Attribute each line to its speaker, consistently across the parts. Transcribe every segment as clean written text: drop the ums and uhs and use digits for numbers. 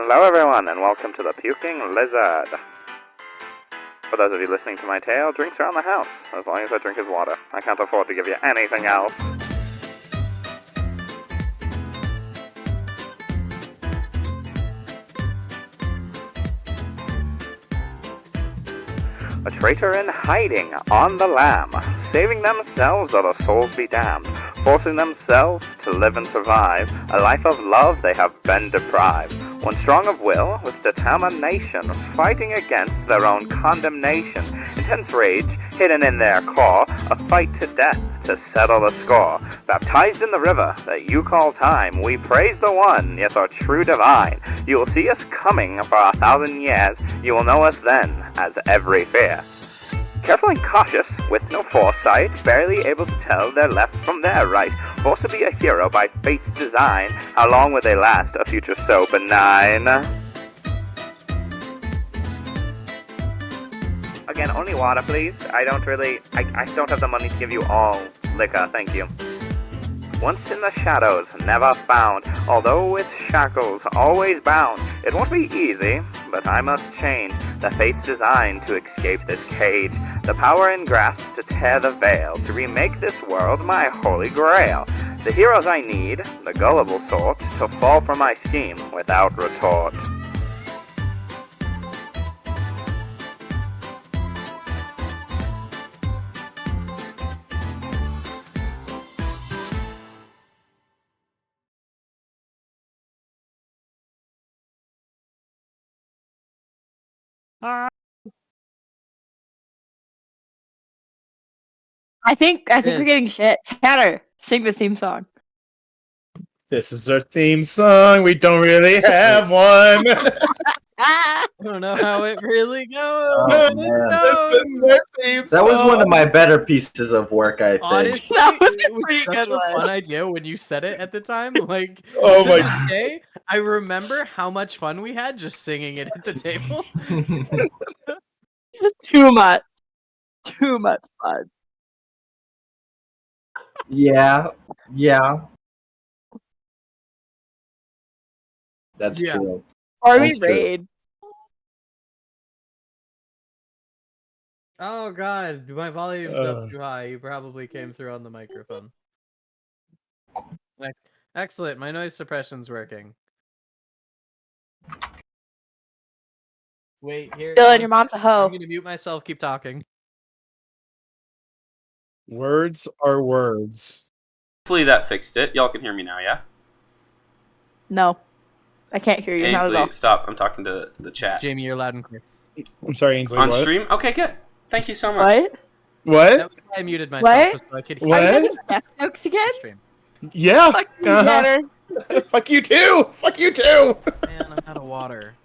Speaker 1: Hello everyone, and welcome to the Puking Lizard. For those of you listening to my tale, drinks are on the house, as long as that drink is water. I can't afford to give you anything else. A traitor in hiding on the lam, saving themselves or their souls be damned, forcing themselves to live and survive, a life of love they have been deprived. One strong of will, with determination, fighting against their own condemnation, intense rage hidden in their core, a fight to death to settle the score. Baptized in the river that you call time, we praise the one, yes, our true divine. You will see us coming for 1,000 years, you will know us then as every fear. Careful and cautious, with no foresight, barely able to tell their left from their right, forced to be a hero by fate's design, how long will they last, a future so benign? Again, only water, please. I don't have the money to give you all liquor, thank you. Once in the shadows, never found, although with shackles always bound. It won't be easy, but I must change the fate's design to escape this cage. The power in grasp to tear the veil, to remake this world my holy grail. The heroes I need, the gullible sort, to fall for my scheme without retort.
Speaker 2: I think we're getting shit. Tanner, sing the theme song.
Speaker 3: This is our theme song. We don't really have one.
Speaker 4: I don't know how it really goes.
Speaker 5: Oh,
Speaker 3: This is our theme
Speaker 5: That was
Speaker 3: song.
Speaker 5: one of my better pieces of work, I think.
Speaker 4: Honestly,
Speaker 2: That was
Speaker 4: it
Speaker 2: a
Speaker 4: was
Speaker 2: pretty
Speaker 4: such
Speaker 2: good
Speaker 4: a
Speaker 2: one.
Speaker 4: fun idea when you said it at the time. Like,
Speaker 3: Oh
Speaker 4: to
Speaker 3: my-
Speaker 4: this day, I remember how much fun we had just singing it at the table.
Speaker 2: Too much. Too much fun.
Speaker 5: yeah. That's
Speaker 4: Yeah.
Speaker 5: true.
Speaker 2: Or we
Speaker 5: That's true.
Speaker 2: raid.
Speaker 4: Oh god, my volume's up too high. You probably came through on the microphone. Excellent, my noise suppression's working. Wait, here.
Speaker 2: Dylan, your mom's a hoe.
Speaker 4: I'm gonna mute myself, keep talking.
Speaker 3: Words are words.
Speaker 6: Hopefully that fixed it. Y'all can hear me now, yeah?
Speaker 2: No. I can't hear you. Not at all.
Speaker 6: Ainsley, stop. I'm talking to the chat.
Speaker 4: Jamie, you're loud and clear.
Speaker 3: I'm sorry, Ainsley.
Speaker 6: On
Speaker 3: what?
Speaker 6: stream? Okay, good. Thank you so much.
Speaker 2: What?
Speaker 4: That
Speaker 3: What?
Speaker 4: was why I muted myself, so I could hear
Speaker 3: What?
Speaker 2: Are you
Speaker 3: What?
Speaker 2: making death jokes again?
Speaker 4: the stream.
Speaker 3: Yeah.
Speaker 2: Fuck you,
Speaker 3: Uh-huh.
Speaker 2: Tanner.
Speaker 3: Fuck you too. Fuck you too.
Speaker 4: Man, I'm out of water.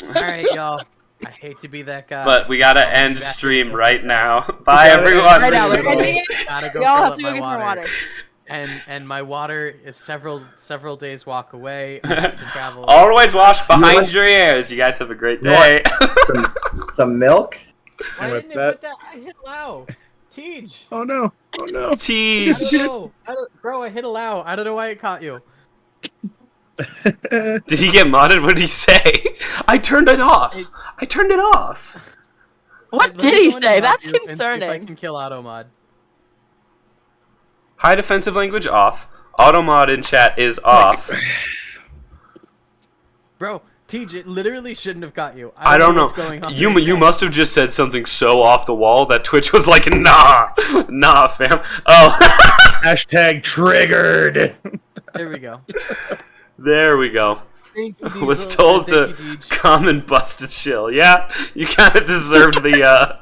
Speaker 4: Alright, y'all. I hate to be that guy.
Speaker 6: But we gotta
Speaker 4: I'll be
Speaker 6: end
Speaker 4: back
Speaker 6: stream
Speaker 4: in-
Speaker 6: right now. Bye,
Speaker 3: gotta end
Speaker 6: everyone.
Speaker 2: Right now, we're
Speaker 3: Gotta
Speaker 2: ending it.
Speaker 4: Gotta go
Speaker 2: We all
Speaker 4: fill
Speaker 2: have
Speaker 4: up
Speaker 2: to go
Speaker 4: my
Speaker 2: get more water.
Speaker 4: And my water is several days walk away. I have to travel.
Speaker 6: Always wash behind
Speaker 5: what?
Speaker 6: your ears. You guys have a great
Speaker 5: You know
Speaker 6: day.
Speaker 5: Some milk?
Speaker 4: Why
Speaker 3: And with
Speaker 4: didn't it put that? I hit allow. Teej.
Speaker 3: Oh no. Oh no.
Speaker 6: Tease.
Speaker 4: I don't know. Bro, I hit allow. I don't know why it caught you.
Speaker 6: Did he get modded? What did he say? I turned it off. I turned it off.
Speaker 2: What
Speaker 4: Let
Speaker 2: did
Speaker 4: me
Speaker 2: he
Speaker 4: go in and
Speaker 2: say?
Speaker 4: help
Speaker 2: That's
Speaker 4: you and see if I
Speaker 2: concerning.
Speaker 4: can kill auto mod.
Speaker 6: High defensive language off. Auto mod in chat is off.
Speaker 4: Bro, Teej, it literally shouldn't have got you.
Speaker 6: I don't know.
Speaker 4: What's going on.
Speaker 6: You must have just said something so off the wall that Twitch was like, nah, fam. Oh,
Speaker 3: Hashtag triggered.
Speaker 4: There we go.
Speaker 6: there we go.
Speaker 4: Thank you,
Speaker 6: Was
Speaker 4: Diesel,
Speaker 6: told
Speaker 4: and
Speaker 6: to
Speaker 4: thank you, Deej.
Speaker 6: come and bust a chill. Yeah, you kind of deserved the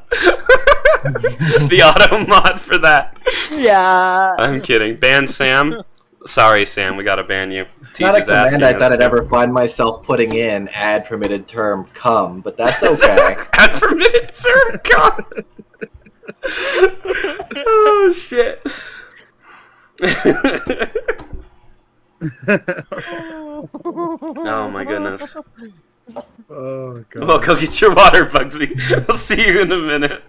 Speaker 6: the auto mod for that.
Speaker 2: Yeah.
Speaker 6: I'm kidding. Ban Sam. Sorry, Sam. We gotta ban you.
Speaker 5: Not a
Speaker 6: Teach is asking
Speaker 5: command I thought
Speaker 6: us
Speaker 5: I'd
Speaker 6: to.
Speaker 5: ever find myself putting in add permitted term come, but that's okay.
Speaker 6: Add permitted term. God. Oh shit. Oh my goodness.
Speaker 3: Oh god.
Speaker 6: Well, go get your water, Bugsy. We'll see you in a minute.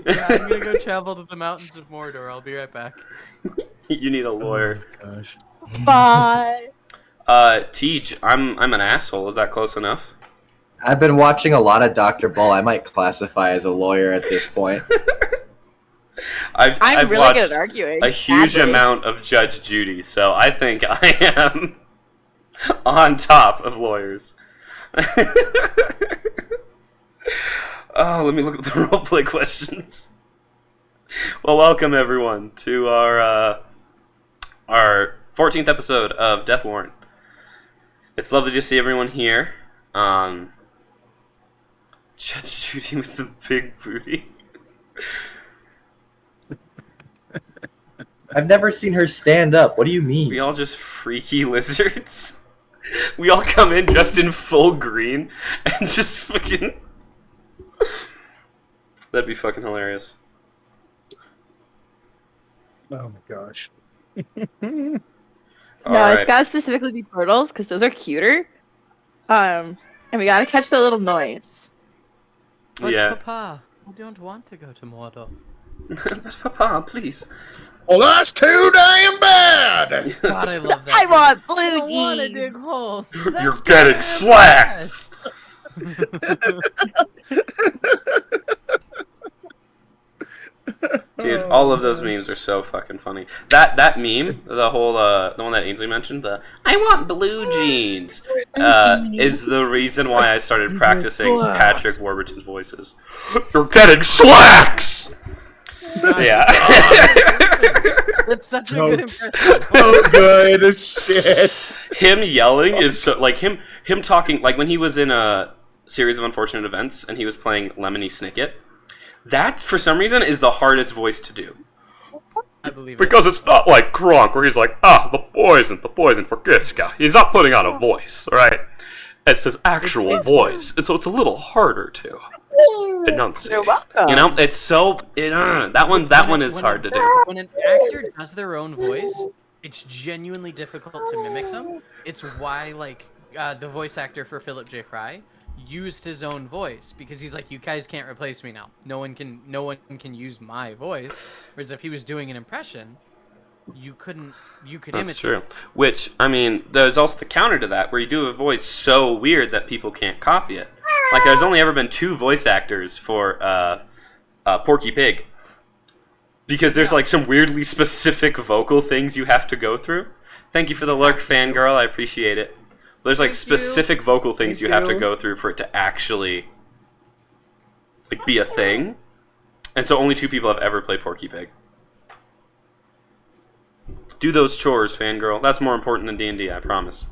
Speaker 4: Yeah, I'm gonna go travel to the mountains of Mordor. I'll be right back.
Speaker 6: You need a
Speaker 3: Oh
Speaker 6: lawyer.
Speaker 3: my gosh.
Speaker 2: Bye.
Speaker 6: Tej, I'm an asshole. Is that close enough?
Speaker 5: I've been watching a lot of Dr. Bull. I might classify as a lawyer at this point.
Speaker 6: I've
Speaker 2: really
Speaker 6: watched
Speaker 2: good at arguing.
Speaker 6: a huge
Speaker 2: Badly.
Speaker 6: amount of Judge Judy, so I think I am on top of lawyers. Oh, let me look at the roleplay questions. Well, welcome everyone to our 14th episode of Death Warrant. It's lovely to see everyone here. Judge Judy with the big booty.
Speaker 5: I've never seen her stand up. What do you mean?
Speaker 6: We all just freaky lizards. We all come in just in full green and just fucking... That'd be fucking hilarious.
Speaker 3: Oh my gosh.
Speaker 2: No,
Speaker 6: Alright.
Speaker 2: it's gotta specifically be turtles because those are cuter. And we gotta catch the little noise.
Speaker 4: But
Speaker 6: Yeah.
Speaker 4: Papa, I don't want to go to Mordor.
Speaker 6: But Papa, please.
Speaker 3: Well, that's too damn bad.
Speaker 4: God, I love that.
Speaker 2: I want
Speaker 4: I
Speaker 2: blue
Speaker 4: don't want to
Speaker 2: jeans.
Speaker 4: dig holes.
Speaker 6: You're
Speaker 4: That's
Speaker 6: getting
Speaker 4: damn
Speaker 6: slacks. Dude, all of those memes are so fucking funny. That meme, the whole the one that Ainsley mentioned, the "I want blue jeans," is the reason why I started practicing Patrick Warburton's voices. You're getting slacks.
Speaker 4: bad.
Speaker 6: Yeah.
Speaker 4: That's such a
Speaker 3: Oh.
Speaker 4: good impression.
Speaker 3: Oh, good shit.
Speaker 6: Him yelling is so, like him talking, like when he was in a series of unfortunate events and he was playing Lemony Snicket. That, for some reason, is the hardest voice to do.
Speaker 4: I believe it.
Speaker 6: Because it's not like Gronk, where he's like, the poison for Kiska. He's not putting on a voice, right? It's his actual
Speaker 4: It's
Speaker 6: voice, and so it's a little harder to enunciate.
Speaker 2: You're welcome.
Speaker 6: You know, it's so that one is hard to do.
Speaker 4: When an actor does their own voice, it's genuinely difficult to mimic them. It's why, like, the voice actor for Philip J. Fry used his own voice because he's like, you guys can't replace me now. No one can use my voice. Whereas if he was doing an impression, you could
Speaker 6: That's
Speaker 4: imitate.
Speaker 6: true. Which, I mean, there's also the counter to that, where you do a voice so weird that people can't copy it. Like, there's only ever been 2 voice actors for Porky Pig. Because there's, like, some weirdly specific vocal things you have to go through. Thank you for the lurk, fangirl. I appreciate it. There's, like,
Speaker 4: Thank you.
Speaker 6: specific vocal things
Speaker 2: Thank
Speaker 6: you have to
Speaker 2: you.
Speaker 6: go through for it to actually, like, be a thing. And so only 2 people have ever played Porky Pig. Do those chores, fangirl. That's more important than D&D, I promise.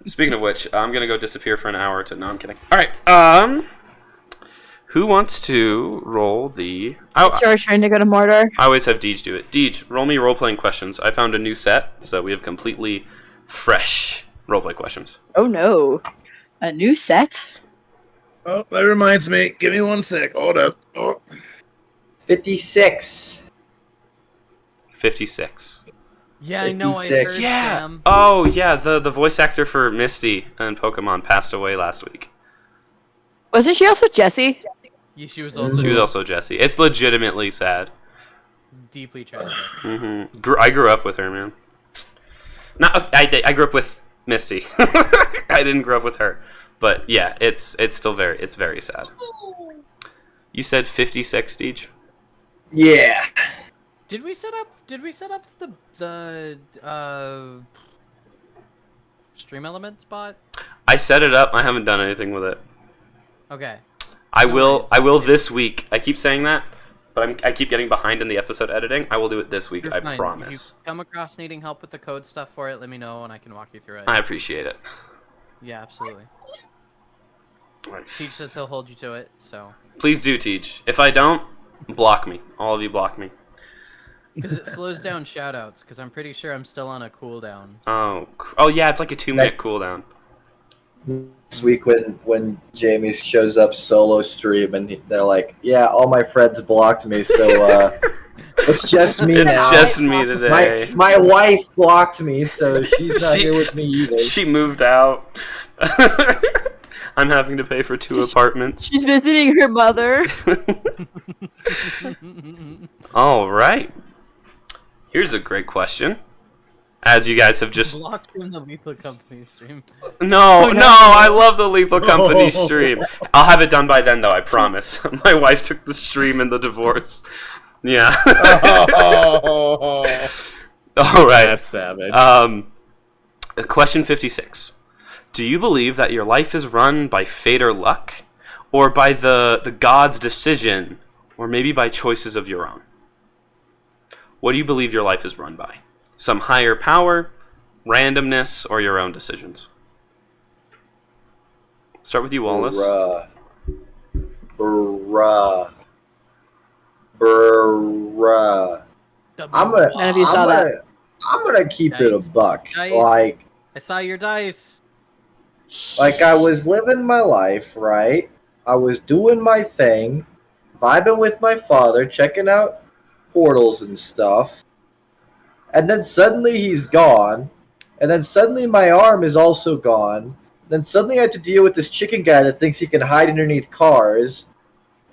Speaker 6: Speaking of which, I'm gonna go disappear for an hour to... No, I'm kidding. Alright, who wants to roll the...
Speaker 2: It's your turn to go to Mordor.
Speaker 6: I always have Deej do it. Deej, roll me role-playing questions. I found a new set, so we have completely fresh roleplay questions.
Speaker 2: Oh no. A new set?
Speaker 3: Oh, that reminds me. Give me 1 sec. Hold up. Oh.
Speaker 5: 56.
Speaker 6: 56.
Speaker 4: Yeah, I know. I
Speaker 5: 56.
Speaker 4: heard
Speaker 6: Yeah.
Speaker 4: them.
Speaker 6: Oh, yeah, the voice actor for Misty and Pokemon passed away last week.
Speaker 2: Wasn't she also Jessie?
Speaker 4: Yeah, she was also
Speaker 6: She was also Jessie. It's legitimately sad.
Speaker 4: deeply tragic.
Speaker 6: I grew up with her, man. I grew up with Misty. I didn't grow up with her, but yeah, it's still very sad. You said 56, Deej?
Speaker 5: Yeah.
Speaker 4: Did we set up the stream element spot?
Speaker 6: I set it up. I haven't done anything with it.
Speaker 4: Okay.
Speaker 6: I
Speaker 4: No
Speaker 6: will.
Speaker 4: worries.
Speaker 6: I will this week. I keep saying that, but I keep getting behind in the episode editing. I will do it this week.
Speaker 4: You're
Speaker 6: I
Speaker 4: fine.
Speaker 6: promise.
Speaker 4: If you come across needing help with the code stuff for it, let me know and I can walk you through it.
Speaker 6: I appreciate it.
Speaker 4: Yeah, absolutely. Teach says he'll hold you to it, so.
Speaker 6: Please do teach. If I don't, block me. All of you block me.
Speaker 4: Because it slows down shoutouts, because I'm pretty sure I'm still on a cooldown.
Speaker 6: Oh yeah, it's like a 2-minute
Speaker 5: That's-
Speaker 6: cooldown.
Speaker 5: This week when Jamie shows up solo stream and they're like, yeah, all my friends blocked me, so it's just me
Speaker 6: It's
Speaker 5: now.
Speaker 6: just me today.
Speaker 5: My wife blocked me, so she's not
Speaker 6: She-
Speaker 5: here with me either.
Speaker 6: She moved out. I'm having to pay for 2 apartments.
Speaker 2: She's visiting her mother.
Speaker 6: All right. Here's a great question. as you guys have just...
Speaker 4: Blocked from the Lethal Company stream.
Speaker 6: No,
Speaker 2: Oh, no.
Speaker 6: no, I love the Lethal Company stream. I'll have it done by then, though, I promise. My wife took the stream in the divorce. Yeah. All right.
Speaker 3: That's savage.
Speaker 6: Question 56. Do you believe that your life is run by fate or luck, or by the god's decision, or maybe by choices of your own? What do you believe your life is run by? Some higher power, randomness, or your own decisions? Start with you, Wallace.
Speaker 5: Bruh. I'm
Speaker 2: None of you saw that.
Speaker 5: gonna keep it
Speaker 4: Dice.
Speaker 5: a buck.
Speaker 4: Dice.
Speaker 5: Like
Speaker 4: I saw your dice.
Speaker 5: I was living my life, right? I was doing my thing, vibing with my father, checking out portals and stuff. And then suddenly he's gone. And then suddenly my arm is also gone. Then suddenly I have to deal with this chicken guy that thinks he can hide underneath cars.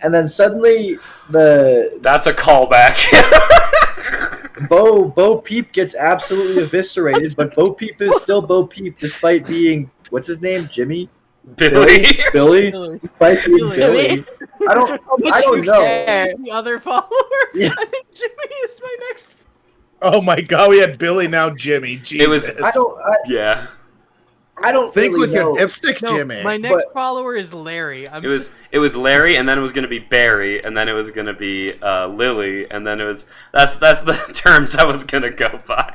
Speaker 5: And then suddenly
Speaker 6: That's a callback.
Speaker 5: Bo Peep gets absolutely eviscerated, but Bo Peep is still Bo Peep despite being, what's his name, Jimmy?
Speaker 6: Billy.
Speaker 5: Billy?
Speaker 4: Billy.
Speaker 5: Despite being
Speaker 4: Billy.
Speaker 5: Billy. I don't
Speaker 2: you
Speaker 5: know.
Speaker 2: care?
Speaker 4: The other follower.
Speaker 5: Yeah.
Speaker 4: I think Jimmy is my next.
Speaker 3: Oh my god, we had Billy, now Jimmy. Jesus.
Speaker 6: It was- Yeah.
Speaker 5: I don't
Speaker 3: Think
Speaker 5: really
Speaker 3: with your
Speaker 5: know.
Speaker 3: dipstick,
Speaker 4: No,
Speaker 3: Jimmy.
Speaker 4: my next follower is Larry.
Speaker 6: It was Larry, and then it was gonna be Barry, and then it was gonna be Lily, and then it was that's the terms I was gonna go by.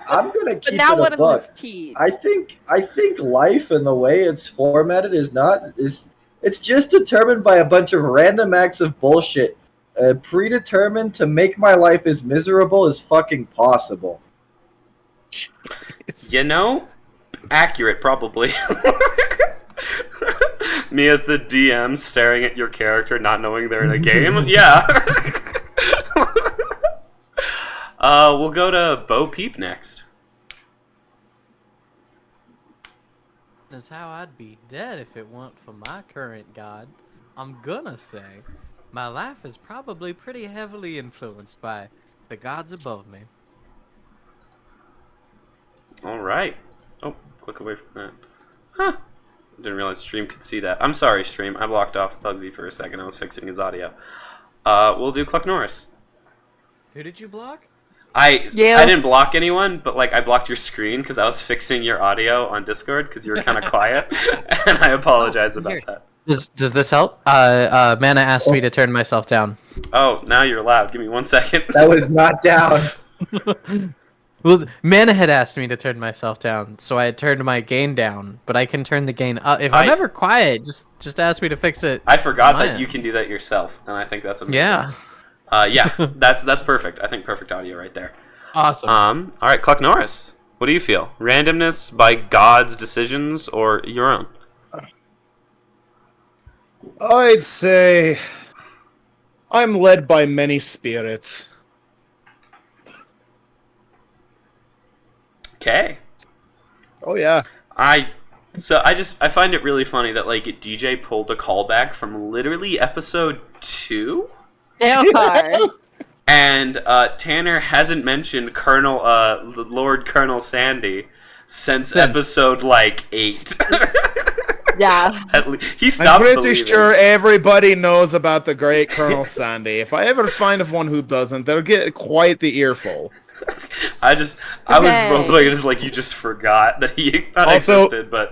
Speaker 5: I'm gonna
Speaker 2: But
Speaker 5: keep
Speaker 2: now
Speaker 5: it
Speaker 2: what
Speaker 5: a
Speaker 2: of
Speaker 5: buck.
Speaker 2: this tea?
Speaker 5: I think life and the way it's formatted it's just determined by a bunch of random acts of bullshit, predetermined to make my life as miserable as fucking possible.
Speaker 6: You know, accurate probably. Me as the DM staring at your character, not knowing they're in a game. Yeah. We'll go to Bo Peep next.
Speaker 4: That's how I'd be dead if it weren't for my current god. I'm gonna say, my life is probably pretty heavily influenced by the gods above me.
Speaker 6: All right. Oh, click away from that. Huh. Didn't realize stream could see that. I'm sorry, stream. I blocked off Thugsy for a second. I was fixing his audio. We'll do Cluck Norris.
Speaker 4: Who did you block?
Speaker 6: I
Speaker 2: Yeah.
Speaker 6: didn't block anyone, but like I blocked your screen because I was fixing your audio on Discord because you were kind of quiet, and I apologize about
Speaker 4: here.
Speaker 6: that.
Speaker 4: Does this help? Mana asked me to turn myself down.
Speaker 6: Oh, now you're loud. Give me 1 second.
Speaker 5: That was not down.
Speaker 4: Well, Mana had asked me to turn myself down, so I had turned my gain down. But I can turn the gain up. If I'm ever quiet, just ask me to fix it.
Speaker 6: I forgot
Speaker 4: on my
Speaker 6: that
Speaker 4: end.
Speaker 6: you can do that yourself, and I think that's amazing.
Speaker 4: Yeah.
Speaker 6: Yeah, that's perfect. I think perfect audio right there.
Speaker 4: Awesome.
Speaker 6: All right, Cluck Norris. What do you feel? Randomness by God's decisions or your own?
Speaker 3: I'd say I'm led by many spirits.
Speaker 6: Okay.
Speaker 3: Oh yeah.
Speaker 6: I find it really funny that like DJ pulled a callback from literally episode 2,
Speaker 2: They are.
Speaker 6: and Tanner hasn't mentioned Lord Colonel Sandy since episode like 8.
Speaker 2: Yeah.
Speaker 6: He stopped.
Speaker 3: I'm pretty
Speaker 6: believing.
Speaker 3: sure everybody knows about the great Colonel Sandy. If I ever find of one who doesn't, they'll get quite the earful.
Speaker 6: I was roleplaying it as like you just forgot that he
Speaker 3: Also,
Speaker 6: existed, but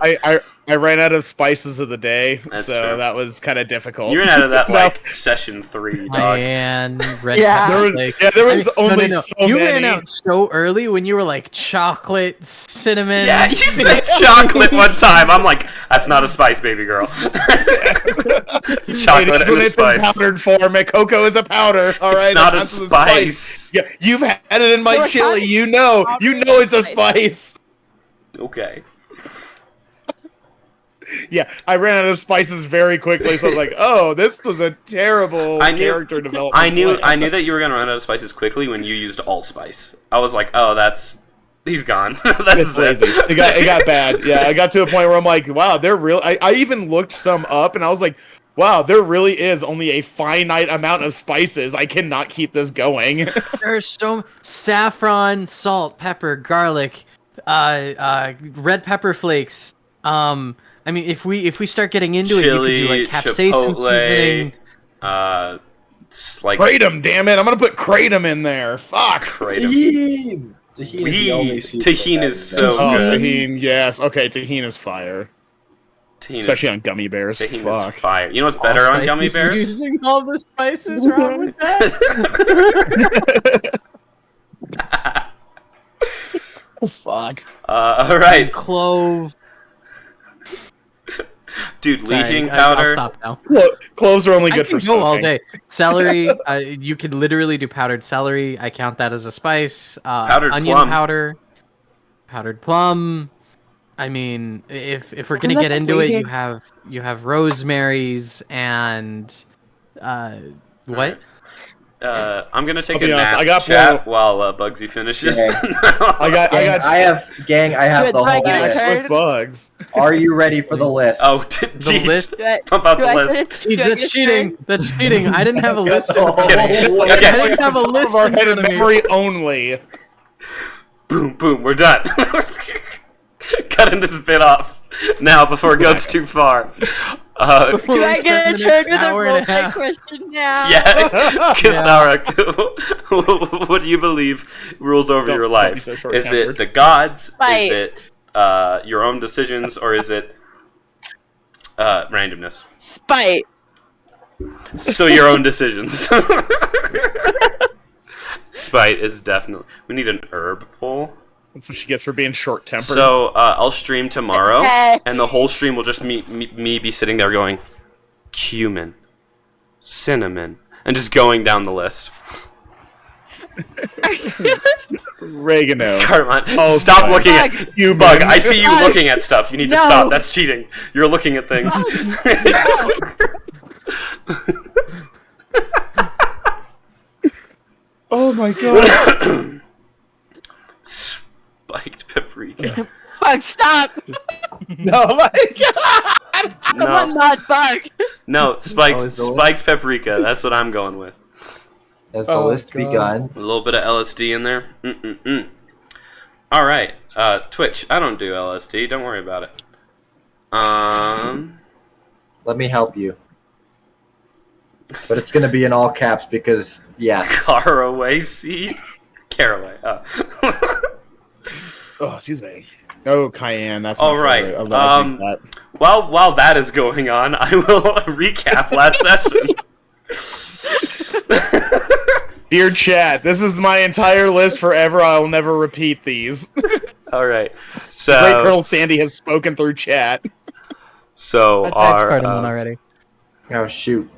Speaker 3: I ran out of spices of the day,
Speaker 6: That's
Speaker 3: so
Speaker 6: true.
Speaker 3: that was kind of difficult.
Speaker 6: you ran out of that
Speaker 3: No.
Speaker 6: like session 3, dog.
Speaker 4: And red
Speaker 2: Yeah.
Speaker 3: There was,
Speaker 4: like,
Speaker 3: there was only
Speaker 4: no.
Speaker 3: so
Speaker 4: You
Speaker 3: many.
Speaker 4: ran out so early when you were like chocolate, cinnamon.
Speaker 6: Yeah, you said chocolate one time. I'm like, that's not a spice, baby girl.
Speaker 3: It
Speaker 6: Chocolate
Speaker 3: is
Speaker 6: and
Speaker 3: when
Speaker 6: a
Speaker 3: it's in
Speaker 6: spice.
Speaker 3: powdered form. Cocoa is a powder. All right,
Speaker 6: It's not a
Speaker 3: that's the
Speaker 6: spice.
Speaker 3: Yeah, you've had it in my
Speaker 2: So
Speaker 3: chili.
Speaker 2: it's
Speaker 3: You know it's a spice.
Speaker 6: Okay.
Speaker 3: Yeah, I ran out of spices very quickly, so I was like, "Oh, this was a terrible character development."
Speaker 6: I knew
Speaker 3: plan.
Speaker 6: that you were gonna run out of spices quickly when you used allspice. I was like, oh, he's gone. That's
Speaker 3: It's lazy. It got bad. Yeah, I got to a point where I'm like, wow, they're real. I even looked some up, and I was like, wow, there really is only a finite amount of spices. I cannot keep this going.
Speaker 4: There's so saffron, salt, pepper, garlic, red pepper flakes. I mean, if we start getting into
Speaker 6: Chili,
Speaker 4: it, you could do like capsaicin
Speaker 6: chipotle,
Speaker 4: seasoning.
Speaker 6: It's like
Speaker 3: Kratom, damn it! I'm gonna put Kratom in there. Fuck.
Speaker 6: kratom.
Speaker 5: Tahini! Tahini is the only season
Speaker 6: Tahini
Speaker 5: that
Speaker 6: is so
Speaker 3: Oh,
Speaker 6: good.
Speaker 3: tahini, yes. Okay, tahini is fire.
Speaker 6: Tahini
Speaker 3: Especially on gummy bears.
Speaker 6: Tahini
Speaker 3: Fuck.
Speaker 6: is fire. You know what's better on gummy bears?
Speaker 4: Using all the spices wrong with that.
Speaker 3: Oh, fuck.
Speaker 6: All right,
Speaker 4: Clove.
Speaker 6: dude.
Speaker 4: Sorry,
Speaker 6: Leaking
Speaker 4: I'll
Speaker 6: powder.
Speaker 4: stop now.
Speaker 3: Cloves are only
Speaker 4: I
Speaker 3: good
Speaker 4: can
Speaker 3: for
Speaker 4: go all
Speaker 3: smoking.
Speaker 4: day. Celery, you could literally do powdered celery. I count that as a spice.
Speaker 6: Powdered
Speaker 4: onion
Speaker 6: plum.
Speaker 4: powder, powdered plum. I mean, if we're gonna
Speaker 2: Isn't that
Speaker 4: get
Speaker 2: just
Speaker 4: into it,
Speaker 2: weird?
Speaker 4: you have rosemaries and what?
Speaker 6: I'm gonna take
Speaker 3: I'll
Speaker 6: a
Speaker 3: be honest,
Speaker 6: nap.
Speaker 3: I got
Speaker 6: chat
Speaker 3: blown-
Speaker 6: while Bugsy finishes.
Speaker 5: Yeah.
Speaker 3: I got
Speaker 5: I have
Speaker 2: Good,
Speaker 5: the
Speaker 2: do I
Speaker 5: whole
Speaker 2: get a
Speaker 5: list.
Speaker 2: turn?
Speaker 3: with bugs.
Speaker 5: Are you ready for the list?
Speaker 6: Oh,
Speaker 4: The
Speaker 6: jeez.
Speaker 4: list.
Speaker 6: Pump out
Speaker 2: Do
Speaker 6: the
Speaker 2: I
Speaker 6: list.
Speaker 2: get
Speaker 4: Jeez,
Speaker 2: do I
Speaker 4: that's
Speaker 2: get
Speaker 4: cheating.
Speaker 2: turn?
Speaker 4: That's cheating. I didn't have a list. In
Speaker 5: Oh,
Speaker 6: Kidding.
Speaker 5: wait.
Speaker 6: Okay.
Speaker 4: I didn't have a
Speaker 3: Top
Speaker 4: list
Speaker 3: of our
Speaker 4: in
Speaker 3: head
Speaker 4: front
Speaker 3: in
Speaker 4: of me.
Speaker 3: memory only.
Speaker 6: Boom, boom. We're done. Cutting this bit off now before it goes too far.
Speaker 4: Before
Speaker 2: Do
Speaker 4: we
Speaker 2: I get a
Speaker 4: spend the
Speaker 2: turn
Speaker 4: next
Speaker 2: with a
Speaker 4: hour and a
Speaker 2: roleplay
Speaker 4: half.
Speaker 2: question now?
Speaker 6: Yeah, Kithara, what do you believe rules over
Speaker 3: Don't-
Speaker 6: your
Speaker 3: don't
Speaker 6: life?
Speaker 3: be so
Speaker 6: Is it
Speaker 3: short-tempered.
Speaker 6: the gods?
Speaker 2: Fight.
Speaker 6: Is it your own decisions, or is it randomness?
Speaker 2: Spite.
Speaker 6: So your own decisions. Spite is definitely. We need an herb poll.
Speaker 3: That's what she gets for being short-tempered.
Speaker 6: So I'll stream tomorrow,
Speaker 2: Okay.
Speaker 6: and the whole stream will just me be sitting there going, cumin, cinnamon, and just going down the list.
Speaker 3: Oregano.
Speaker 6: Carmine,
Speaker 3: Oh,
Speaker 6: stop
Speaker 3: sorry.
Speaker 6: looking at
Speaker 3: You
Speaker 6: Bug. I see you
Speaker 2: Bug.
Speaker 6: looking at stuff. You need to
Speaker 2: No.
Speaker 6: stop. That's cheating. You're looking at things.
Speaker 3: Oh my god.
Speaker 6: Spiked paprika.
Speaker 2: Bug, stop!
Speaker 3: No, my god.
Speaker 2: Come on,
Speaker 6: No,
Speaker 2: not bug.
Speaker 6: no, spiked
Speaker 5: Oh, is the
Speaker 6: spiked paprika. That's what I'm going with.
Speaker 5: Has the
Speaker 3: Oh,
Speaker 5: list
Speaker 3: God.
Speaker 5: begun?
Speaker 6: A little bit of LSD in there. All right, Twitch. I don't do LSD. Don't worry about it.
Speaker 5: Let me help you. But it's gonna be in all caps because yes.
Speaker 6: Caraway seed. Caraway.
Speaker 3: Oh, excuse me. Oh, cayenne. That's
Speaker 6: All
Speaker 3: my
Speaker 6: right,
Speaker 3: favorite. I love that.
Speaker 6: While that is going on, I will recap last session.
Speaker 3: Dear chat, this is my entire list forever. I'll never repeat these.
Speaker 6: All right.
Speaker 3: Great
Speaker 6: So
Speaker 3: Colonel Sandy has spoken through chat.
Speaker 6: so
Speaker 4: I typed
Speaker 6: our
Speaker 4: cardamom already.
Speaker 5: Oh shoot.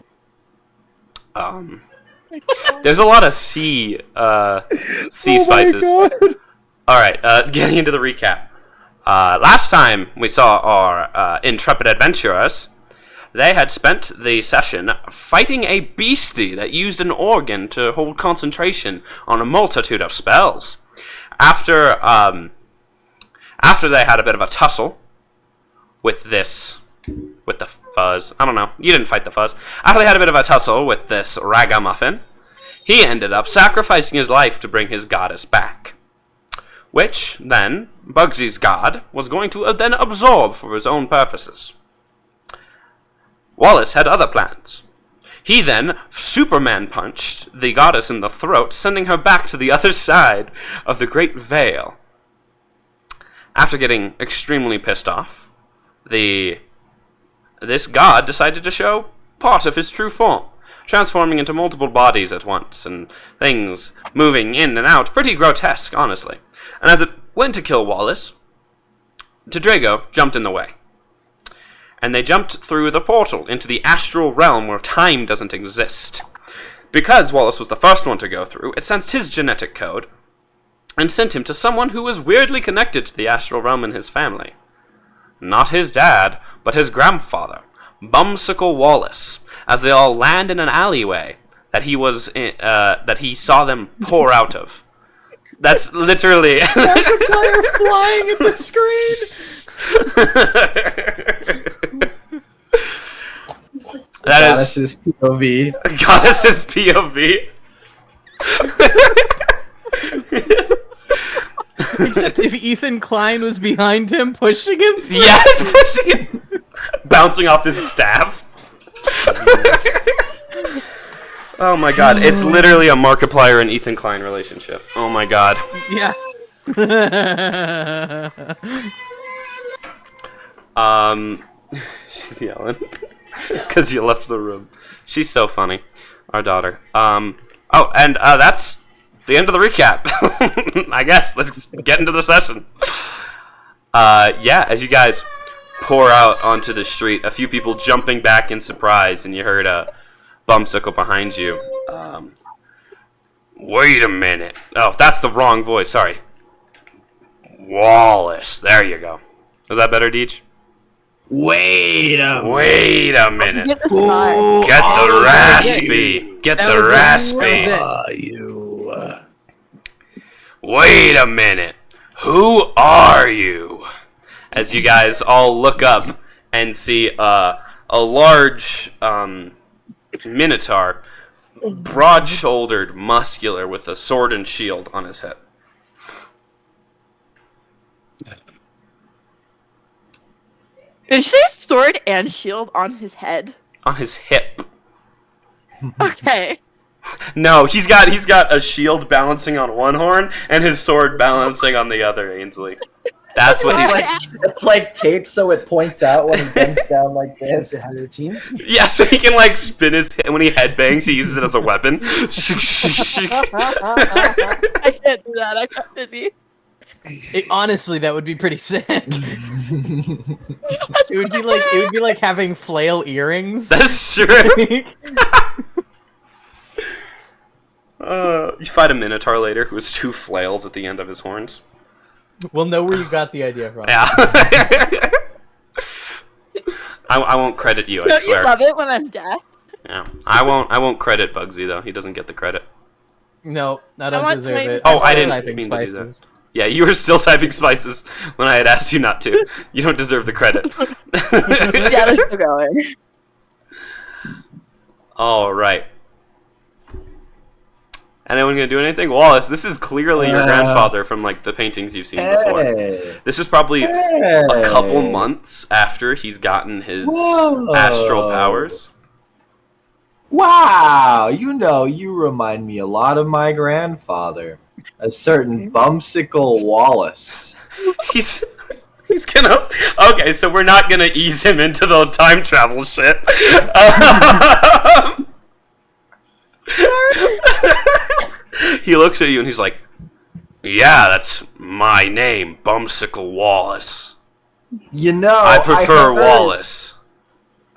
Speaker 6: there's a lot of sea spices.
Speaker 3: Oh my god.
Speaker 6: All right, getting into the recap. Last time we saw our intrepid adventurers, they had spent the session fighting a beastie that used an organ to hold concentration on a multitude of spells. After they had a bit of a tussle with the fuzz. I don't know. You didn't fight the fuzz. After they had a bit of a tussle with this ragamuffin, he ended up sacrificing his life to bring his goddess back. Which, then, Bugsy's god was going to then absorb for his own purposes. Wallace had other plans. He then Superman punched the goddess in the throat, sending her back to the other side of the Great Veil. After getting extremely pissed off, this god decided to show part of his true form, transforming into multiple bodies at once, and things moving in and out, pretty grotesque, honestly. And as it went to kill Wallace, Drago jumped in the way. And they jumped through the portal into the astral realm where time doesn't exist. Because Wallace was the first one to go through, it sensed his genetic code and sent him to someone who was weirdly connected to the astral realm in his family. Not his dad, but his grandfather, Bumsicle Wallace, as they all land in an alleyway that he saw them pour out of. That's literally.
Speaker 4: Markiplier flying at the screen.
Speaker 5: Goddess's POV.
Speaker 6: Goddess's POV.
Speaker 4: Except if Ethan Klein was behind him, pushing him.
Speaker 6: Yes, pushing him, bouncing off his staff. Oh my god, it's literally a Markiplier and Ethan Klein relationship. Oh my god.
Speaker 4: Yeah.
Speaker 6: She's yelling because you left the room. She's so funny, our daughter. Oh, and that's the end of the recap. I guess let's get into the session. Yeah, as you guys pour out onto the street, a few people jumping back in surprise, and you heard a bumsicle behind you. Wait a minute. Oh, that's the wrong voice. Sorry. Wallace. There you go. Was that better, Deej?
Speaker 5: Wait a
Speaker 6: minute.
Speaker 2: Get the spot.
Speaker 6: Get the raspy. Get
Speaker 4: That
Speaker 6: the
Speaker 4: was it.
Speaker 6: raspy.
Speaker 4: That was
Speaker 6: Wait a minute. Who are you? As you guys all look up and see a large minotaur, broad-shouldered, muscular, with a sword and shield on his head.
Speaker 2: Did she have sword and shield on his head?
Speaker 6: On his hip.
Speaker 2: Okay.
Speaker 6: No, he's got a shield balancing on one horn and his sword balancing on the other, Ainsley. That's what he's like.
Speaker 5: It's like tape, so it points out when he bends down like this.
Speaker 6: Yeah, so he can like spin his head when he headbangs. He uses it as a weapon.
Speaker 2: I can't do that. I got busy.
Speaker 4: honestly, that would be pretty sick. It would be like having flail earrings.
Speaker 6: That's true. You fight a minotaur later who has 2 flails at the end of his horns.
Speaker 4: We'll know where you got the idea from.
Speaker 6: Yeah. I won't credit you, I
Speaker 2: Don't
Speaker 6: swear.
Speaker 2: you love it when I'm deaf?
Speaker 6: Yeah. I won't credit Bugsy though. He doesn't get the credit.
Speaker 4: No, I
Speaker 2: I
Speaker 4: don't
Speaker 2: want
Speaker 4: deserve
Speaker 2: to
Speaker 4: it.
Speaker 6: Oh,
Speaker 4: I'm
Speaker 6: I
Speaker 4: still
Speaker 6: didn't
Speaker 4: typing
Speaker 6: mean to do
Speaker 4: spices.
Speaker 6: Yeah, you were still typing spices when I had asked you not to. You don't deserve the credit.
Speaker 2: Yeah, let's keep going.
Speaker 6: All right. Anyone gonna do anything? Wallace, this is clearly your grandfather from like the paintings you've seen before. This is probably a couple months after he's gotten his astral powers.
Speaker 5: Wow, you remind me a lot of my grandfather, a certain Bumsicle Wallace.
Speaker 6: He's gonna. Okay, so we're not gonna ease him into the time travel shit. He looks at you and he's like, "Yeah, that's my name, Bumsicle Wallace. I prefer Wallace."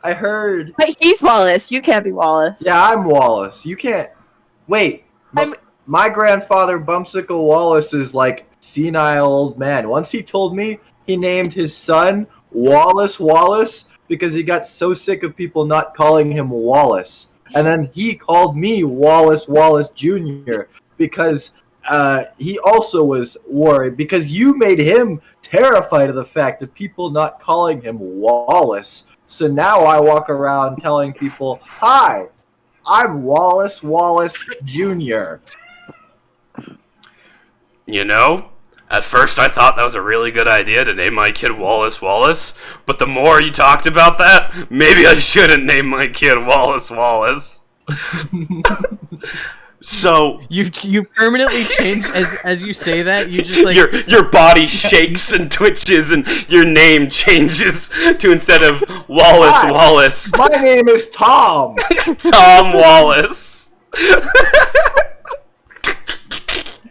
Speaker 5: I heard.
Speaker 2: But he's Wallace. You can't be Wallace.
Speaker 5: Yeah, I'm Wallace. You can't. Wait. My grandfather, Bumsicle Wallace, is like senile old man. Once he told me he named his son Wallace because he got so sick of people not calling him Wallace. And then he called me Wallace Jr. because he also was worried because you made him terrified of the fact of people not calling him Wallace. So now I walk around telling people, "Hi, I'm Wallace Jr."
Speaker 6: You know, at first I thought that was a really good idea to name my kid Wallace, but the more you talked about that, maybe I shouldn't name my kid Wallace. So
Speaker 4: you permanently change as you say that. You just like
Speaker 6: your body shakes and twitches, and your name changes to instead of Wallace.
Speaker 5: My name is Tom.
Speaker 6: Tom Wallace.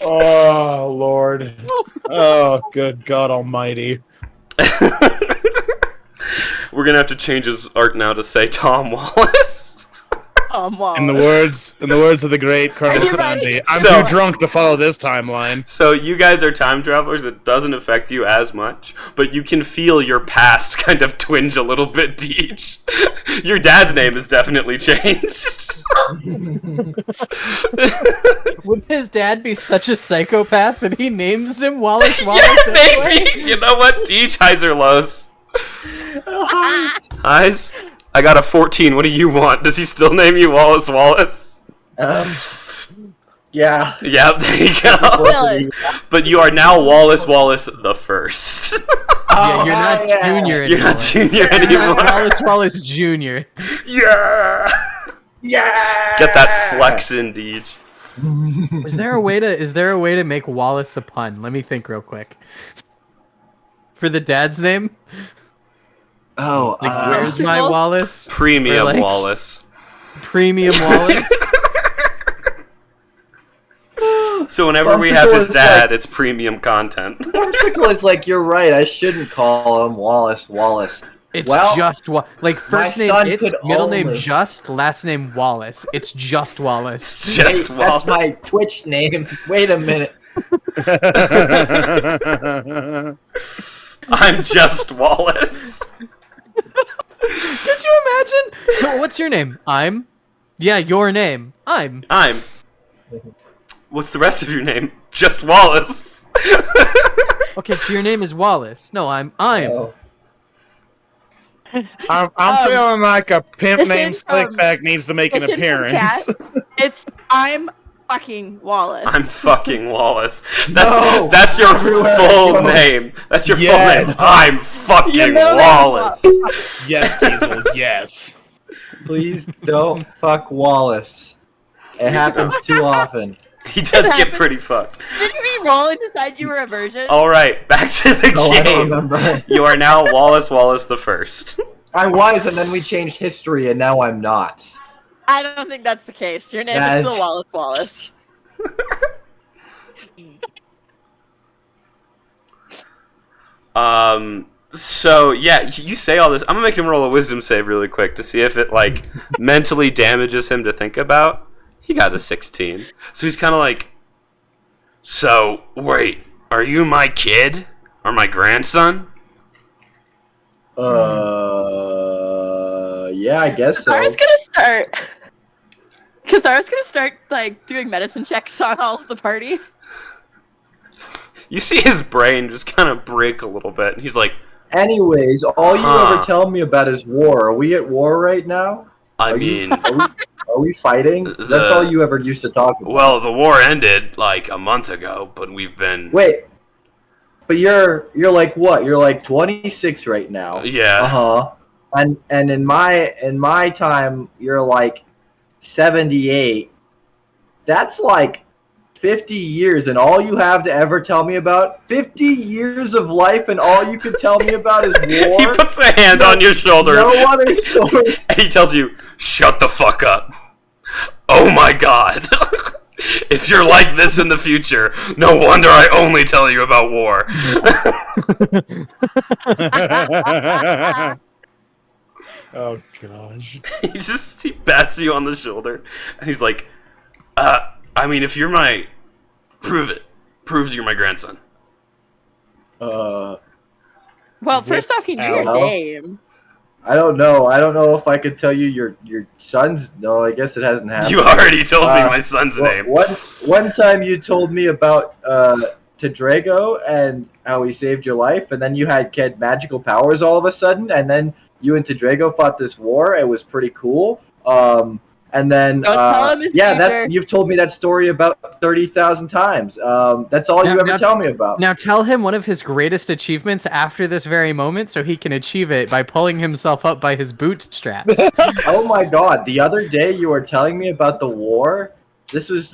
Speaker 3: Oh, Lord. Oh, good God almighty.
Speaker 6: We're gonna have to change his art now to say Tom Wallace.
Speaker 2: Wallace.
Speaker 3: In the words of the great Colonel
Speaker 2: you
Speaker 3: Sandy,
Speaker 2: ready?
Speaker 3: I'm
Speaker 6: So-
Speaker 3: too drunk to follow this timeline.
Speaker 6: So you guys are time travelers. It doesn't affect you as much, but you can feel your past kind of twinge a little bit, Deej. Your dad's name has definitely changed.
Speaker 4: would his dad be such a psychopath that he names him Wallace?
Speaker 6: Yeah, maybe. You know what? Deej, highs or lows? Highs. I got a 14. What do you want? Does he still name you Wallace Wallace?
Speaker 5: Yeah.
Speaker 6: Yeah, there you go.
Speaker 2: Really?
Speaker 6: But you are now Wallace Wallace the First.
Speaker 4: Yeah, you're not Junior anymore.
Speaker 6: You're not Junior anymore.
Speaker 4: Wallace Wallace Jr.
Speaker 6: Yeah.
Speaker 5: Yeah.
Speaker 6: Get that flex in, Deej.
Speaker 4: Is there a way to make Wallace a pun? Let me think real quick. For the dad's name?
Speaker 5: Oh,
Speaker 4: Like, where's my Wallace?
Speaker 6: Premium
Speaker 4: Or, like,
Speaker 6: Wallace.
Speaker 4: Premium Wallace?
Speaker 6: So whenever we have his dad, it's premium content.
Speaker 5: Whimsical is like, you're right. I shouldn't call him Wallace Wallace.
Speaker 4: It's
Speaker 5: Well,
Speaker 4: just like first
Speaker 5: my
Speaker 4: name
Speaker 5: son
Speaker 4: it's
Speaker 5: could
Speaker 4: middle name
Speaker 5: only-
Speaker 4: Just, last name Wallace. It's just Wallace.
Speaker 6: Just
Speaker 5: Wait,
Speaker 6: Wallace.
Speaker 5: that's my Twitch name. Wait a minute.
Speaker 6: I'm just Wallace.
Speaker 4: Could you imagine? No, what's your name? I'm. Yeah, your name. I'm.
Speaker 6: What's the rest of your name? Just Wallace.
Speaker 4: Okay, so your name is Wallace. No, I'm.
Speaker 5: Oh.
Speaker 3: I'm feeling like a pimp
Speaker 2: this
Speaker 3: named
Speaker 2: is,
Speaker 3: Slickback needs to make an
Speaker 2: this is from
Speaker 3: appearance.
Speaker 2: chat. It's I'm fucking Wallace.
Speaker 6: I'm fucking Wallace.
Speaker 5: No.
Speaker 6: That's your
Speaker 5: Everywhere I
Speaker 6: full
Speaker 5: go.
Speaker 6: name. That's your
Speaker 3: Yes.
Speaker 6: full name. I'm fucking
Speaker 2: Your middle name's
Speaker 6: Wallace.
Speaker 3: Yes, Diesel, yes.
Speaker 5: Please don't fuck Wallace. It happens too often.
Speaker 6: He does get
Speaker 2: happened.
Speaker 6: pretty fucked.
Speaker 2: Didn't we roll and decide you were a virgin?
Speaker 6: Alright, back to the
Speaker 5: Oh, I don't
Speaker 6: game.
Speaker 5: remember.
Speaker 6: You are now Wallace Wallace the First.
Speaker 5: I was, and then we changed history, and now I'm not.
Speaker 2: I don't think that's the case. Your name is
Speaker 5: That's-
Speaker 2: still Wallace Wallace.
Speaker 6: So yeah, you say all this. I'm gonna make him roll a wisdom save really quick to see if it like mentally damages him to think about. He got a 16. So he's kind of like, so wait, are you my kid or my grandson?
Speaker 5: Yeah, I guess so.
Speaker 2: Kazara's gonna start like doing medicine checks on all of the party.
Speaker 6: You see his brain just kind of break a little bit, and he's like,
Speaker 5: Anyways, all you
Speaker 6: Huh.
Speaker 5: ever tell me about is war. Are we at war right now?
Speaker 6: I
Speaker 5: Are you-
Speaker 6: mean,
Speaker 5: Are we fighting? That's
Speaker 6: The-
Speaker 5: all you ever used to talk about.
Speaker 6: well, the war ended like a month ago, but we've been
Speaker 5: Wait, but you're like what? You're like 26 right now.
Speaker 6: yeah.
Speaker 5: Uh-huh. And in my time, you're like 78. That's like 50 years, and all you have to ever tell me about 50 years of life, and all you can tell me about is war.
Speaker 6: He puts a hand on your shoulder.
Speaker 5: No other story.
Speaker 6: And he tells you, shut the fuck up. Oh my god. If you're like this in the future, no wonder I only tell you about war.
Speaker 3: Oh gosh.
Speaker 6: He bats you on the shoulder, and he's like, I mean, if you're my... Prove it. Prove you're my grandson.
Speaker 2: Well, first
Speaker 3: Whips
Speaker 2: off, you knew your
Speaker 5: out.
Speaker 2: name.
Speaker 5: I don't know. I don't know if I could tell you your son's. No, I guess it hasn't happened.
Speaker 6: You already told me my son's name.
Speaker 5: One time you told me about Tedrago and how he saved your life, and then you had magical powers all of a sudden, and then you and Tedrago fought this war. It was pretty cool. And then
Speaker 2: Don't tell him his future.
Speaker 5: you've told me that story about 30,000 times. That's all you ever tell me about.
Speaker 4: Now tell him one of his greatest achievements after this very moment so he can achieve it by pulling himself up by his bootstraps.
Speaker 5: Oh my god, the other day you were telling me about the war. This was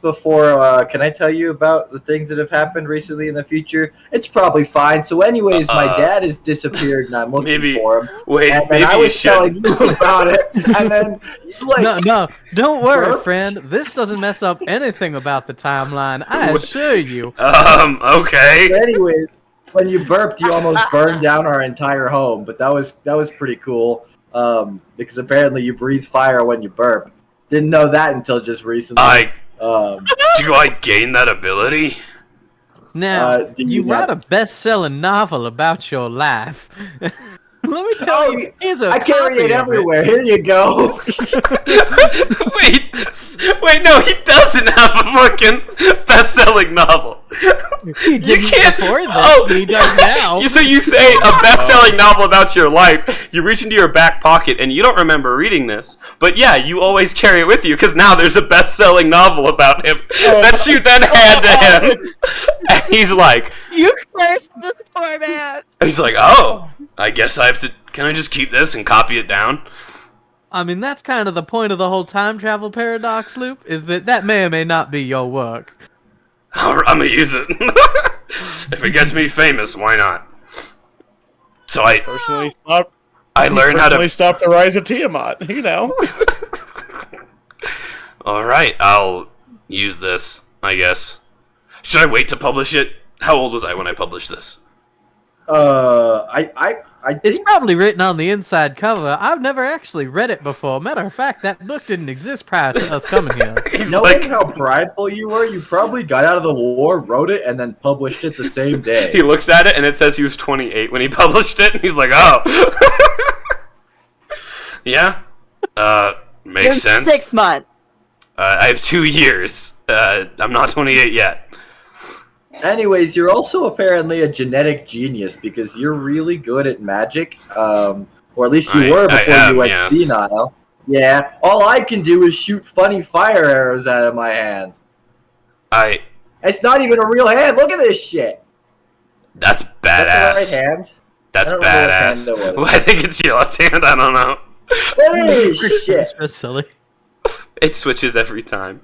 Speaker 5: before, can I tell you about the things that have happened recently in the future? It's probably fine. So anyways, my dad has disappeared and I'm looking for him.
Speaker 6: Wait,
Speaker 5: And
Speaker 6: maybe
Speaker 5: I
Speaker 6: you
Speaker 5: was
Speaker 6: should.
Speaker 5: telling you about it, and then you like
Speaker 4: No, don't worry,
Speaker 5: burped.
Speaker 4: friend. This doesn't mess up anything about the timeline. I assure you.
Speaker 6: Okay.
Speaker 5: anyways, when you burped, you almost burned down our entire home, but that was pretty cool. Because apparently you breathe fire when you burp. Didn't know that until just recently.
Speaker 6: Do I gain that ability?
Speaker 4: Now,
Speaker 5: do
Speaker 4: you
Speaker 5: you
Speaker 4: write
Speaker 5: have-
Speaker 4: a best-selling novel about your life. Let me tell you, here's a
Speaker 5: I carry
Speaker 4: copy
Speaker 5: it
Speaker 4: of
Speaker 5: everywhere. Here you go.
Speaker 6: Wait, no, he doesn't have a fucking best-selling novel.
Speaker 4: He didn't
Speaker 6: can't-
Speaker 4: before this,
Speaker 6: oh.
Speaker 4: but he does now.
Speaker 6: So you say a best-selling novel about your life, you reach into your back pocket and you don't remember reading this, but yeah, you always carry it with you because now there's a best-selling novel about him that you then hand to him, and he's like,
Speaker 2: You cursed this poor man.
Speaker 6: oh, I guess I have to. Can I just keep this and copy it down?
Speaker 4: I mean, that's kind of the point of the whole time travel paradox loop, is that may or may not be your work.
Speaker 6: I'm gonna use it. If it gets me famous, why not? So I learned how to
Speaker 3: stop the rise of Tiamat. You know.
Speaker 6: All right, I'll use this, I guess. Should I wait to publish it? How old was I when I published this?
Speaker 5: I
Speaker 4: It's
Speaker 5: think
Speaker 4: probably written on the inside cover. I've never actually read it before. Matter of fact, that book didn't exist prior to us coming here.
Speaker 6: He's
Speaker 5: knowing how prideful you were, you probably got out of the war, wrote it, and then published it the same day.
Speaker 6: He looks at it and it says he was 28 when he published it, and he's like, oh. Yeah, makes
Speaker 2: Give
Speaker 6: sense.
Speaker 2: 6 months.
Speaker 6: I have 2 years. I'm not 28 yet.
Speaker 5: Anyways, you're also apparently a genetic genius because you're really good at magic, or at least you were before you went senile. Yeah, all I can do is shoot funny fire arrows out of my hand. It's not even a real hand. Look at this shit.
Speaker 6: That's badass.
Speaker 5: Is that the right hand?
Speaker 6: That's
Speaker 5: I don't know what hand
Speaker 6: badass.
Speaker 5: that was.
Speaker 6: Well, I think it's your left hand. I don't know.
Speaker 5: Holy shit.
Speaker 4: That's silly.
Speaker 6: It switches every time.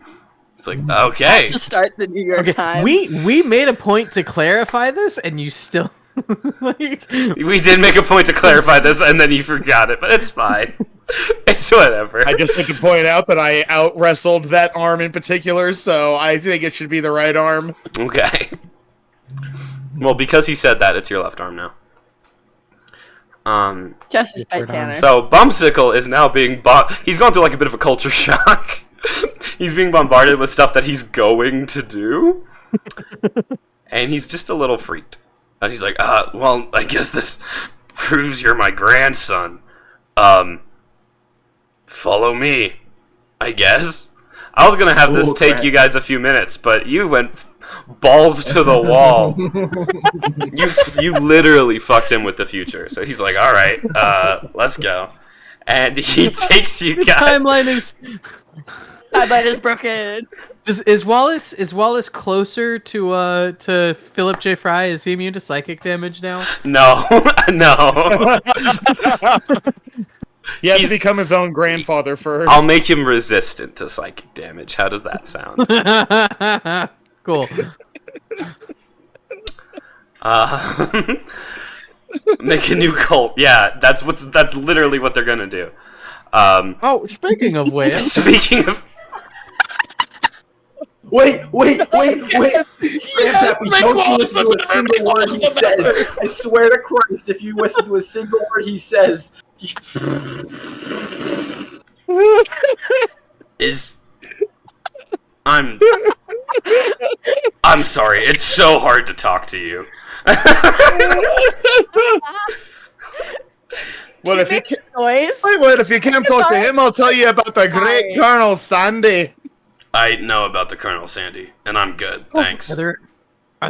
Speaker 6: It's like, okay.
Speaker 2: To start the New York
Speaker 4: Okay,
Speaker 2: Times.
Speaker 4: we made a point to clarify this, and you still like.
Speaker 6: We did make a point to clarify this, and then you forgot it, but it's fine. It's whatever.
Speaker 3: I just need to point out that I out-wrestled that arm in particular, so I think it should be the right arm.
Speaker 6: Okay. Well, because he said that, it's your left arm now.
Speaker 2: Just to spite Tanner.
Speaker 6: So Bumsicle is now being he's gone through like a bit of a culture shock. He's being bombarded with stuff that he's going to do. And he's just a little freaked. And he's like, well, I guess this proves you're my grandson. Follow me, I guess. I was gonna have this take you guys a few minutes, but you went balls to the wall. you literally fucked him with the future. So he's like, all right, let's go. And he takes you guys.
Speaker 4: Timeline is
Speaker 2: broken.
Speaker 4: is Wallace closer to Philip J. Fry? Is he immune to psychic damage now?
Speaker 6: No, no.
Speaker 3: He has to become his own grandfather first.
Speaker 6: I'll make him resistant to psychic damage. How does that sound?
Speaker 4: Cool.
Speaker 6: Make a new cult. Yeah, that's literally what they're gonna do.
Speaker 4: Speaking of which,
Speaker 6: Speaking of,
Speaker 5: Wait! Grandpappy, don't you listen to a single word he says. I swear to Christ, if you listen to a single word he says...
Speaker 6: I'm sorry. It's so hard to talk to you.
Speaker 3: Well, if you can't,
Speaker 2: Noise.
Speaker 3: well, if you can't talk to him, I'll tell you about the great Colonel Sandy.
Speaker 6: I know about the Colonel Sandy, and I'm good. Thanks.
Speaker 4: are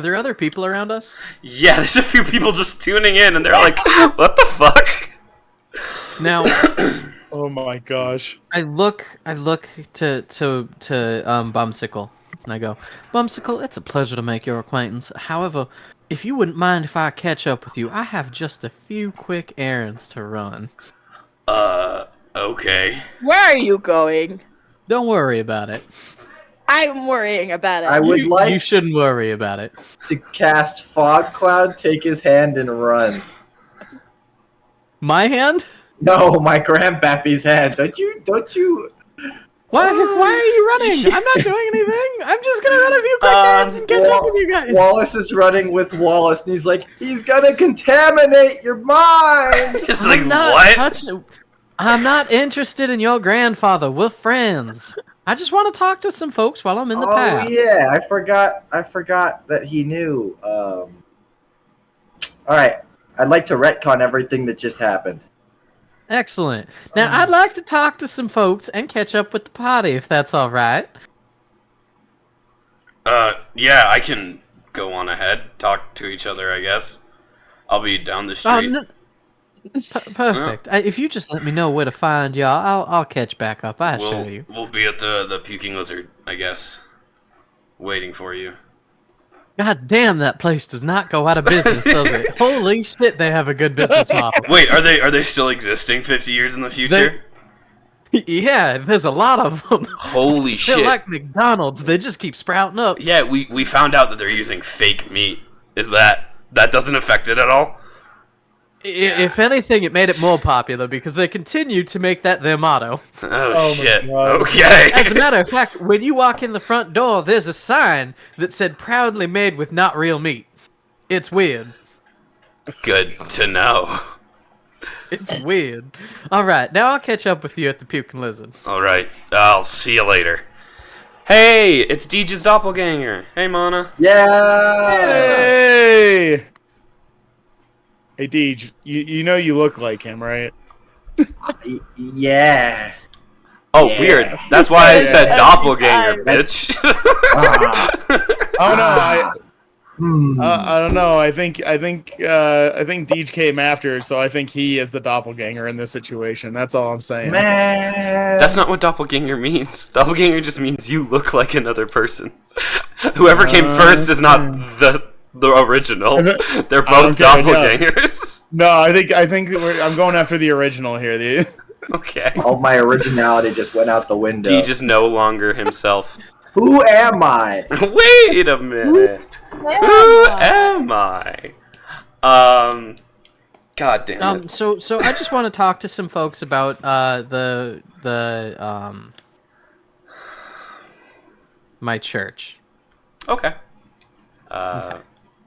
Speaker 4: there other people around us?
Speaker 6: Yeah, there's a few people just tuning in, and they're like, "What the fuck?"
Speaker 4: Now,
Speaker 3: Oh my gosh.
Speaker 4: I look to Bumsicle, and I go, Bumsicle, it's a pleasure to make your acquaintance. However, if you wouldn't mind if I catch up with you, I have just a few quick errands to run.
Speaker 6: Okay.
Speaker 2: Where are you going?
Speaker 4: Don't worry about it.
Speaker 2: I'm worrying about it.
Speaker 5: I would
Speaker 4: You
Speaker 5: like
Speaker 4: shouldn't worry about it.
Speaker 5: to cast Fog Cloud, take his hand, and run.
Speaker 4: My hand?
Speaker 5: No, my grandpappy's hand. Don't you...
Speaker 4: Why are you running? I'm not doing anything. I'm just gonna run a few quick errands and catch up with you guys.
Speaker 5: Wallace is running with Wallace, and he's like, he's gonna contaminate your mind!
Speaker 6: It's like,
Speaker 4: I'm not
Speaker 6: what?
Speaker 4: touching- I'm not interested in your grandfather. We're friends. I just want to talk to some folks while I'm in the past.
Speaker 5: Oh yeah, I forgot that he knew. Alright, I'd like to retcon everything that just happened.
Speaker 4: Excellent. Now, I'd like to talk to some folks and catch up with the party, if that's all right.
Speaker 6: Yeah, I can go on ahead, talk to each other, I guess. I'll be down the
Speaker 4: Oh,
Speaker 6: street.
Speaker 4: no. Perfect. If you just let me know where to find y'all, I'll catch back up. I assure you.
Speaker 6: We'll be at the Puking Lizard, I guess, waiting for you.
Speaker 4: God damn, that place does not go out of business, does it? Holy shit, they have a good business model.
Speaker 6: Wait, are they still existing 50 years in the future?
Speaker 4: Yeah, there's a lot of them.
Speaker 6: Holy
Speaker 4: They're
Speaker 6: shit!
Speaker 4: like McDonald's. They just keep sprouting up.
Speaker 6: Yeah, we found out that they're using fake meat. Is that doesn't affect it at all?
Speaker 4: If anything, it made it more popular because they continue to make that their motto.
Speaker 6: Oh
Speaker 3: my
Speaker 6: shit!
Speaker 3: God.
Speaker 6: Okay.
Speaker 4: As a matter of fact, when you walk in the front door, there's a sign that said "Proudly made with not real meat." It's weird.
Speaker 6: Good to know.
Speaker 4: It's weird. All right, now I'll catch up with you at the Puking Lizard.
Speaker 6: All right, I'll see you later. Hey, it's Deej's doppelganger. Hey, Mana.
Speaker 5: Yeah.
Speaker 3: Hey! Hey, Deej, you know you look like him, right?
Speaker 5: Yeah.
Speaker 6: Oh,
Speaker 5: Yeah.
Speaker 6: weird. That's why I said
Speaker 2: Every
Speaker 6: doppelganger,
Speaker 2: time.
Speaker 6: bitch.
Speaker 3: Oh no,
Speaker 5: Hmm.
Speaker 3: I don't know. I think Deej came after, so I think he is the doppelganger in this situation. That's all I'm saying.
Speaker 5: Man.
Speaker 6: That's not what doppelganger means. Doppelganger just means you look like another person. Whoever came first is not the original.
Speaker 3: Is it?
Speaker 6: They're
Speaker 3: I
Speaker 6: both
Speaker 3: don't care,
Speaker 6: doppelgangers.
Speaker 3: No, I think I'm going after the original here.
Speaker 6: Okay.
Speaker 5: All my originality just went out the window.
Speaker 6: Deej is no longer himself.
Speaker 5: Who am I?
Speaker 6: Wait a minute. Who am I? God damn it.
Speaker 4: So I just want to talk to some folks about my church.
Speaker 6: Okay.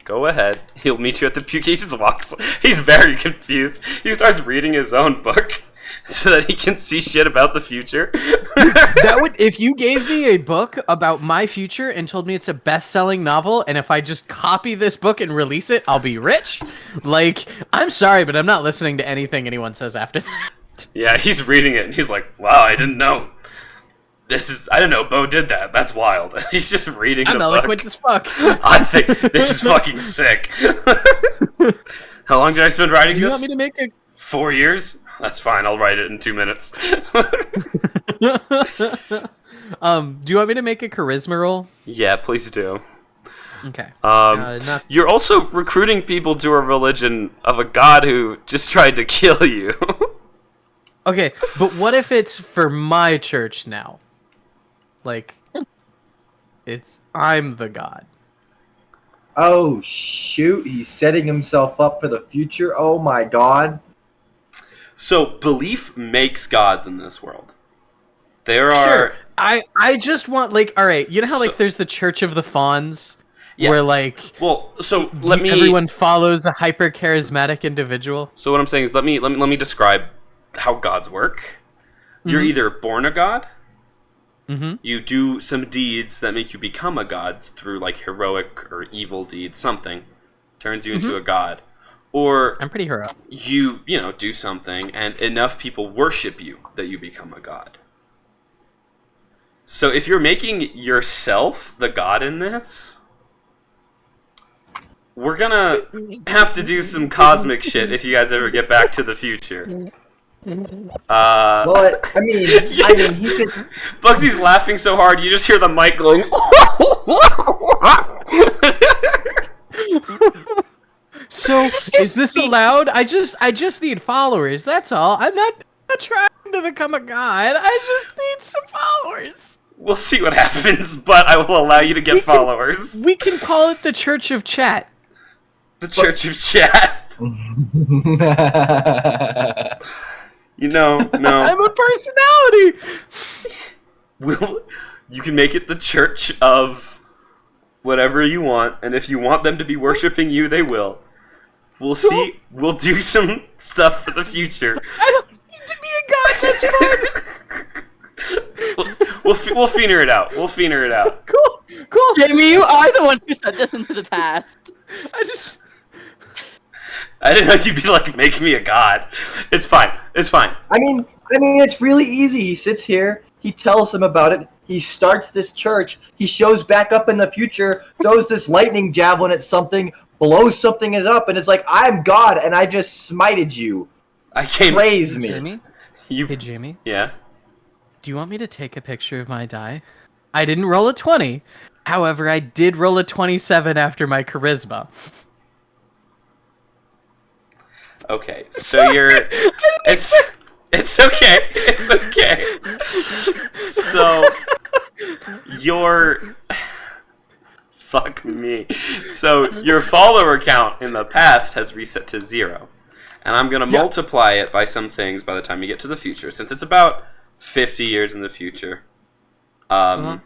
Speaker 6: Go ahead. He'll meet you at the puke. He just walks. He's very confused. He starts reading his own book so that he can see shit about the future.
Speaker 4: That would, if you gave me a book about my future and told me it's a best-selling novel, and if I just copy this book and release it, I'll be rich. Like, I'm sorry, but I'm not listening to anything anyone says after that.
Speaker 6: Yeah, he's reading it and he's like, "Wow, I didn't know. I don't know. Bo did that. That's wild." He's just reading
Speaker 4: I'm
Speaker 6: the
Speaker 4: eloquent
Speaker 6: book.
Speaker 4: as fuck.
Speaker 6: I think this is fucking sick. How long did I spend writing
Speaker 4: Do you
Speaker 6: this?
Speaker 4: want me to make a
Speaker 6: 4 years? That's fine. I'll write it in 2 minutes.
Speaker 4: Do you want me to make a charisma roll?
Speaker 6: Yeah, please do.
Speaker 4: Okay.
Speaker 6: You're also recruiting people to a religion of a god who just tried to kill you.
Speaker 4: Okay, but what if it's for my church now? Like, I'm the god.
Speaker 5: Oh shoot, he's setting himself up for the future. Oh my god.
Speaker 6: So belief makes gods in this world. There are
Speaker 4: Sure. I just want, like, all right, you know how like
Speaker 6: So-
Speaker 4: there's the Church of the Fawns,
Speaker 6: Yeah.
Speaker 4: where like everyone follows a hyper charismatic individual.
Speaker 6: So what I'm saying is let me describe how gods work. You're either born a god, you do some deeds that make you become a god through like heroic or evil deeds, something turns you into a god, or
Speaker 4: I'm pretty heroic.
Speaker 6: you do something and enough people worship you that you become a god. So if you're making yourself the god in this, we're gonna have to do some cosmic shit if you guys ever get back to the future.
Speaker 5: Well, I mean, he could.
Speaker 6: Bugsy's laughing so hard you just hear the mic going.
Speaker 4: So is this allowed? I just need followers. That's all. I'm not trying to become a god. I just need some followers.
Speaker 6: We'll see what happens, but I will allow you to get followers.
Speaker 4: We can call it the Church of Chat.
Speaker 6: The Church of Chat. No.
Speaker 4: I'm a personality.
Speaker 6: You can make it the Church of whatever you want, and if you want them to be worshiping you, they will. We'll see. We'll do some stuff for the future.
Speaker 4: I don't need to be a god. That's fine.
Speaker 6: We'll figure it out. We'll figure it out.
Speaker 4: Cool.
Speaker 2: Jamie, you are the one who sent this into the past.
Speaker 6: I didn't know you'd be like, make me a god. It's fine. It's fine.
Speaker 5: I mean, it's really easy. He sits here. He tells him about it. He starts this church. He shows back up in the future, throws this lightning javelin at something, blows something up, and it's like, I'm God, and I just smited you.
Speaker 6: I came.
Speaker 5: Praise me.
Speaker 4: Jamie? Hey, Jamie?
Speaker 6: Yeah.
Speaker 4: Do you want me to take a picture of my die? I didn't roll a 20. However, I did roll a 27 after my charisma.
Speaker 6: Okay, so you're. It's okay. It's okay. So your. Fuck me. So your follower count in the past has reset to 0. And I'm going to multiply it by some things by the time you get to the future, since it's about 50 years in the future. Oh,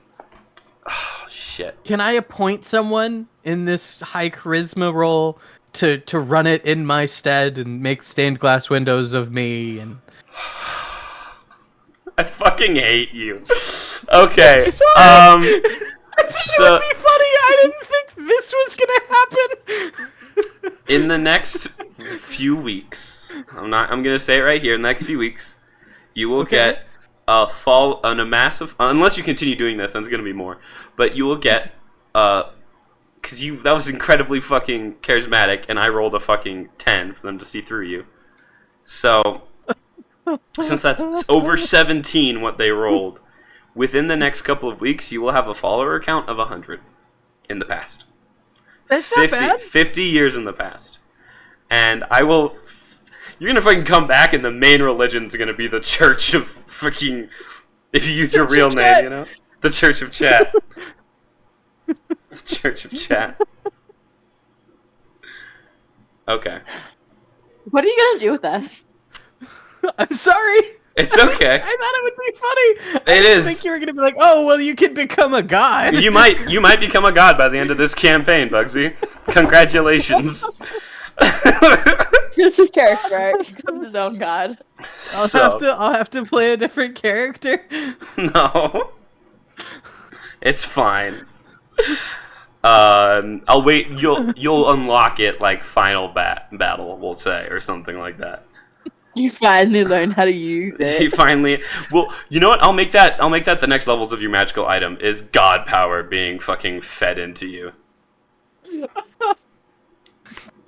Speaker 6: shit.
Speaker 4: Can I appoint someone in this high charisma role to run it in my stead and make stained glass windows of me? And
Speaker 6: I fucking hate you. Okay.
Speaker 4: I think
Speaker 6: so,
Speaker 4: it would be funny. I didn't think this was gonna happen.
Speaker 6: In the next few weeks, I'm gonna say it right here. In the next few weeks, you will get a massive. Unless you continue doing this, then it's gonna be more. But you will get because that was incredibly fucking charismatic, and I rolled a fucking 10 for them to see through you. So, since that's over 17 what they rolled, within the next couple of weeks, you will have a follower count of 100 in the past.
Speaker 4: That's not bad.
Speaker 6: 50 years in the past. And I will... You're gonna fucking come back and the main religion's gonna be the Church of freaking... If you use your real name, you know? The Church of Chat. The Church of Chat. Okay.
Speaker 2: What are you gonna do with us?
Speaker 4: I'm sorry.
Speaker 6: It's okay.
Speaker 4: I thought it would be funny.
Speaker 6: It is.
Speaker 4: I think you were gonna be like, oh, well, you could become a god.
Speaker 6: You might become a god by the end of this campaign, Bugsy. Congratulations.
Speaker 2: This is character art. He becomes his own god.
Speaker 4: I'll have to play a different character.
Speaker 6: No. It's fine. I'll wait. You'll unlock it like final battle, we'll say, or something like that.
Speaker 2: You finally learn how to use it.
Speaker 6: You finally. Well, you know what? I'll make that the next levels of your magical item is god power being fucking fed into you.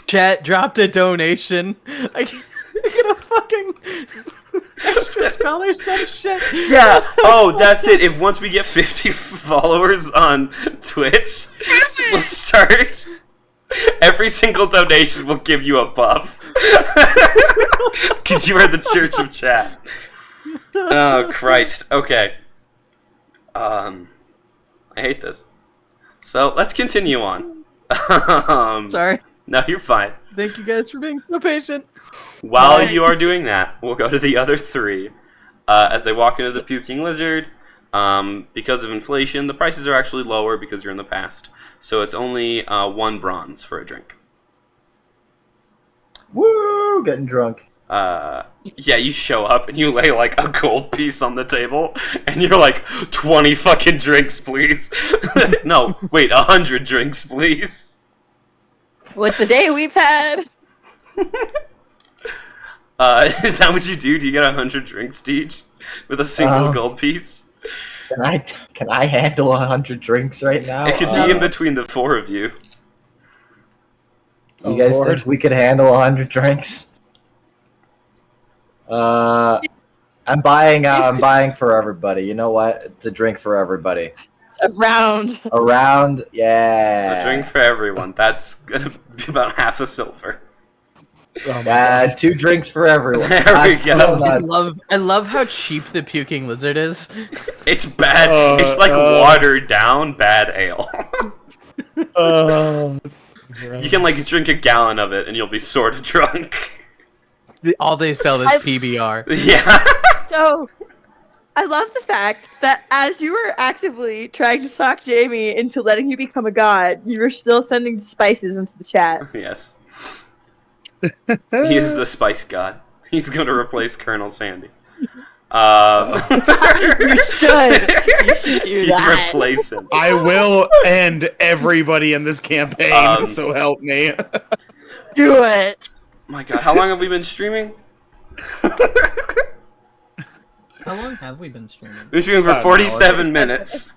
Speaker 4: Chat dropped a donation. I get a fucking extra spell or some shit.
Speaker 6: Yeah. Oh, that's it. If once we get 50 followers on Twitch, we'll start. Every single donation will give you a buff. Because you are the Church of Chat. Oh, Christ. Okay. I hate this. So, let's continue on.
Speaker 4: Sorry.
Speaker 6: No, you're fine.
Speaker 4: Thank you guys for being so patient.
Speaker 6: While you are doing that, we'll go to the other three. As they walk into the Puking Lizard, because of inflation, the prices are actually lower because you're in the past. So it's only 1 bronze for a drink.
Speaker 5: Woo! Getting drunk.
Speaker 6: Yeah, you show up and you lay like a gold piece on the table, and you're like, 20 fucking drinks, please. No, wait, 100 drinks, please.
Speaker 2: With the day we've had.
Speaker 6: Is that what you do? Do you get 100 drinks each with a single gold piece?
Speaker 5: Can I handle 100 drinks right now?
Speaker 6: It could be in between the 4 of you.
Speaker 5: You guys think we could handle 100 drinks? I'm buying for everybody. You know what? It's a drink for everybody.
Speaker 2: A round.
Speaker 5: A round, yeah.
Speaker 6: A drink for everyone. That's gonna be about half a silver.
Speaker 5: 2 drinks for everyone.
Speaker 6: There we go.
Speaker 4: I love how cheap the Puking Lizard is.
Speaker 6: It's bad. It's like watered down bad ale. You can like drink a gallon of it and you'll be sort of drunk.
Speaker 4: All they sell is PBR.
Speaker 6: Yeah.
Speaker 2: So, I love the fact that as you were actively trying to talk Jamie into letting you become a god, you were still sending spices into the chat.
Speaker 6: Yes. He is the spice god. He's going to replace Colonel Sandy.
Speaker 2: You should. You should do that.
Speaker 6: Replace him.
Speaker 3: I will end everybody in this campaign, so help me.
Speaker 2: Do it.
Speaker 6: My god, how long have we been streaming?
Speaker 4: How long have we been streaming?
Speaker 6: We've been streaming for
Speaker 3: About an
Speaker 6: 47 minutes.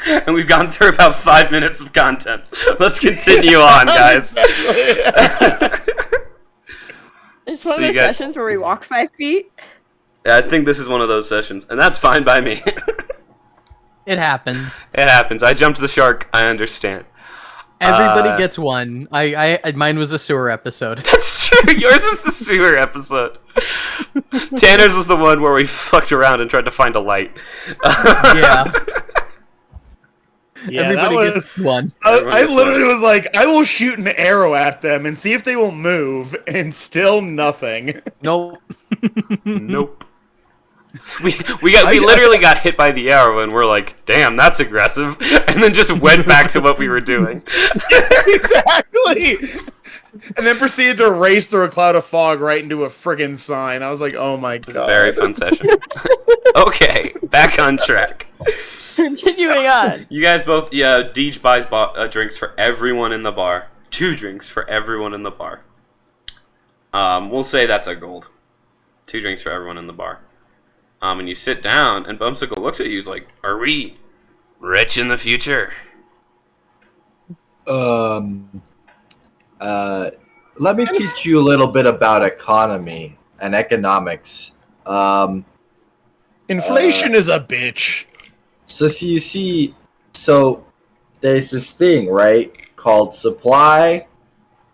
Speaker 6: And we've gone through about 5 minutes of content. Let's continue on, guys.
Speaker 2: It's one
Speaker 6: So
Speaker 2: of
Speaker 6: you
Speaker 2: those
Speaker 6: guys-
Speaker 2: sessions where we walk 5 feet.
Speaker 6: Yeah, I think this is one of those sessions, and that's fine by me.
Speaker 4: It happens.
Speaker 6: It happens. I jumped the shark. I understand.
Speaker 4: Everybody gets one. Mine was a sewer episode.
Speaker 6: That's true. Yours is the sewer episode. Tanner's was the one where we fucked around and tried to find a light.
Speaker 4: Yeah.
Speaker 3: Yeah,
Speaker 4: Everybody
Speaker 3: that
Speaker 4: gets
Speaker 3: was,
Speaker 4: one.
Speaker 3: I literally was like, I will shoot an arrow at them and see if they will move, and still nothing.
Speaker 4: Nope.
Speaker 6: Nope. We literally got hit by the arrow and we're like, damn, that's aggressive, and then just went back to what we were doing.
Speaker 3: Exactly. And then proceeded to race through a cloud of fog right into a friggin' sign. I was like, oh my god.
Speaker 6: Very fun session. Okay, back on track.
Speaker 2: Continuing on.
Speaker 6: You guys both, Deej buys drinks for everyone in the bar. 2 drinks for everyone in the bar. We'll say that's a gold. 2 drinks for everyone in the bar. And you sit down, and Bumsicle looks at you. He's like, "Are we rich in the future?"
Speaker 5: Let me teach you a little bit about economy and economics.
Speaker 3: Inflation is a bitch.
Speaker 5: So you see, there's this thing, right, called supply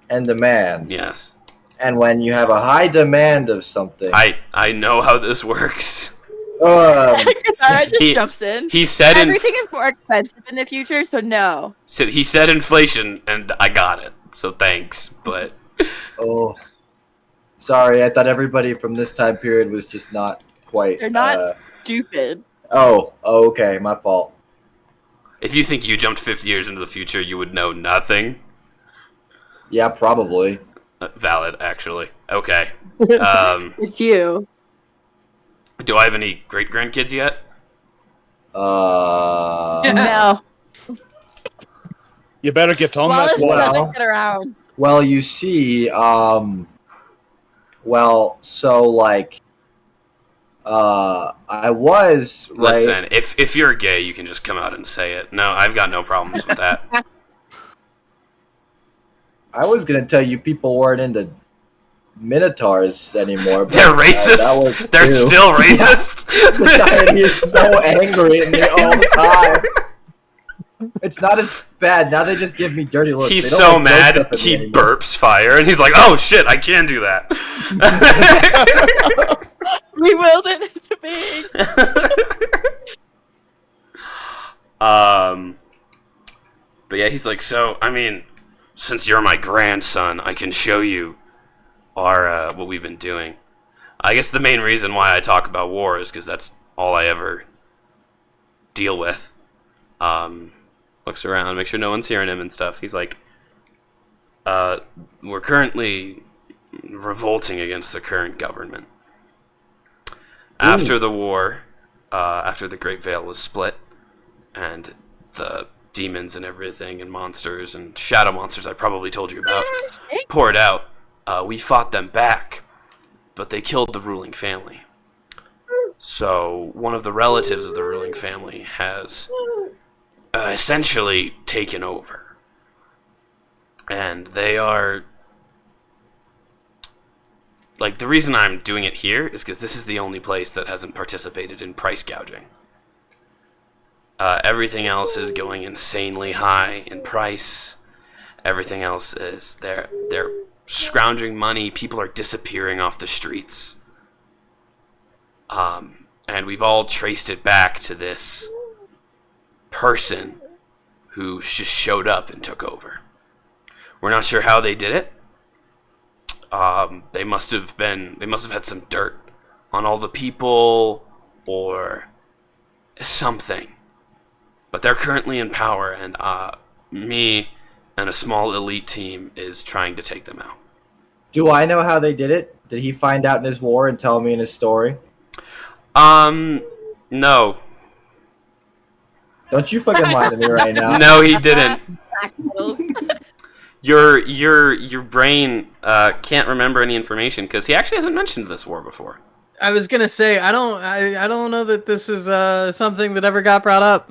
Speaker 5: and demand.
Speaker 6: Yes.
Speaker 5: And when you have a high demand of something,
Speaker 6: I know how this works.
Speaker 2: Katara just jumps in.
Speaker 6: He said
Speaker 2: Everything is more expensive in the future, so no.
Speaker 6: So he said inflation, and I got it. So thanks, but
Speaker 5: oh, sorry, I thought everybody from this time period was just not quite.
Speaker 2: They're not stupid.
Speaker 5: Oh, okay, my fault.
Speaker 6: if you think you jumped 50 years into the future, you would know nothing.
Speaker 5: Yeah, probably.
Speaker 6: Valid, actually. Okay.
Speaker 2: It's you.
Speaker 6: Do I have any great grandkids yet?
Speaker 2: No.
Speaker 3: You better get on
Speaker 2: Wallace
Speaker 3: that one.
Speaker 2: doesn't get around.
Speaker 5: Well, you see, I was right.
Speaker 6: Listen, if you're gay, you can just come out and say it. No, I've got no problems with that.
Speaker 5: I was gonna tell you people weren't into minotaurs anymore. But,
Speaker 6: They're racist.
Speaker 5: that works
Speaker 6: They're
Speaker 5: too.
Speaker 6: still racist.
Speaker 5: Society is so angry at me all the time. It's not as bad now. They just give me dirty looks.
Speaker 6: He's
Speaker 5: They don't
Speaker 6: so
Speaker 5: like throw
Speaker 6: mad
Speaker 5: stuff at me
Speaker 6: he
Speaker 5: anymore.
Speaker 6: burps fire, and he's like, "Oh shit, I can do that."
Speaker 2: We willed it into being.
Speaker 6: But yeah, he's like, so I mean, since you're my grandson, I can show you our what we've been doing. I guess the main reason why I talk about war is because that's all I ever deal with. Looks around, make sure no one's hearing him and stuff. He's like, we're currently revolting against the current government. After the war, after the Great Veil was split, and the demons and everything, and monsters and shadow monsters I probably told you about, poured out, we fought them back, but they killed the ruling family. So one of the relatives of the ruling family has essentially taken over. And they are... Like, the reason I'm doing it here is because this is the only place that hasn't participated in price gouging. Everything else is going insanely high in price. Everything else is... They're scrounging money. People are disappearing off the streets. And we've all traced it back to this person who just showed up and took over. We're not sure how they did it. They must have had some dirt on all the people or something. But they're currently in power, and me and a small elite team is trying to take them out.
Speaker 5: Do I know how they did it? Did he find out in his war and tell me in his story?
Speaker 6: No.
Speaker 5: Don't you fucking lie to me right now.
Speaker 6: No, he didn't. Your brain can't remember any information because he actually hasn't mentioned this war before.
Speaker 4: I was gonna say I don't know that this is something that ever got brought up.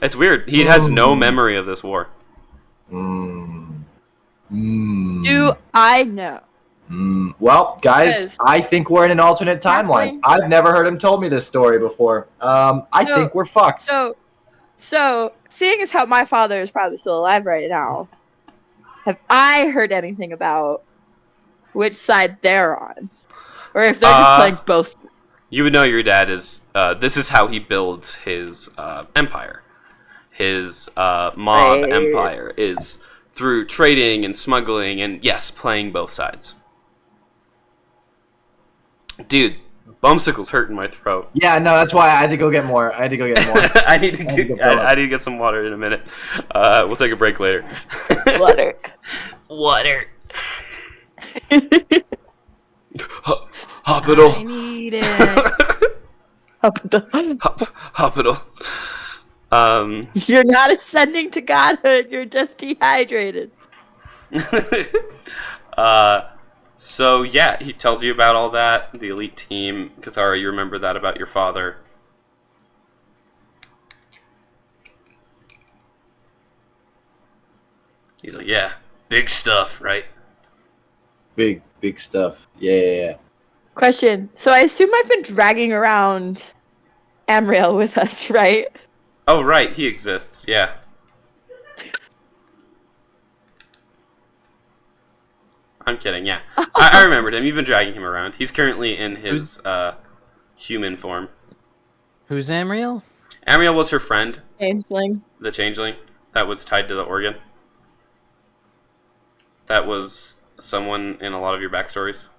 Speaker 6: It's weird. He has no memory of this war.
Speaker 2: Do I know?
Speaker 5: Well, guys,
Speaker 2: Yes.
Speaker 5: I think we're in an alternate timeline.
Speaker 2: Kathleen.
Speaker 5: I've never heard him told me this story before. I
Speaker 2: So-
Speaker 5: think we're fucked.
Speaker 2: So, seeing as how my father is probably still alive right now, have I heard anything about which side they're on? Or if they're just playing both?
Speaker 6: You would know your dad is. This is how he builds his empire. His mob
Speaker 2: Right.
Speaker 6: empire is through trading and smuggling and, yes, playing both sides. Dude, bumsicle's hurting my throat.
Speaker 5: Yeah, no, that's why I had to go get more. I
Speaker 6: I need to get some water in a minute. We'll take a break later.
Speaker 2: Water.
Speaker 6: Water. Hospital.
Speaker 4: I need it.
Speaker 6: Hospital.
Speaker 2: You're not ascending to godhood. You're just dehydrated.
Speaker 6: So yeah, he tells you about all that, the elite team. Cathara, you remember that about your father. He's like, yeah, big stuff, right?
Speaker 5: Big stuff. Yeah.
Speaker 2: Question. So I assume I've been dragging around Amriel with us, right?
Speaker 6: Oh, right, he exists, yeah. I'm kidding, yeah. I remembered him. You've been dragging him around. He's currently in his human form.
Speaker 4: Who's Amriel?
Speaker 6: Amriel was her friend,
Speaker 2: Changeling.
Speaker 6: the changeling, that was tied to the organ. That was someone in a lot of your backstories.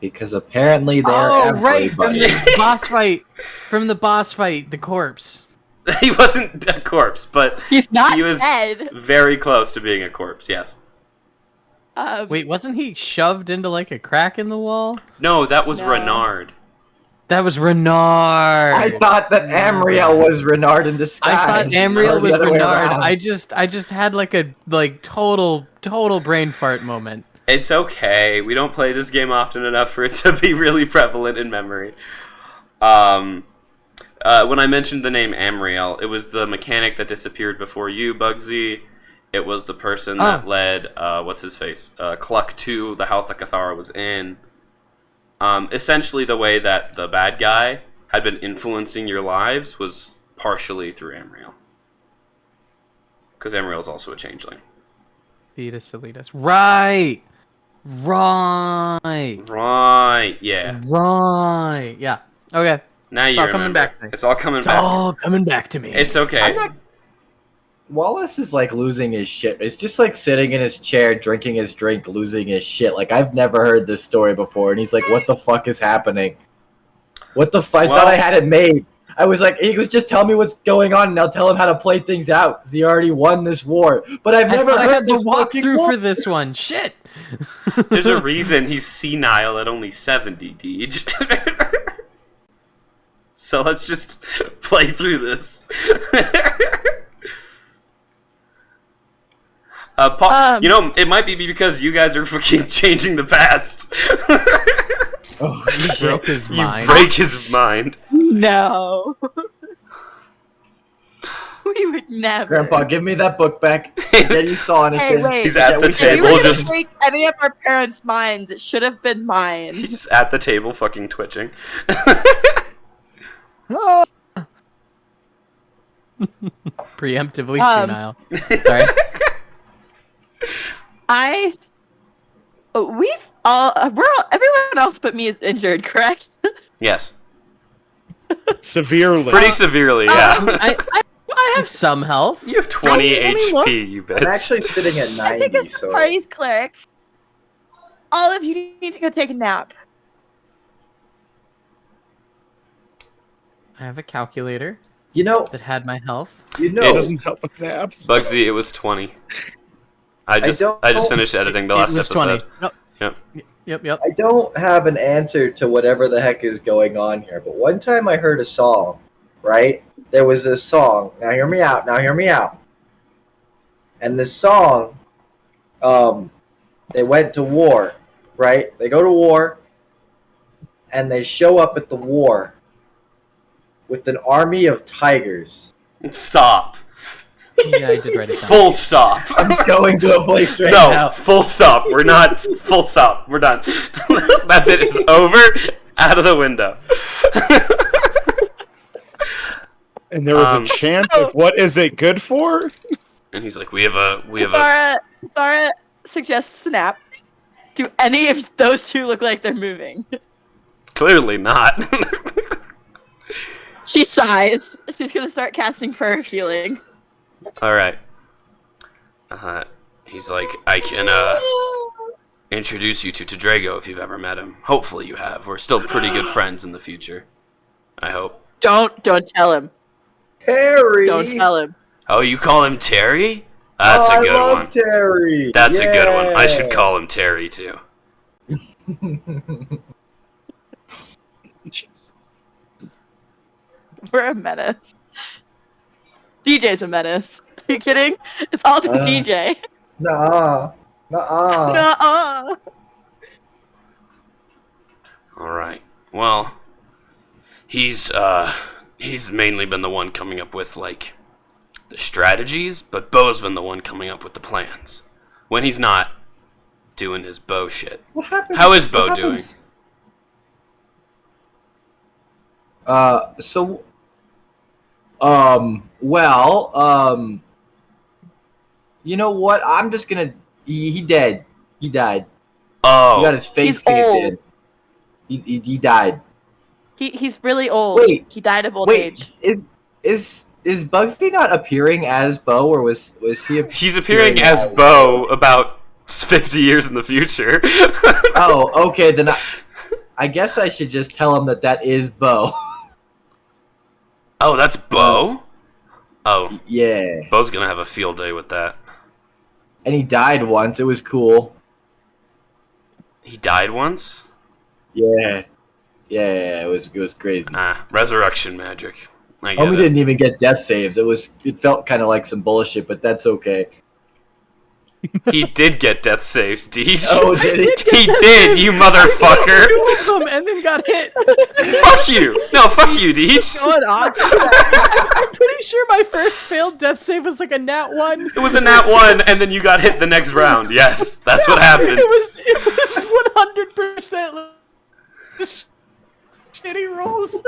Speaker 5: Because apparently they're
Speaker 4: Right, from
Speaker 5: everybody.
Speaker 4: the boss fight. From the boss fight, the corpse.
Speaker 6: He wasn't a corpse, but
Speaker 2: He's not
Speaker 6: he was
Speaker 2: dead.
Speaker 6: very close to being a corpse, yes.
Speaker 4: Wait, wasn't he shoved into like a crack in the wall?
Speaker 6: No, that was
Speaker 2: No.
Speaker 6: Renard.
Speaker 4: That was Renard.
Speaker 5: I thought that Amriel was Renard in disguise.
Speaker 4: I thought Amriel
Speaker 5: Or the
Speaker 4: was
Speaker 5: other way
Speaker 4: Renard.
Speaker 5: around.
Speaker 4: I just had like a total brain fart moment.
Speaker 6: It's okay. We don't play this game often enough for it to be really prevalent in memory. When I mentioned the name Amriel, it was the mechanic that disappeared before you, Bugsy. It was the person that led, Cluck to the house that Cathara was in. Essentially, the way that the bad guy had been influencing your lives was partially through Amriel. Because Amriel is also a changeling.
Speaker 4: Vetus Elitus. Right,
Speaker 6: Yeah.
Speaker 4: right. Yeah. Okay.
Speaker 6: Now
Speaker 4: It's
Speaker 6: you
Speaker 4: all
Speaker 6: remember.
Speaker 4: coming back to me.
Speaker 6: It's all coming
Speaker 4: It's
Speaker 6: back.
Speaker 4: all coming back to me.
Speaker 6: It's okay.
Speaker 5: Wallace is like losing his shit. It's just like sitting in his chair, drinking his drink, losing his shit. Like, I've never heard this story before. And he's like, what the fuck is happening? What the fuck? I thought I had it made. I was like, he was just telling me what's going on, and I'll tell him how to play things out because he already won this war. But I've never
Speaker 4: I
Speaker 5: heard
Speaker 4: had the
Speaker 5: this fucking
Speaker 4: walkthrough
Speaker 5: war.
Speaker 4: for this one. Shit.
Speaker 6: There's a reason he's senile at only 70, Deej. So let's just play through this. It might be because you guys are fucking changing the past.
Speaker 5: Oh,
Speaker 4: You
Speaker 5: shit.
Speaker 4: broke his mind.
Speaker 6: You break his mind.
Speaker 2: No. We would never.
Speaker 5: Grandpa, give me that book back. That you saw anything.
Speaker 2: Hey, wait.
Speaker 6: He's at the
Speaker 5: we
Speaker 2: If
Speaker 5: said-
Speaker 2: we
Speaker 6: table,
Speaker 2: were gonna
Speaker 6: just
Speaker 2: break any of our parents' minds, it should have been mine.
Speaker 6: he's at the table, fucking twitching.
Speaker 4: Preemptively
Speaker 2: Um,
Speaker 4: senile. Sorry.
Speaker 2: Everyone else but me is injured, correct?
Speaker 6: Yes,
Speaker 3: Severely.
Speaker 6: pretty severely. Yeah.
Speaker 4: I have some health.
Speaker 6: You have 20
Speaker 4: let me look.
Speaker 6: HP, you
Speaker 5: I'm
Speaker 6: bitch.
Speaker 5: actually sitting at
Speaker 2: I think
Speaker 5: 90,
Speaker 2: as
Speaker 5: so...
Speaker 2: the party's cleric, all of you need to go take a nap.
Speaker 4: I have a calculator
Speaker 5: You know,
Speaker 4: that had my health.
Speaker 3: It
Speaker 6: It's-
Speaker 3: doesn't help with naps.
Speaker 6: Bugsy, it was 20. I just finished editing the last
Speaker 4: it was
Speaker 6: episode.
Speaker 4: 20. No.
Speaker 6: Yep.
Speaker 4: Yep.
Speaker 5: I don't have an answer to whatever the heck is going on here, but one time I heard a song, right? There was this song, now hear me out, and this song, They went to war, right? They go to war, and they show up at the war with an army of tigers.
Speaker 6: Stop.
Speaker 4: Yeah, I did write it down.
Speaker 6: Full stop.
Speaker 5: I'm going to a place right
Speaker 6: No,
Speaker 5: now.
Speaker 6: full stop. We're not. Full stop. We're done. That bit is over. Out of the window.
Speaker 3: And there was a chant of what is it good for?
Speaker 6: And he's like, we have a.
Speaker 2: Thara suggests snap. Do any of those two look like they're moving?
Speaker 6: Clearly not.
Speaker 2: She sighs. She's gonna start casting Fur of Healing.
Speaker 6: All right. He's like, I can introduce you to Drago if you've ever met him. Hopefully you have. We're still pretty good friends in the future. I hope.
Speaker 2: Don't tell him.
Speaker 5: Terry!
Speaker 2: Don't tell him.
Speaker 6: Oh, you call him Terry? That's a good
Speaker 5: I love
Speaker 6: one.
Speaker 5: Terry!
Speaker 6: That's a good one. I should call him Terry too.
Speaker 3: Jesus.
Speaker 2: We're a menace. DJ's a menace. Are you kidding? It's all the DJ.
Speaker 5: Nuh-uh. Nuh-uh.
Speaker 2: Nuh-uh.
Speaker 6: Alright. Well, he's mainly been the one coming up with, like, the strategies, but Bo's been the one coming up with the plans. When he's not doing his Bo shit.
Speaker 5: What happened?
Speaker 6: How is Bo doing?
Speaker 5: You know what? I'm just gonna. He dead. He died.
Speaker 6: Oh.
Speaker 5: He got his face
Speaker 2: He's
Speaker 5: caved in. He died.
Speaker 2: He's really old.
Speaker 5: Wait.
Speaker 2: He died of old
Speaker 5: Wait,
Speaker 2: age.
Speaker 5: is Bugsy not appearing as Bo, or was he?
Speaker 6: He's appearing as Bo about 50 years in the future.
Speaker 5: Oh, okay. Then I guess I should just tell him that is Bo.
Speaker 6: Oh, that's Bo? Oh.
Speaker 5: Yeah.
Speaker 6: Bo's gonna have a field day with that.
Speaker 5: And he died once. It was cool.
Speaker 6: He died once?
Speaker 5: Yeah. Yeah, it was crazy.
Speaker 6: Nah, resurrection magic. I get
Speaker 5: Homie
Speaker 6: it.
Speaker 5: didn't even get death saves. It felt kind of like some bullshit, but that's okay.
Speaker 6: He did get death saves, Deej.
Speaker 5: Oh, did he?
Speaker 6: He did, you motherfucker!
Speaker 4: Two of them and then got hit.
Speaker 6: Fuck you! No, fuck you, Deej!
Speaker 2: Going on?
Speaker 4: I'm pretty sure my first failed death save was like a nat 1.
Speaker 6: It was a nat 1, and then you got hit the next round. Yes, that's what happened.
Speaker 4: It was 100% just shitty rolls.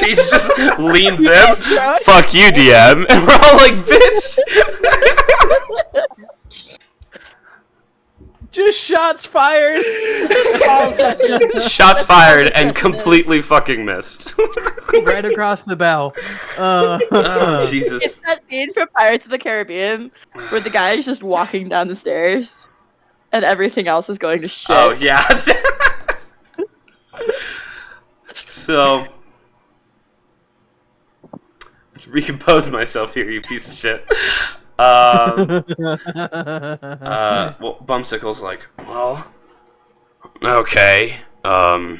Speaker 6: Deej just leans in. Fuck you, DM. And we're all like, bitch!
Speaker 4: Just shots fired.
Speaker 6: Shots fired and completely fucking missed.
Speaker 4: Right across the bow.
Speaker 6: Oh, Jesus.
Speaker 2: It's that scene from Pirates of the Caribbean where the guy is just walking down the stairs and everything else is going to shit.
Speaker 6: Oh, yeah. So, recompose myself here, you piece of shit. Well, Bumsicle's like, well, okay, I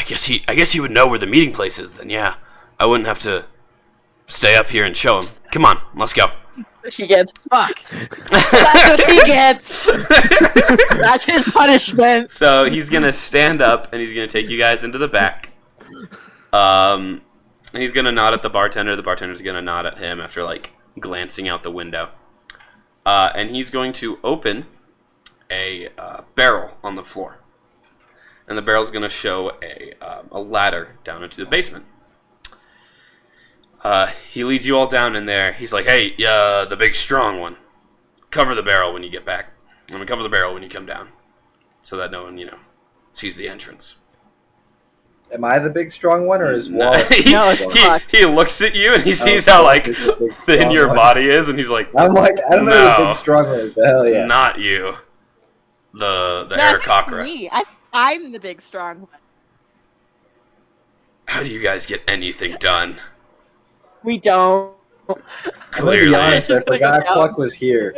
Speaker 6: guess he would know where the meeting place is then, yeah. I wouldn't have to stay up here and show him. Come on, let's go.
Speaker 2: He gets
Speaker 4: Fuck.
Speaker 2: That's what he gets. That's his punishment.
Speaker 6: So he's gonna stand up and he's gonna take you guys into the back. And he's gonna nod at the bartender. The bartender's gonna nod at him after like glancing out the window. And he's going to open a barrel on the floor. And the barrel's gonna show a ladder down into the basement. He leads you all down in there. He's like, hey, the big strong one. Cover the barrel when you get back. I'm gonna cover the barrel when you come down. So that no one, sees the entrance.
Speaker 5: Am I the big strong one, or is Wallace?
Speaker 2: No, it's Fuck.
Speaker 6: he looks at you and he sees how like
Speaker 5: He's the big
Speaker 6: thin
Speaker 5: strong
Speaker 6: your
Speaker 5: one.
Speaker 6: body is, and he's like,
Speaker 5: I'm like, I don't know
Speaker 6: No.
Speaker 5: the big strong one is. The hell yeah.
Speaker 6: not you. The
Speaker 2: No, I think it's
Speaker 6: Aarakocra.
Speaker 2: me. I'm the big strong one.
Speaker 6: How do you guys get anything done?
Speaker 2: We don't.
Speaker 5: I'm gonna
Speaker 6: Clearly.
Speaker 5: be honest, I
Speaker 2: Figure it
Speaker 5: forgot
Speaker 2: out.
Speaker 5: Cluck was here.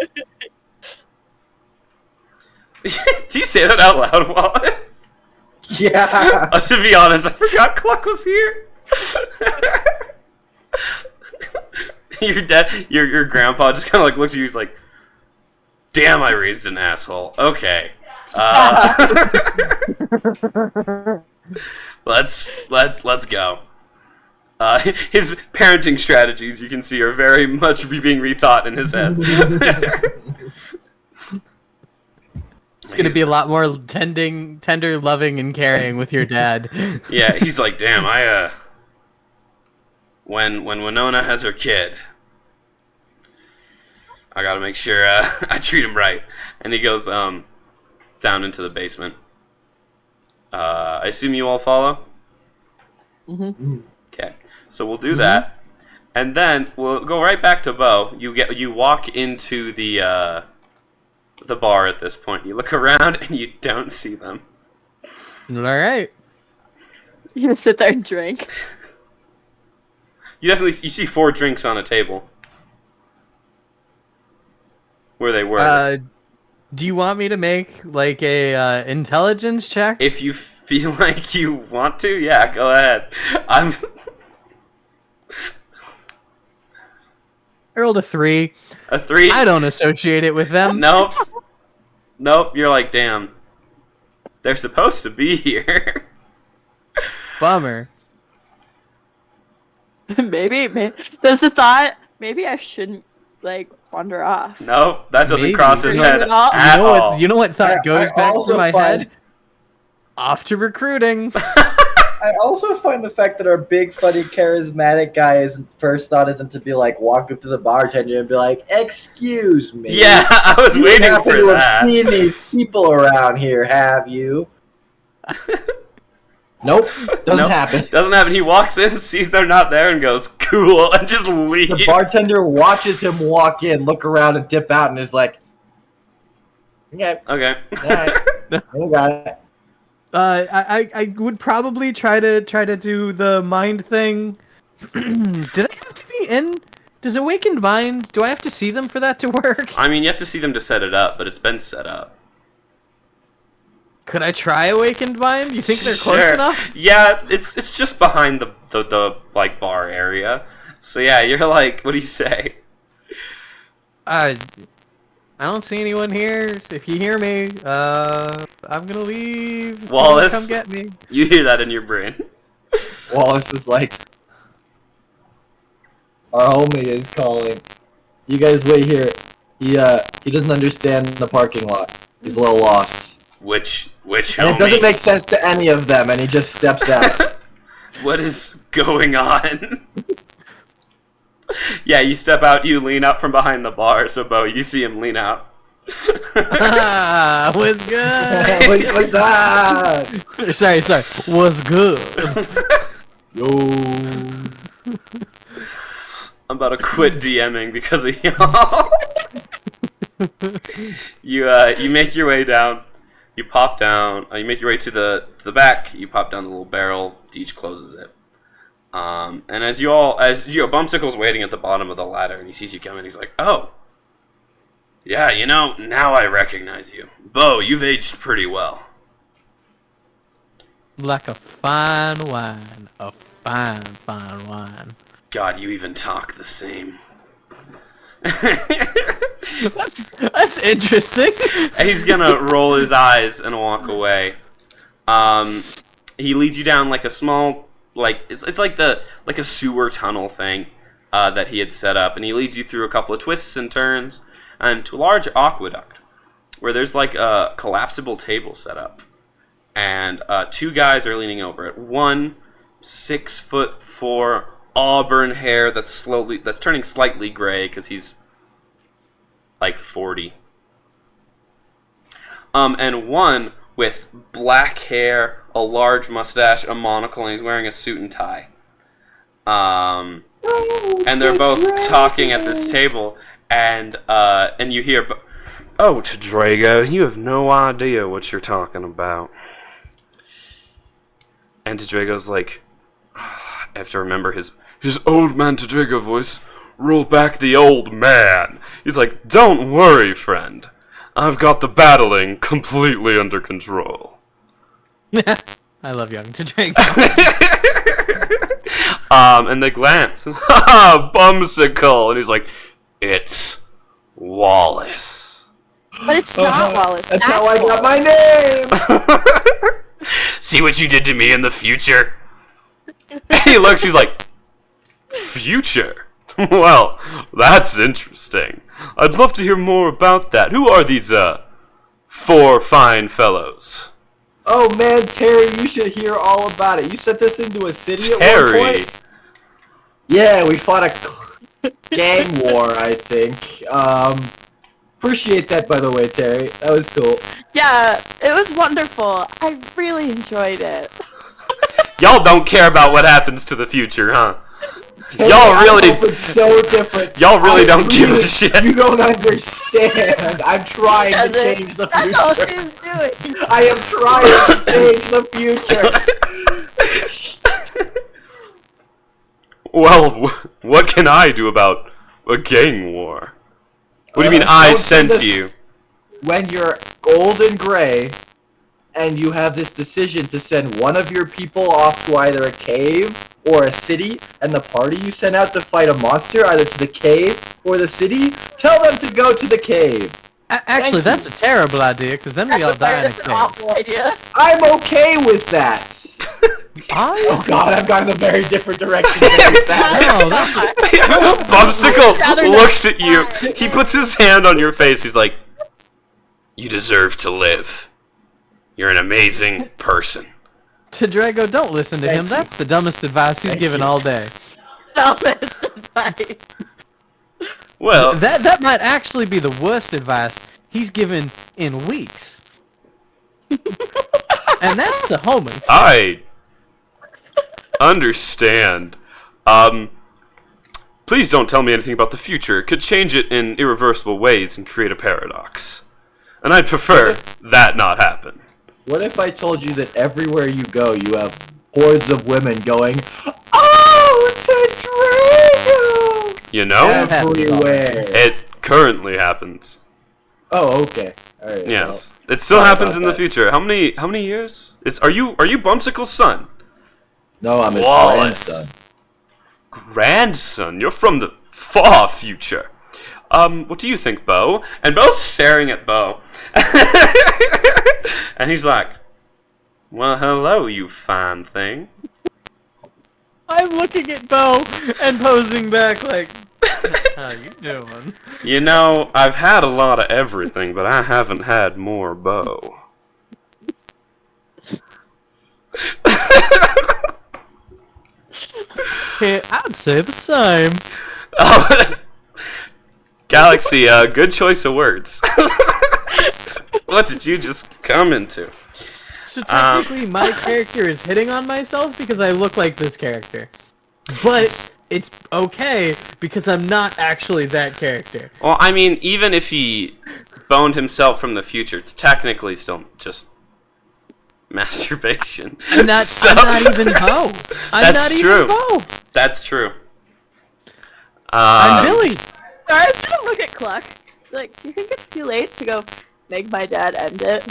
Speaker 6: Do you say that out loud, Wallace?
Speaker 5: Yeah.
Speaker 6: To be honest, I forgot Cluck was here. your dad, your grandpa just kind of like looks at you. He's like, "Damn, I raised an asshole." Okay. Let's go. His parenting strategies, you can see, are very much being rethought in his head.
Speaker 4: It's gonna be a lot more tender, loving, and caring with your dad.
Speaker 6: Yeah, he's like, damn, when Winona has her kid, I gotta make sure I treat him right. And he goes down into the basement. I assume you all follow?
Speaker 2: Mm-hmm.
Speaker 6: Okay, so we'll do that, and then we'll go right back to Bo. You walk into the bar at this point. You look around and you don't see them.
Speaker 4: All right.
Speaker 2: You just sit there and drink.
Speaker 6: You see 4 drinks on a table where they were.
Speaker 4: Do you want me to make like a intelligence check?
Speaker 6: If you feel like you want to, yeah, go ahead.
Speaker 4: I rolled a 3.
Speaker 6: A 3.
Speaker 4: I don't associate it with them.
Speaker 6: Nope. You're like, damn. They're supposed to be here.
Speaker 4: Bummer.
Speaker 2: maybe there's a thought. Maybe I shouldn't wander off.
Speaker 6: Nope, that doesn't
Speaker 4: Maybe.
Speaker 6: cross his
Speaker 2: Not
Speaker 6: head
Speaker 2: at all.
Speaker 6: at all.
Speaker 4: You know what thought goes
Speaker 5: I
Speaker 4: back
Speaker 5: also
Speaker 4: to my
Speaker 5: find-
Speaker 4: head? Off to recruiting.
Speaker 5: I also find the fact that our big, funny, charismatic guy first thought isn't to be like walk up to the bartender and be like, "Excuse me."
Speaker 6: Yeah, I was
Speaker 5: You
Speaker 6: waiting
Speaker 5: happen
Speaker 6: for
Speaker 5: to have
Speaker 6: that.
Speaker 5: seen these people around here, have you? Nope, doesn't
Speaker 6: Nope,
Speaker 5: happen.
Speaker 6: Doesn't happen. He walks in, sees they're not there, and goes, cool, and just leaves.
Speaker 5: The bartender watches him walk in, look around, and dip out, and is like, "Okay,
Speaker 6: Okay.
Speaker 5: alright, we got it."
Speaker 4: I would probably try to do the mind thing. Did I have to be in? Does Awakened Mind? Do I have to see them for that to work?
Speaker 6: I mean, you have to see them to set it up, but it's been set up.
Speaker 4: Could I try Awakened Mind? You think they're close
Speaker 6: Sure.
Speaker 4: enough?
Speaker 6: Yeah, it's just behind the bar area. So yeah, you're like, what do you say?
Speaker 4: I don't see anyone here. If you hear me, I'm gonna leave.
Speaker 6: Wallace.
Speaker 4: Come get me.
Speaker 6: You hear that in your brain.
Speaker 5: Wallace is like, "Our homie is calling. You guys wait here. He doesn't understand the parking lot. He's a little lost.
Speaker 6: Which
Speaker 5: And it
Speaker 6: homie?
Speaker 5: doesn't make sense to any of them, and he just steps out."
Speaker 6: What is going on? Yeah, you step out, you lean out from behind the bar, so Bo, you see him lean out.
Speaker 4: What's good?
Speaker 5: What's up?
Speaker 4: sorry. What's good?
Speaker 5: Yo.
Speaker 6: I'm about to quit DMing because of y'all. You make your way down. You pop down. You make your way to the back. You pop down the little barrel. Deej closes it. And as Bumsicle's waiting at the bottom of the ladder, and he sees you coming. He's like, "Oh, yeah, now I recognize you, Bo. You've aged pretty well."
Speaker 4: Like a fine wine. A fine wine.
Speaker 6: God, you even talk the same.
Speaker 4: That's interesting.
Speaker 6: And he's gonna roll his eyes and walk away. He leads you down like a small, it's like a sewer tunnel thing that he had set up, and he leads you through a couple of twists and turns and to a large aqueduct where there's like a collapsible table set up, and 2 guys are leaning over it. One 6'4" auburn hair that's turning slightly gray because he's like 40. And one with black hair, a large mustache, a monocle, and he's wearing a suit and tie. And they're both talking at this table, and you hear, "Oh, Tadrego, you have no idea what you're talking about." And Tadrego's like, I have to remember his old man Tadrego voice. Roll back the old man. He's like, "Don't worry, friend. I've got the battling completely under control."
Speaker 4: I love young Drago.
Speaker 6: And they glance. Ha! Bumsicle! And he's like, it's Wallace.
Speaker 2: But it's not Wallace.
Speaker 5: That's how I got my name!
Speaker 6: See what you did to me in the future? And he looks, he's like, future? Well, that's interesting. I'd love to hear more about that. Who are these, 4 fine fellows?
Speaker 5: Oh man, Terry, you should hear all about it. You sent this into a city at one
Speaker 6: Terry?
Speaker 5: point? Yeah, we fought a gang war, I think. Appreciate that, by the way, Terry. That was cool.
Speaker 2: Yeah, it was wonderful. I really enjoyed it.
Speaker 6: Y'all don't care about what happens to the future, huh?
Speaker 5: Terry,
Speaker 6: Y'all really-
Speaker 5: I hope it's so different.
Speaker 6: Y'all really
Speaker 5: I
Speaker 6: don't give a shit.
Speaker 5: You don't understand. I'm trying to change the
Speaker 2: That's all
Speaker 5: future.
Speaker 2: she's doing.
Speaker 5: I am trying to change the future.
Speaker 6: Well, what can I do about a gang war? What do you mean I
Speaker 5: don't send
Speaker 6: sent
Speaker 5: us-
Speaker 6: you?
Speaker 5: When you're old and gray, and you have this decision to send one of your people off to either a cave or a city, and the party you send out to fight a monster, either to the cave or the city, tell them to go to the cave.
Speaker 4: Actually, that's a terrible idea, because then we all die in a
Speaker 2: That's an
Speaker 4: cave.
Speaker 2: awful idea.
Speaker 5: I'm okay with that. Oh god, I've gone in a very different direction. Very fast.
Speaker 4: No, that's
Speaker 6: Bumsicle
Speaker 2: rather
Speaker 6: looks
Speaker 2: not
Speaker 6: at you.
Speaker 2: die.
Speaker 6: He puts his hand on your face. He's like, you deserve to live. You're an amazing person.
Speaker 4: To Drago, don't listen to him. That's the dumbest advice he's given all day.
Speaker 2: Dumbest advice.
Speaker 6: Well,
Speaker 4: That might actually be the worst advice he's given in weeks. And that's a homie.
Speaker 6: I understand. Please don't tell me anything about the future. It could change it in irreversible ways and create a paradox. And I'd prefer that not happen.
Speaker 5: What if I told you that everywhere you go, you have hordes of women going, "Oh, to Drago!"
Speaker 6: You know?
Speaker 5: Everywhere.
Speaker 6: It currently happens.
Speaker 5: Oh, okay. All right.
Speaker 6: Yes. It still
Speaker 5: sorry
Speaker 6: happens
Speaker 5: about
Speaker 6: in the
Speaker 5: that.
Speaker 6: future. How many years? Are you Bumsicle's son?
Speaker 5: Well, no, I'm his
Speaker 6: Wallace.
Speaker 5: grandson.
Speaker 6: Grandson? You're from the far future. What do you think, Bo? And Bo's staring at Bo. And he's like, well, hello, you fine thing.
Speaker 4: I'm looking at Bo and posing back like, how you doing?
Speaker 6: You know, I've had a lot of everything, but I haven't had more Bo.
Speaker 4: Yeah, I'd say the same.
Speaker 6: Oh, Galaxy, good choice of words. What did you just come into?
Speaker 4: So technically, my character is hitting on myself because I look like this character. But it's okay because I'm not actually that character.
Speaker 6: Well, I mean, even if he boned himself from the future, it's technically still just masturbation.
Speaker 4: I'm not even Bo. I'm
Speaker 6: That's
Speaker 4: not
Speaker 6: true.
Speaker 4: even Bo.
Speaker 6: That's true.
Speaker 4: I'm Billy.
Speaker 2: I was gonna look at Cluck. Like, do you think it's too late to go make my dad end it?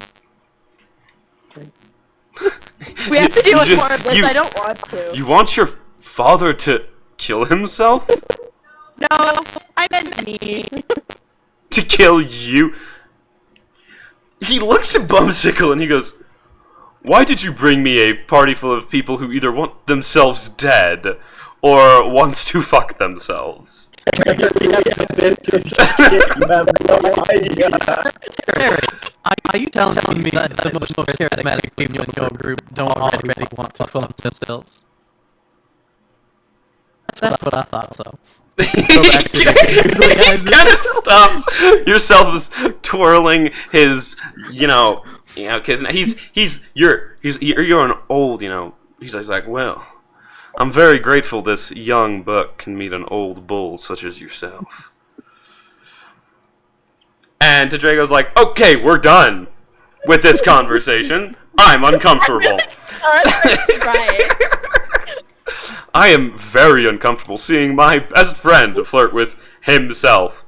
Speaker 2: We have to deal with more of this. I don't want to.
Speaker 6: You want your father to kill himself?
Speaker 2: No, I meant me.
Speaker 6: To kill you? He looks at Bumsicle and he goes, why did you bring me a party full of people who either want themselves dead or want to fuck themselves?
Speaker 5: You have no idea.
Speaker 4: Terry, are you telling me that the most charismatic people in your group don't already want to fuck themselves? That's what I thought so. Go back to the
Speaker 6: He kind of stops. Yourself is twirling his, because you're an old, He's like, well, I'm very grateful this young buck can meet an old bull such as yourself. And Drago's like, okay, we're done with this conversation. I'm uncomfortable.
Speaker 2: Right.
Speaker 6: I am very uncomfortable seeing my best friend flirt with himself.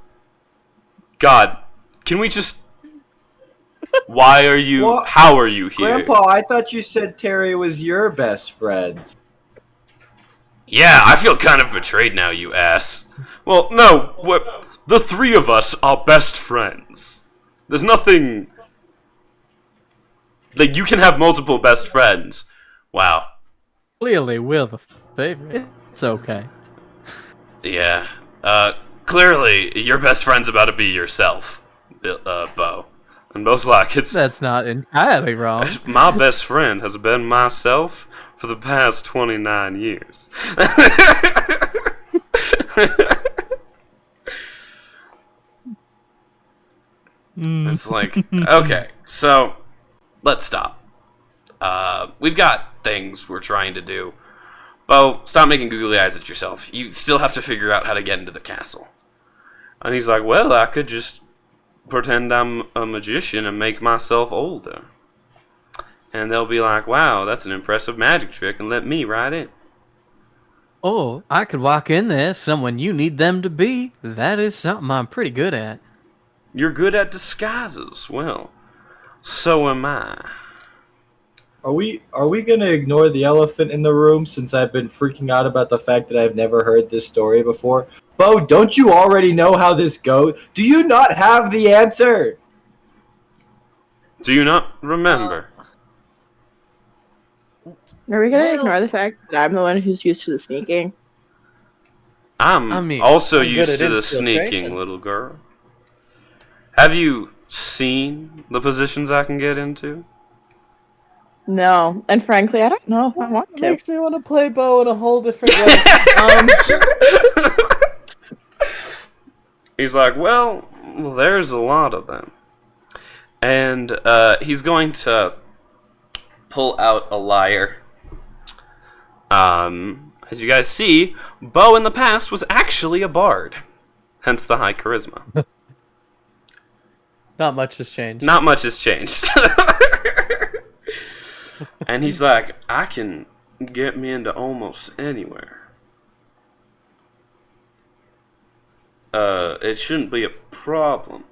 Speaker 6: God, can we just Why are you?
Speaker 5: What?
Speaker 6: How are you here?
Speaker 5: Grandpa, I thought you said Terry was your best friend.
Speaker 6: Yeah, I feel kind of betrayed now, you ass. Well, no, the three of us are best friends. There's nothing... Like, you can have multiple best friends. Wow.
Speaker 7: Clearly, we're the favorite. It's okay.
Speaker 6: Yeah. Clearly, your best friend's about to be yourself, Bo. And most like it's...
Speaker 7: That's not entirely wrong.
Speaker 6: My best friend has been myself for the past 29 years. It's like, okay, so let's stop. We've got things we're trying to do. Bo, stop making googly eyes at yourself. You still have to figure out how to get into the castle. And he's like, well, I could just pretend I'm a magician and make myself older. And they'll be like, wow, that's an impressive magic trick, and let me right in.
Speaker 7: Or I could walk in there, someone you need them to be. That is something I'm pretty good at.
Speaker 6: You're good at disguises. Well, so am I.
Speaker 5: Are we gonna ignore the elephant in the room since I've been freaking out about the fact that I've never heard this story before? Bo, don't you already know how this goes? Do you not have the answer?
Speaker 6: Do you not remember?
Speaker 2: Are we gonna ignore the fact that I'm the one who's used to the sneaking?
Speaker 6: I'm
Speaker 7: good
Speaker 6: also
Speaker 7: at
Speaker 6: used to the
Speaker 7: infiltration.
Speaker 6: sneaking, little girl. Have you seen the positions I can get into?
Speaker 2: No, and frankly, I don't know if I want
Speaker 7: It
Speaker 2: to.
Speaker 7: makes me want to play Bo in a whole different way.
Speaker 6: He's like, well, there's a lot of them. And he's going to pull out a lyre. As you guys see, Bo in the past was actually a bard. Hence the high charisma.
Speaker 7: Not much has changed.
Speaker 6: Not much has changed. And he's like, I can get me into almost anywhere. It shouldn't be a problem.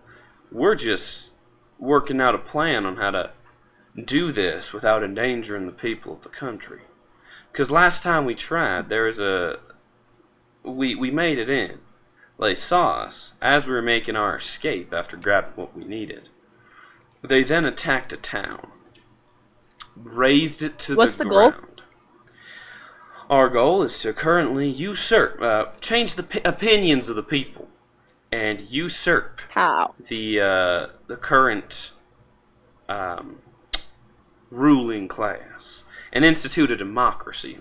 Speaker 6: We're just working out a plan on how to do this without endangering the people of the country. Because last time we tried, there was we made it in. They saw us as we were making our escape after grabbing what we needed. They then attacked a town. Razed it to
Speaker 2: What's
Speaker 6: the
Speaker 2: the goal?
Speaker 6: ground. Our goal is to currently usurp, change the opinions of the people, and usurp
Speaker 2: How?
Speaker 6: the current ruling class, and institute a democracy.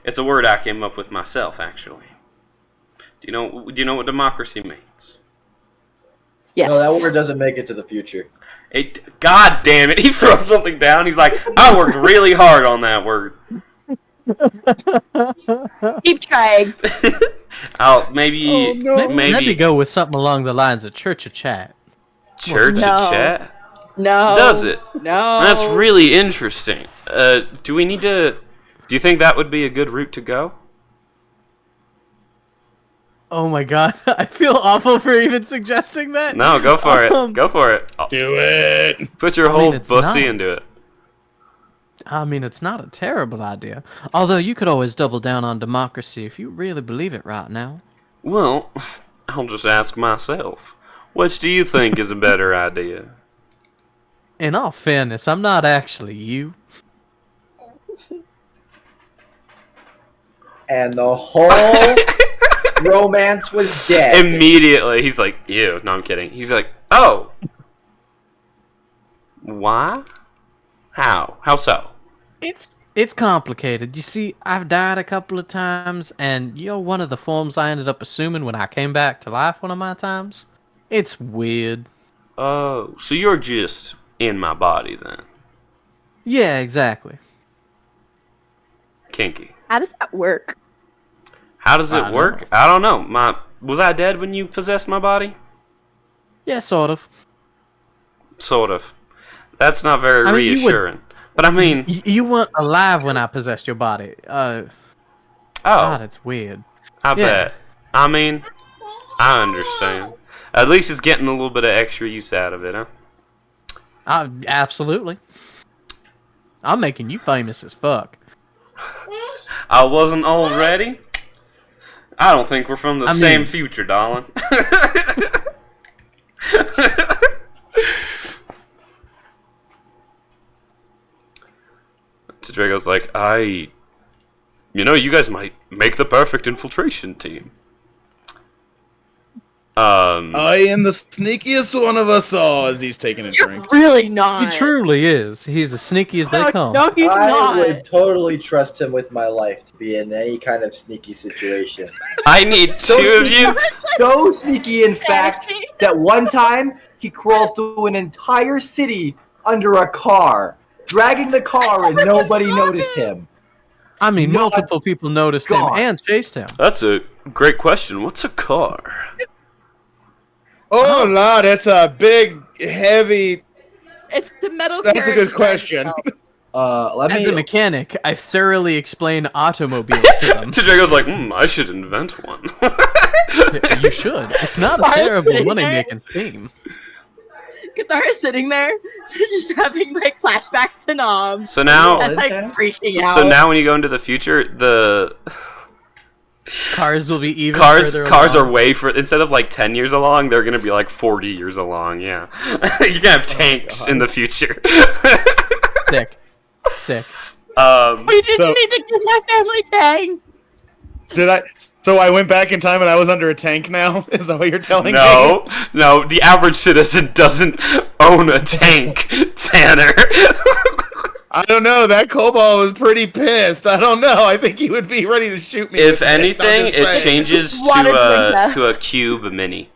Speaker 6: It's a word I came up with myself, actually. Do you know what democracy means?
Speaker 2: Yes.
Speaker 5: No, that word doesn't make it to the future.
Speaker 6: God damn it! He throws something down. He's like, I worked really hard on that word.
Speaker 2: Keep trying.
Speaker 6: Maybe
Speaker 7: Maybe go with something along the lines of Church of Chat.
Speaker 6: church
Speaker 2: No.
Speaker 6: chat.
Speaker 2: No.
Speaker 6: Does it?
Speaker 2: No.
Speaker 6: That's really interesting. Do we need to? Do you think that would be a good route to go?
Speaker 7: Oh my god, I feel awful for even suggesting that.
Speaker 6: No, go for it. Go for it.
Speaker 3: Do it.
Speaker 6: Put your
Speaker 7: I mean,
Speaker 6: whole
Speaker 7: it's
Speaker 6: pussy
Speaker 7: not.
Speaker 6: into it.
Speaker 7: I mean, it's not a terrible idea. Although you could always double down on democracy if you really believe it right now.
Speaker 6: Well, I'll just ask myself. Which do you think is a better idea?
Speaker 7: In all fairness, I'm not actually you.
Speaker 5: And the whole romance was dead.
Speaker 6: Immediately, he's like, ew. No, I'm kidding. He's like, oh. Why? How? How so?
Speaker 7: It's complicated. You see, I've died a couple of times, and you're one of the forms I ended up assuming when I came back to life one of my times. It's weird.
Speaker 6: Oh, so you're just in my body then.
Speaker 7: Yeah, exactly.
Speaker 6: Kinky.
Speaker 2: How does that work?
Speaker 6: How does
Speaker 7: I
Speaker 6: it
Speaker 7: don't
Speaker 6: work?
Speaker 7: know.
Speaker 6: I don't know. Was I dead when you possessed my body?
Speaker 7: Yeah, sort of.
Speaker 6: Sort of. That's not very
Speaker 7: I mean, you would-
Speaker 6: reassuring. But I mean,
Speaker 7: You weren't alive when I possessed your body. God, it's weird.
Speaker 6: I
Speaker 7: yeah.
Speaker 6: bet. I mean, I understand. At least it's getting a little bit of extra use out of it, huh?
Speaker 7: Absolutely. I'm making you famous as fuck.
Speaker 6: I wasn't already. I don't think we're from the same future, darling. So Drago's like, you guys might make the perfect infiltration team.
Speaker 3: I am the sneakiest one of us all as he's taking a drink.
Speaker 2: You're really not.
Speaker 7: He truly is. He's as sneaky as they come.
Speaker 2: No, he's
Speaker 5: I
Speaker 2: not.
Speaker 5: would totally trust him with my life to be in any kind of sneaky situation.
Speaker 6: I need
Speaker 5: So
Speaker 6: two of you.
Speaker 5: So sneaky, in fact, that one time he crawled through an entire city under a car, dragging the car, and nobody noticed him.
Speaker 7: I mean,
Speaker 5: Not
Speaker 7: multiple people noticed him
Speaker 5: gone.
Speaker 7: and chased him.
Speaker 6: That's a great question. What's a car?
Speaker 3: Oh, Lord, it's a big, heavy...
Speaker 2: It's the metal.
Speaker 3: That's a
Speaker 2: carriage
Speaker 3: good question.
Speaker 7: As a mechanic, I thoroughly explain automobiles to them.
Speaker 6: So Drago's like, I should invent one.
Speaker 7: You should. It's not a
Speaker 2: Why is
Speaker 7: terrible
Speaker 2: it
Speaker 7: money-making scheme.
Speaker 2: Guitar is sitting there, just having like flashbacks to Nom.
Speaker 6: So now,
Speaker 2: And like freaking out.
Speaker 6: so now when you go into the future, the
Speaker 7: Cars will be even
Speaker 6: cars
Speaker 7: further
Speaker 6: are
Speaker 7: along.
Speaker 6: way for instead of like 10 years along, they're gonna be like 40 years along. Yeah, you can have tanks in the future.
Speaker 7: Sick. Sick.
Speaker 2: We just
Speaker 3: So-
Speaker 2: need to get my family tank.
Speaker 3: So I went back in time and I was under a tank now? Is that what you're telling me?
Speaker 6: No, the average citizen doesn't own a tank, Tanner.
Speaker 3: I don't know. That kobold was pretty pissed. I don't know. I think he would be ready to shoot me.
Speaker 6: If
Speaker 3: with it. I'm
Speaker 6: anything,
Speaker 3: just
Speaker 6: it
Speaker 3: saying.
Speaker 6: changes
Speaker 2: Wanna drink that.
Speaker 6: to a cube mini.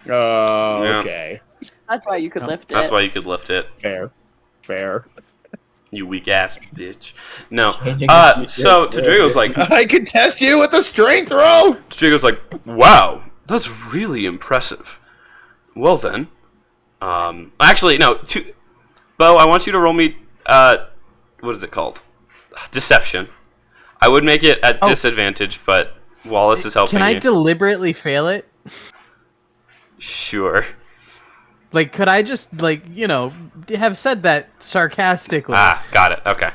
Speaker 3: Oh,
Speaker 6: Yeah.
Speaker 3: okay.
Speaker 2: That's why you could lift it.
Speaker 6: That's why you could lift it.
Speaker 3: Fair.
Speaker 6: You weak ass bitch. No.
Speaker 5: Changing the future
Speaker 6: So
Speaker 5: is
Speaker 6: Tadrigo's like,
Speaker 3: I could test you with a strength roll.
Speaker 6: Tadrigo's like, wow, that's really impressive. Well then, actually no. Bo, I want you to roll me. What is it called? Deception. I would make it at disadvantage, but Wallace is helping
Speaker 7: Can I
Speaker 6: you.
Speaker 7: deliberately fail it?
Speaker 6: Sure.
Speaker 7: Like, could I just, like, have said that sarcastically?
Speaker 6: Got it. Okay.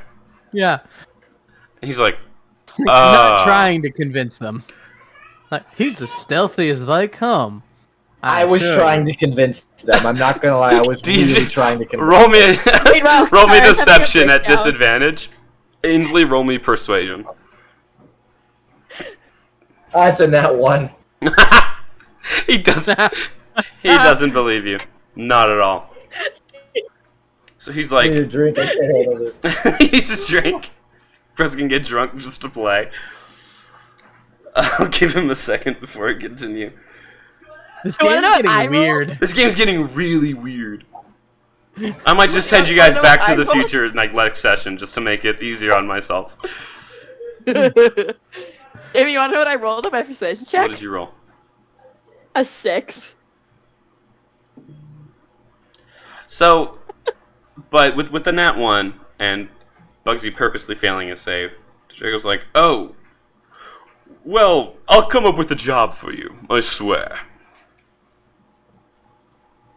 Speaker 7: Yeah.
Speaker 6: He's like,
Speaker 7: Not trying to convince them. Like, he's as stealthy as they come.
Speaker 5: I was trying to convince them. I'm not gonna lie. I was really trying to convince
Speaker 6: roll me,
Speaker 2: Meanwhile,
Speaker 6: roll me
Speaker 2: Claire's having a
Speaker 6: deception at
Speaker 2: breakdown.
Speaker 6: disadvantage. Ainsley, roll me persuasion.
Speaker 5: That's a nat one.
Speaker 6: He doesn't believe you. Not at all. So he's
Speaker 5: I need a
Speaker 6: like,
Speaker 5: drink. I can't handle this.
Speaker 6: he needs a drink. Bro's gonna get drunk just to play. I'll give him a second before I continue.
Speaker 7: This
Speaker 2: You wanna
Speaker 7: game's
Speaker 2: know what I
Speaker 7: getting
Speaker 2: rolled?
Speaker 7: weird.
Speaker 6: This game's getting really weird. I might just send you guys
Speaker 2: know
Speaker 6: back
Speaker 2: what
Speaker 6: to
Speaker 2: I
Speaker 6: the
Speaker 2: rolled?
Speaker 6: future like next session just to make it easier on myself.
Speaker 2: Amy, you want to know what I rolled on my persuasion check?
Speaker 6: What did you roll?
Speaker 2: A 6.
Speaker 6: So, but with the nat 1 and Bugsy purposely failing his save, Drago's like, oh, well, I'll come up with a job for you, I swear.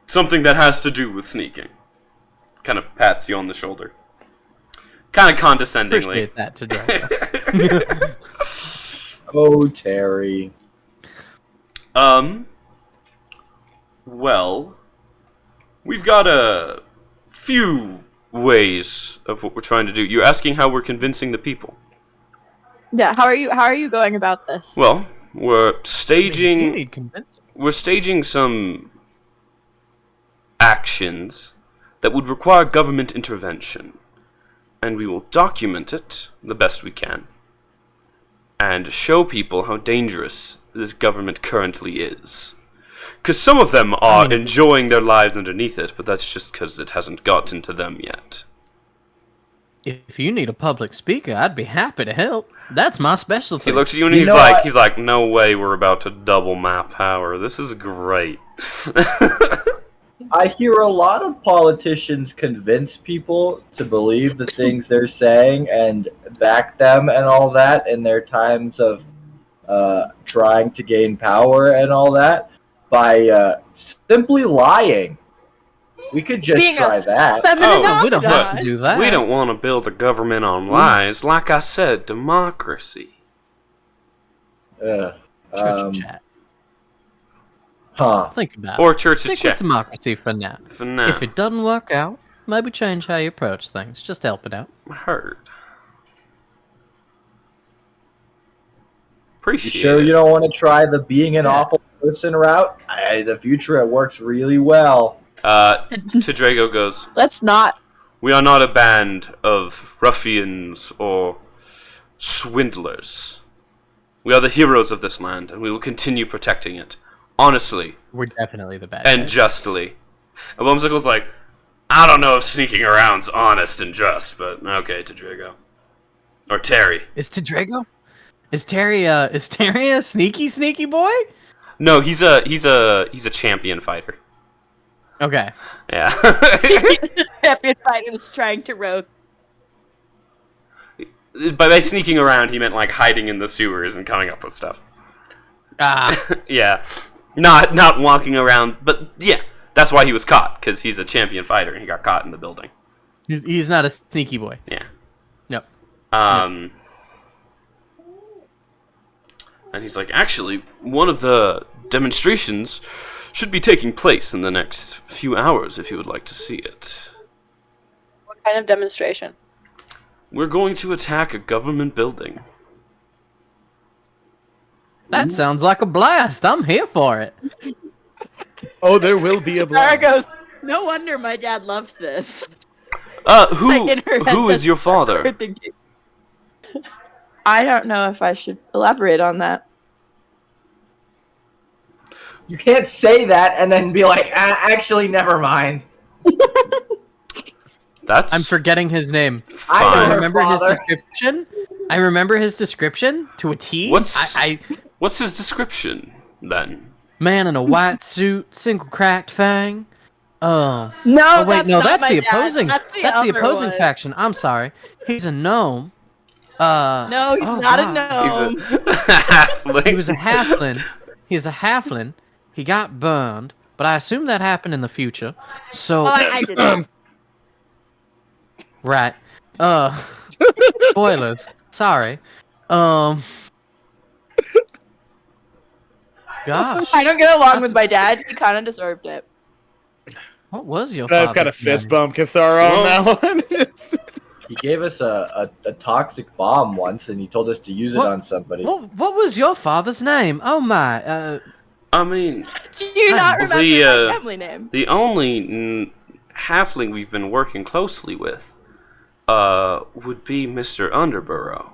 Speaker 6: Something that has to do with sneaking. Kind of pats you on the shoulder. Kind of condescendingly.
Speaker 7: Appreciate that, Tadrigo.
Speaker 5: Oh, Terry.
Speaker 6: Well, we've got a few ways of what we're trying to do. You're asking how we're convincing the people.
Speaker 2: Yeah, how are you going about this?
Speaker 6: Well, we're
Speaker 7: You
Speaker 6: staging
Speaker 7: need convincing.
Speaker 6: some actions that would require government intervention, and we will document it the best we can and show people how dangerous this government currently is. Because some of them are enjoying their lives underneath it, but that's just because it hasn't gotten to them yet.
Speaker 7: If you need a public speaker, I'd be happy to help. That's my specialty.
Speaker 6: He looks at you and
Speaker 5: You
Speaker 6: he's
Speaker 5: know
Speaker 6: like,
Speaker 5: what?
Speaker 6: he's like, no way we're about to double map power. This is great.
Speaker 5: I hear a lot of politicians convince people to believe the things they're saying and back them and all that in their times of trying to gain power and all that by simply lying. We could just
Speaker 2: Being a
Speaker 5: try that.
Speaker 2: feminine
Speaker 6: Oh,
Speaker 7: we don't have
Speaker 2: automat.
Speaker 7: to do that.
Speaker 6: We don't want to build a government on lies. Like I said, democracy.
Speaker 5: Uh,
Speaker 7: Church of chat.
Speaker 5: huh.
Speaker 7: Think about
Speaker 6: Or
Speaker 7: it.
Speaker 6: church of
Speaker 7: Stick
Speaker 6: chat.
Speaker 7: with democracy for now.
Speaker 6: For now.
Speaker 7: If it doesn't work out, maybe change how you approach things. Just help it out.
Speaker 6: Heard.
Speaker 5: You
Speaker 6: Appreciate
Speaker 5: sure
Speaker 6: it.
Speaker 5: you don't want to try the being an
Speaker 7: Yeah.
Speaker 5: awful person route? The future, it works really well.
Speaker 6: Drago goes,
Speaker 2: Let's not.
Speaker 6: we are not a band of ruffians or swindlers. We are the heroes of this land, and we will continue protecting it. Honestly
Speaker 7: We're definitely the bad
Speaker 6: and
Speaker 7: guys.
Speaker 6: justly. And Whimsicle's like, I don't know if sneaking around's honest and just, but okay, Drago. Or Terry.
Speaker 7: Is Drago? Is Terry a sneaky boy?
Speaker 6: No, he's a champion fighter.
Speaker 7: Okay.
Speaker 6: Yeah.
Speaker 2: Champion fighter is trying to rogue.
Speaker 6: By sneaking around, he meant like hiding in the sewers and coming up with stuff.
Speaker 7: Ah,
Speaker 6: Yeah, not walking around, but yeah, that's why he was caught, because he's a champion fighter and he got caught in the building.
Speaker 7: he's not a sneaky boy.
Speaker 6: Yeah.
Speaker 7: Nope.
Speaker 6: And he's like, actually, one of the demonstrations should be taking place in the next few hours if you would like to see it.
Speaker 2: What kind of demonstration?
Speaker 6: We're going to attack a government building.
Speaker 7: That sounds like a blast. I'm here for it.
Speaker 3: Oh, there will be a
Speaker 2: Sarah
Speaker 3: blast.
Speaker 2: goes, no wonder my dad loves this.
Speaker 6: Who
Speaker 2: Like, in her head,
Speaker 6: is
Speaker 2: that's
Speaker 6: your
Speaker 2: her
Speaker 6: father?
Speaker 2: thinking. I don't know if I should elaborate on that.
Speaker 5: You can't say that and then be like, actually, never mind.
Speaker 6: That's
Speaker 7: I'm forgetting his name.
Speaker 5: I know
Speaker 6: Fine.
Speaker 5: her
Speaker 7: Remember his
Speaker 5: father.
Speaker 7: description? I remember his description to a T.
Speaker 6: What's his description then?
Speaker 7: Man in a white suit, single cracked fang.
Speaker 2: No,
Speaker 7: Oh wait, no,
Speaker 2: not
Speaker 7: that's
Speaker 2: my
Speaker 7: the
Speaker 2: dad.
Speaker 7: opposing.
Speaker 2: That's the
Speaker 7: That's the
Speaker 2: other
Speaker 7: opposing
Speaker 2: one.
Speaker 7: faction. I'm sorry. He's a gnome.
Speaker 2: No, he's
Speaker 7: oh,
Speaker 2: not
Speaker 7: God.
Speaker 2: a gnome.
Speaker 6: He's a halfling.
Speaker 7: He was a halfling. He's a halfling. He got burned, but I assume that happened in the future. So
Speaker 2: Well, I didn't.
Speaker 7: right. Spoilers. Sorry. Gosh,
Speaker 2: I don't get along
Speaker 7: That's-
Speaker 2: with my dad. He kind of deserved it.
Speaker 7: what was your
Speaker 3: That's got a
Speaker 7: father's
Speaker 3: fist
Speaker 7: name?
Speaker 3: bump, Cathara, on that one.
Speaker 5: He gave us a toxic bomb once, and he told us to use it
Speaker 7: What?
Speaker 5: on somebody.
Speaker 7: What was your father's name? Oh my.
Speaker 6: I mean,
Speaker 2: Do you not
Speaker 6: The,
Speaker 2: remember my family name?
Speaker 6: the only halfling we've been working closely with would be Mr. Underborough.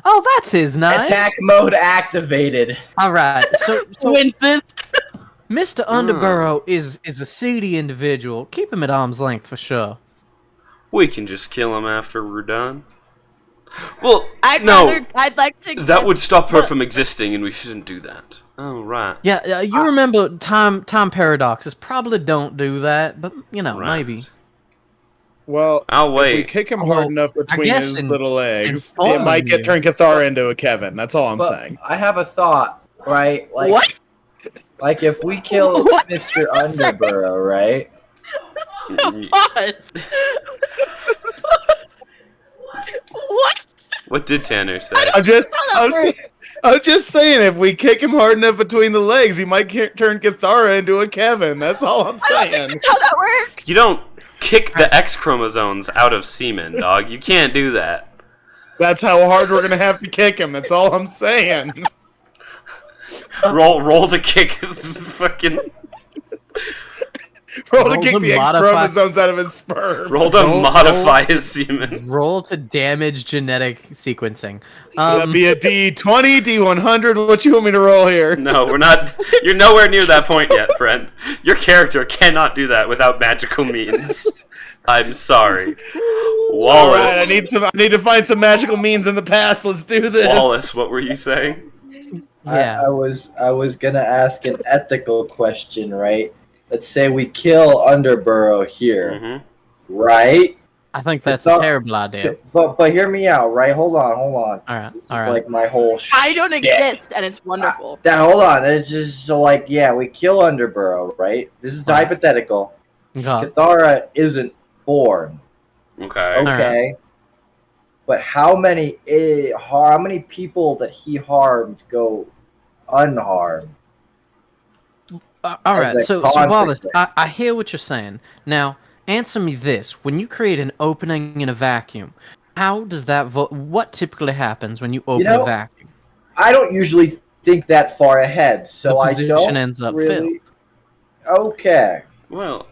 Speaker 7: Oh, that's his name.
Speaker 5: Attack mode activated.
Speaker 7: All right. So
Speaker 2: Winston.
Speaker 7: Mr. Underborough is a seedy individual. Keep him at arm's length for sure.
Speaker 6: We can just kill him after we're done. Well,
Speaker 2: I'd like to.
Speaker 6: that would stop her from existing, and we shouldn't do that. Oh, right.
Speaker 7: Yeah, you remember time paradoxes. Probably don't do that, but you know,
Speaker 6: Right.
Speaker 7: maybe.
Speaker 3: Well,
Speaker 6: I'll
Speaker 3: if we
Speaker 6: wait.
Speaker 3: kick him
Speaker 7: Well,
Speaker 3: hard enough between
Speaker 7: guess
Speaker 3: his
Speaker 7: in-
Speaker 3: little legs,
Speaker 7: in
Speaker 3: it might get
Speaker 7: following
Speaker 3: turn Cathara into a Kevin. That's all I'm
Speaker 5: But
Speaker 3: saying.
Speaker 5: I have a thought, right? Like,
Speaker 2: What?
Speaker 5: Like if we kill
Speaker 2: What?
Speaker 5: Mr. Underborough, right?
Speaker 2: Pause. What?
Speaker 6: What did Tanner say?
Speaker 3: I'm just saying, if we kick him hard enough between the legs, he might turn Cathara into a Kevin. That's all I'm saying.
Speaker 2: That's how that works.
Speaker 6: You don't kick the X chromosomes out of semen, dog. You can't do that.
Speaker 3: That's how hard we're gonna have to kick him. That's all I'm saying.
Speaker 6: Roll to kick fucking.
Speaker 3: Roll to
Speaker 7: Roll
Speaker 3: kick
Speaker 7: to
Speaker 3: the X
Speaker 7: modify-
Speaker 3: chromosomes out of his sperm.
Speaker 6: Roll to modify his semen.
Speaker 7: Roll to damage genetic sequencing.
Speaker 3: That'd be a D20, D100. What you want me to roll here?
Speaker 6: No, we're not. You're nowhere near that point yet, friend. Your character cannot do that without magical means. I'm sorry,
Speaker 3: All
Speaker 6: Wallace.
Speaker 3: right, I need to find some magical means in the past. Let's do this.
Speaker 6: Wallace, what were you saying?
Speaker 7: Yeah.
Speaker 5: I was gonna ask an ethical question, right? Let's say we kill Underborough here,
Speaker 6: Mhm.
Speaker 5: right?
Speaker 7: I think that's
Speaker 5: It's
Speaker 7: a
Speaker 5: all-
Speaker 7: terrible idea.
Speaker 5: But hear me out, right? Hold on.
Speaker 7: All right,
Speaker 5: This is
Speaker 7: all right.
Speaker 5: like my whole.
Speaker 2: I don't
Speaker 5: shtick.
Speaker 2: exist, and it's wonderful.
Speaker 5: Hold on. It's just so like, yeah, we kill Underborough, right? This is
Speaker 7: Right.
Speaker 5: hypothetical.
Speaker 7: Okay.
Speaker 5: Cathara isn't born.
Speaker 6: Okay.
Speaker 5: Okay. But how many people that he harmed go unharmed?
Speaker 7: All
Speaker 5: As
Speaker 7: right,
Speaker 5: a
Speaker 7: so Wallace,
Speaker 5: consequence.
Speaker 7: I hear what you're saying. Now, answer me this: when you create an opening in a vacuum, how does that what typically happens when you open a vacuum?
Speaker 5: I don't usually think that far ahead, so
Speaker 7: The
Speaker 5: I
Speaker 7: position
Speaker 5: don't
Speaker 7: ends up
Speaker 5: really. Okay,
Speaker 6: Well,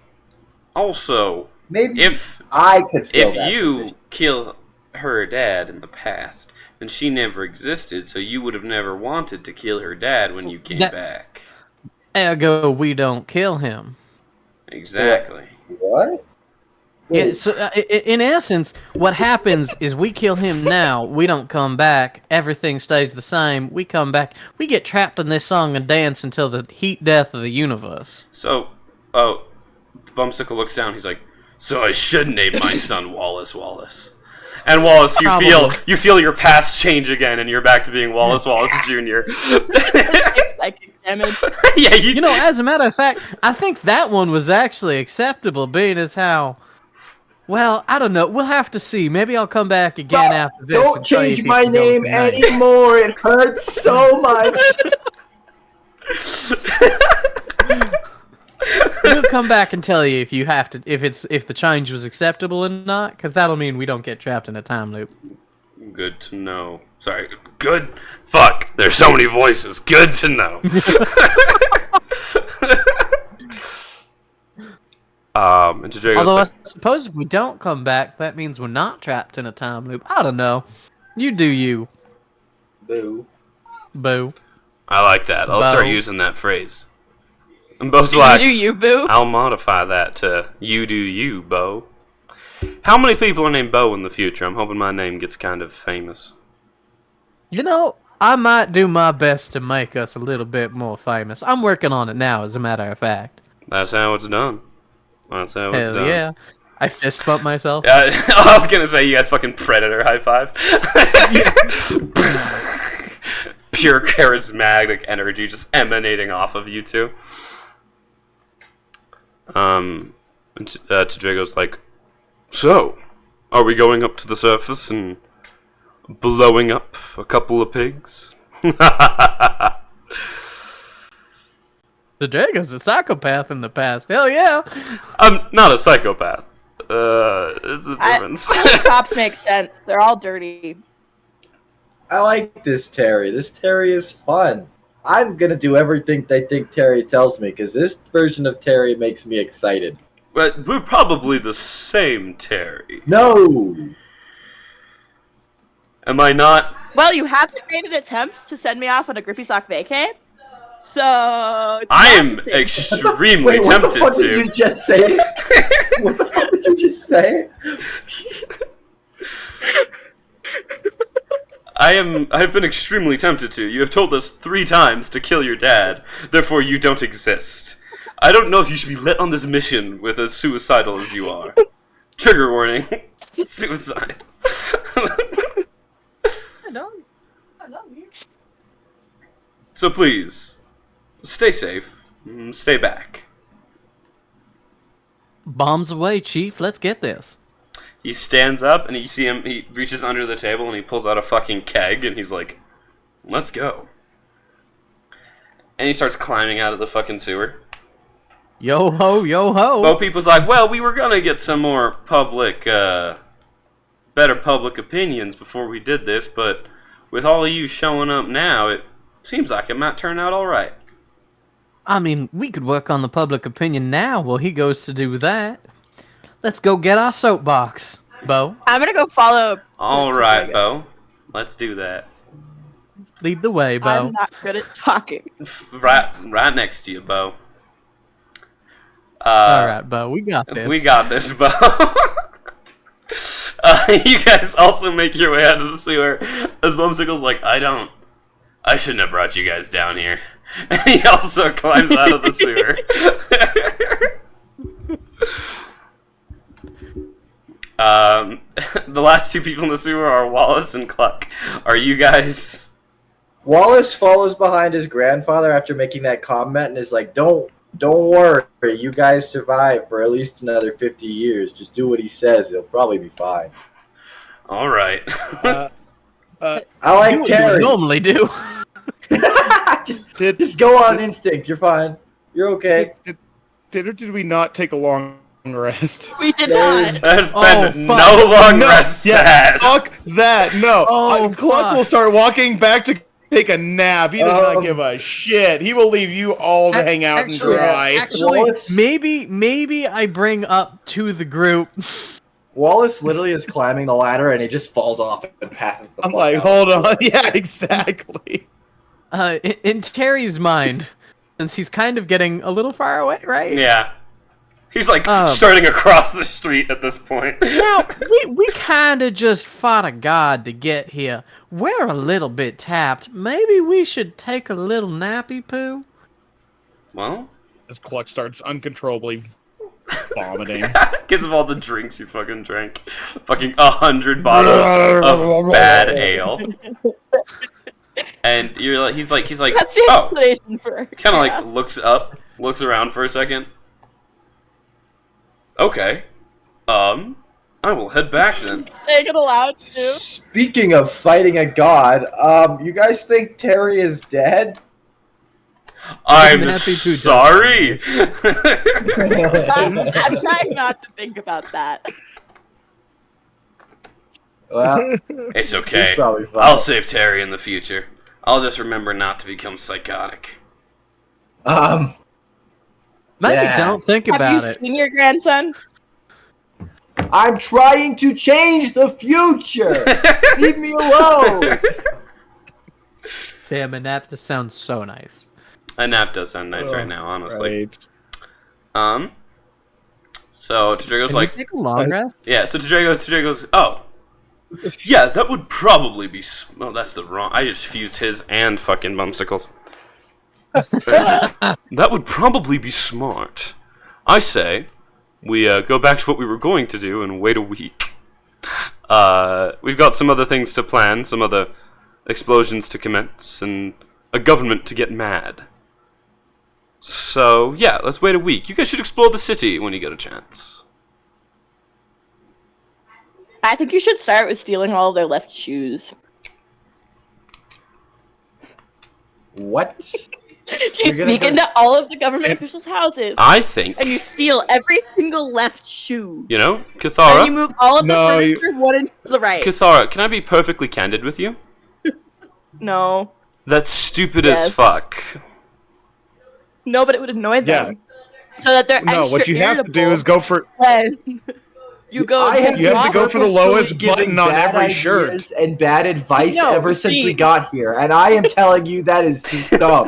Speaker 6: also,
Speaker 5: maybe
Speaker 6: if
Speaker 5: I could fill
Speaker 6: if
Speaker 5: that
Speaker 6: you
Speaker 5: position.
Speaker 6: kill her dad in the past, then she never existed, so you would have never wanted to kill her dad when you came
Speaker 7: That-
Speaker 6: back.
Speaker 7: Ergo, we don't kill him.
Speaker 6: Exactly.
Speaker 5: What?
Speaker 7: Yeah,
Speaker 5: Wait,
Speaker 7: so in essence, what happens is we kill him now, we don't come back, everything stays the same, we come back, we get trapped in this song and dance until the heat death of the universe.
Speaker 6: So, Bumsicle looks down. He's like, "So I should name my son Wallace Wallace." And Wallace, you feel your past change again, and you're back to being Wallace Wallace Jr.
Speaker 2: Psychic damage.
Speaker 6: Yeah,
Speaker 7: You know, as a matter of fact, I think that one was actually acceptable, being as how... Well, I don't know. We'll have to see. Maybe I'll come back again after this.
Speaker 5: don't
Speaker 7: and tell you
Speaker 5: change
Speaker 7: if you
Speaker 5: my
Speaker 7: can go with
Speaker 5: name
Speaker 7: the name.
Speaker 5: anymore. It hurts so much.
Speaker 7: We'll come back and tell you if you have to, if the change was acceptable or not, because that'll mean we don't get trapped in a time loop.
Speaker 6: Good to know. Sorry. Good. Fuck. There's so many voices. Good to know. And Drago's
Speaker 7: Although
Speaker 6: like,
Speaker 7: I suppose if we don't come back, that means we're not trapped in a time loop. I don't know. You do you.
Speaker 5: Boo.
Speaker 7: Boo.
Speaker 6: I like that. I'll
Speaker 7: Bo.
Speaker 6: start using that phrase. And Bo's
Speaker 2: You
Speaker 6: like,
Speaker 2: do you, boo?
Speaker 6: I'll modify that to you do you, Bo. How many people are named Bo in the future? I'm hoping my name gets kind of famous.
Speaker 7: You know, I might do my best to make us a little bit more famous. I'm working on it now, as a matter of fact.
Speaker 6: That's how it's done. That's how it's
Speaker 7: Hell
Speaker 6: done.
Speaker 7: yeah. I fist bump myself.
Speaker 6: Yeah, I was gonna say you guys fucking predator high five. Pure charismatic energy just emanating off of you two. And Drago's like, so, are we going up to the surface and blowing up a couple of pigs?
Speaker 7: The Drago's a psychopath in the past. Hell yeah.
Speaker 6: I'm not a psychopath. It's a difference.
Speaker 2: Cops make sense. They're all dirty.
Speaker 5: I like this Terry. This Terry is fun. I'm gonna do everything they think Terry tells me, because this version of Terry makes me excited.
Speaker 6: But we're probably the same Terry.
Speaker 5: No!
Speaker 6: Am I not?
Speaker 2: Well, you haven't made an attempt to send me off on a grippy sock vacay, so it's
Speaker 6: I
Speaker 2: not
Speaker 6: am
Speaker 2: the same.
Speaker 6: extremely
Speaker 5: Wait, what the
Speaker 6: tempted
Speaker 5: fuck
Speaker 6: to.
Speaker 5: did you just say? What the fuck did you just say?
Speaker 6: I've been extremely tempted to. You have told us 3 times to kill your dad, therefore you don't exist. I don't know if you should be let on this mission with as suicidal as you are. Trigger warning. Suicide.
Speaker 4: I love you.
Speaker 6: So please, stay safe. Stay back.
Speaker 7: Bombs away, Chief. Let's get this.
Speaker 6: He stands up and you see him, he reaches under the table and he pulls out a fucking keg and he's like, let's go. And he starts climbing out of the fucking sewer.
Speaker 7: Yo ho, yo ho.
Speaker 6: Bo People's like, well, we were gonna get some more better public opinions before we did this, but with all of you showing up now, it seems like it might turn out alright.
Speaker 7: I mean, we could work on the public opinion now while he goes to do that. Let's go get our soapbox, Bo.
Speaker 2: I'm gonna go follow.
Speaker 6: Alright, Bo. Let's do that.
Speaker 7: Lead the way, Bo.
Speaker 2: I'm not good at talking.
Speaker 6: Right next to you, Bo.
Speaker 7: Alright, Bo. We got this.
Speaker 6: We got this, Bo. You guys also make your way out of the sewer. As Bumsicle's like, I shouldn't have brought you guys down here. And he also climbs out of the sewer. The last 2 people in the sewer are Wallace and Cluck. Are you guys...
Speaker 5: Wallace follows behind his grandfather after making that comment and is like, don't Don't worry, you guys survive for at least another 50 years. Just do what he says; it'll probably be fine.
Speaker 6: All right.
Speaker 5: I like
Speaker 7: You
Speaker 5: Terry.
Speaker 7: normally do.
Speaker 5: just go on instinct. You're fine. You're okay.
Speaker 3: Did or did we not take a long rest?
Speaker 2: We did
Speaker 5: There-
Speaker 2: not.
Speaker 6: There's
Speaker 7: Oh,
Speaker 6: been
Speaker 7: fuck.
Speaker 6: no long
Speaker 3: No,
Speaker 6: rest
Speaker 3: yeah,
Speaker 6: set.
Speaker 3: fuck that. No,
Speaker 7: Oh,
Speaker 3: Cluck
Speaker 7: fuck.
Speaker 3: will start walking back to take a nap. He does not
Speaker 5: Um,
Speaker 3: give a shit. He will leave you all to hang out and dry.
Speaker 7: Actually,
Speaker 5: Wallace-
Speaker 7: maybe I bring up to the group.
Speaker 5: Wallace literally is climbing the ladder and he just falls off and passes the
Speaker 3: I'm
Speaker 5: fuck
Speaker 3: like,
Speaker 5: out.
Speaker 3: hold on. Yeah, exactly.
Speaker 7: In Terry's mind, since he's kind of getting a little far away, right?
Speaker 6: Yeah. He's like
Speaker 7: Um,
Speaker 6: starting across the street at this point.
Speaker 7: Now, we kind of just fought a god to get here. We're a little bit tapped. Maybe we should take a little nappy poo?
Speaker 6: Well,
Speaker 3: As Cluck starts uncontrollably vomiting.
Speaker 6: because of all the drinks you fucking drank. Fucking 100 bottles of bad ale. And you're like, he's like,
Speaker 2: That's the
Speaker 6: oh,
Speaker 2: explanation for
Speaker 6: kind of like looks up, looks around for a second. Okay, I will head back then.
Speaker 2: Saying it aloud too.
Speaker 5: Speaking of fighting a god, you guys think Terry is dead?
Speaker 6: I'm
Speaker 7: Nappy poo does
Speaker 6: sorry.
Speaker 2: I'm trying not to think about that.
Speaker 5: Well,
Speaker 6: It's
Speaker 5: he's
Speaker 6: okay.
Speaker 5: probably fine.
Speaker 6: I'll save Terry in the future. I'll just remember not to become psychotic.
Speaker 7: Maybe
Speaker 5: Yeah.
Speaker 7: don't think
Speaker 2: Have you
Speaker 7: about it.
Speaker 2: seen your grandson?
Speaker 5: I'm trying to change the future. Leave me alone.
Speaker 7: Sam, a nap just sounds so nice.
Speaker 6: A nap does sound nice right now, honestly.
Speaker 3: Right.
Speaker 6: So Tadrigo's
Speaker 7: Can
Speaker 6: like,
Speaker 7: we take a long rest?
Speaker 6: yeah. So Tadrigo goes, oh, yeah, that would probably be. Oh, that's the wrong. I just fused his and fucking Bumsicles. That would probably be smart. I say, we go back to what we were going to do and wait a week. We've got some other things to plan, some other explosions to commence, and a government to get mad. So, yeah, let's wait a week. You guys should explore the city when you get a chance.
Speaker 2: I think you should start with stealing all of their left shoes.
Speaker 5: What?
Speaker 2: You
Speaker 5: You're gonna
Speaker 2: sneak
Speaker 5: go-
Speaker 2: into all of the government officials' houses
Speaker 6: I think,
Speaker 2: and you steal every single left shoe.
Speaker 6: you know,
Speaker 2: And you
Speaker 6: Cathara,
Speaker 2: move all of the
Speaker 3: No, you-
Speaker 2: furniture one inch to the right.
Speaker 6: Cathara, can I be perfectly candid with you?
Speaker 2: No.
Speaker 6: That's stupid
Speaker 2: Yes.
Speaker 6: as fuck.
Speaker 2: No, but it would annoy
Speaker 3: Yeah.
Speaker 2: them. So that they're
Speaker 3: No, what
Speaker 2: extra
Speaker 3: you have to do
Speaker 2: irritable
Speaker 3: is go for.
Speaker 2: when you go
Speaker 5: I
Speaker 2: and
Speaker 5: have
Speaker 2: piss
Speaker 3: You have to
Speaker 2: them
Speaker 3: go
Speaker 2: off.
Speaker 3: for the
Speaker 5: purposefully
Speaker 3: lowest
Speaker 5: given
Speaker 3: button on
Speaker 5: bad
Speaker 3: every
Speaker 5: ideas
Speaker 3: shirt.
Speaker 5: and bad advice
Speaker 2: No,
Speaker 5: ever since we
Speaker 2: see.
Speaker 5: got here, and I am telling you that is just dumb.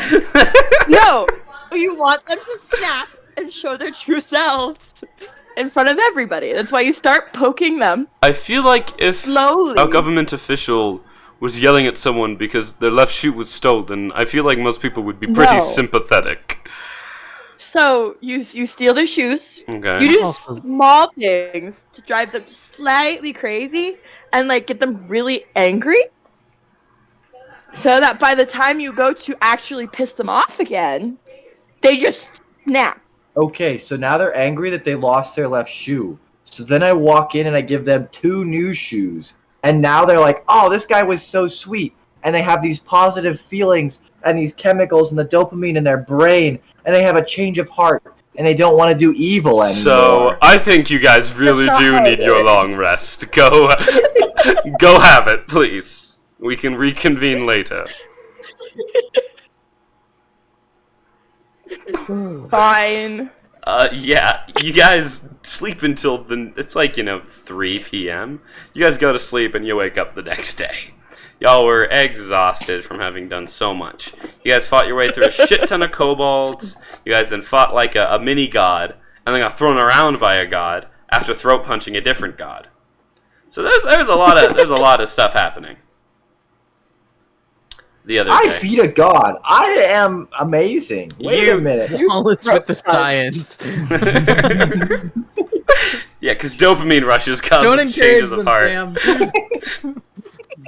Speaker 2: No, you want them to snap and show their true selves in front of everybody. That's why you start poking them
Speaker 6: I feel like if
Speaker 2: slowly.
Speaker 6: a government official was yelling at someone because their left shoe was stolen, I feel like most people would be pretty
Speaker 2: No.
Speaker 6: sympathetic.
Speaker 2: So you steal their shoes.
Speaker 6: Okay.
Speaker 2: You do
Speaker 7: Also-
Speaker 2: small things to drive them slightly crazy and like get them really angry. So that by the time you go to actually piss them off again, they just snap.
Speaker 5: Okay, so now they're angry that they lost their left shoe. So then I walk in and I give them 2 new shoes. And now they're like, oh, this guy was so sweet. And they have these positive feelings and these chemicals and the dopamine in their brain. And they have a change of heart. And they don't want to do evil anymore.
Speaker 6: So I think you guys really
Speaker 2: That's
Speaker 6: do
Speaker 2: not how
Speaker 6: need
Speaker 2: it
Speaker 6: your
Speaker 2: is.
Speaker 6: long rest. Go, go have it, please. We can reconvene later.
Speaker 2: Fine.
Speaker 6: Yeah, you guys sleep until it's like, 3 p.m. You guys go to sleep and you wake up the next day. Y'all were exhausted from having done so much. You guys fought your way through a shit ton of kobolds. You guys then fought like a mini god, and then got thrown around by a god after throat punching a different god. So there's a lot of stuff happening. The other
Speaker 5: I
Speaker 6: day.
Speaker 5: beat a god. I am amazing. Wait a minute.
Speaker 7: Wallace with the science.
Speaker 6: Yeah, because dopamine rushes cause
Speaker 7: Don't encourage
Speaker 6: changes of
Speaker 7: them,
Speaker 6: heart.
Speaker 7: Sam.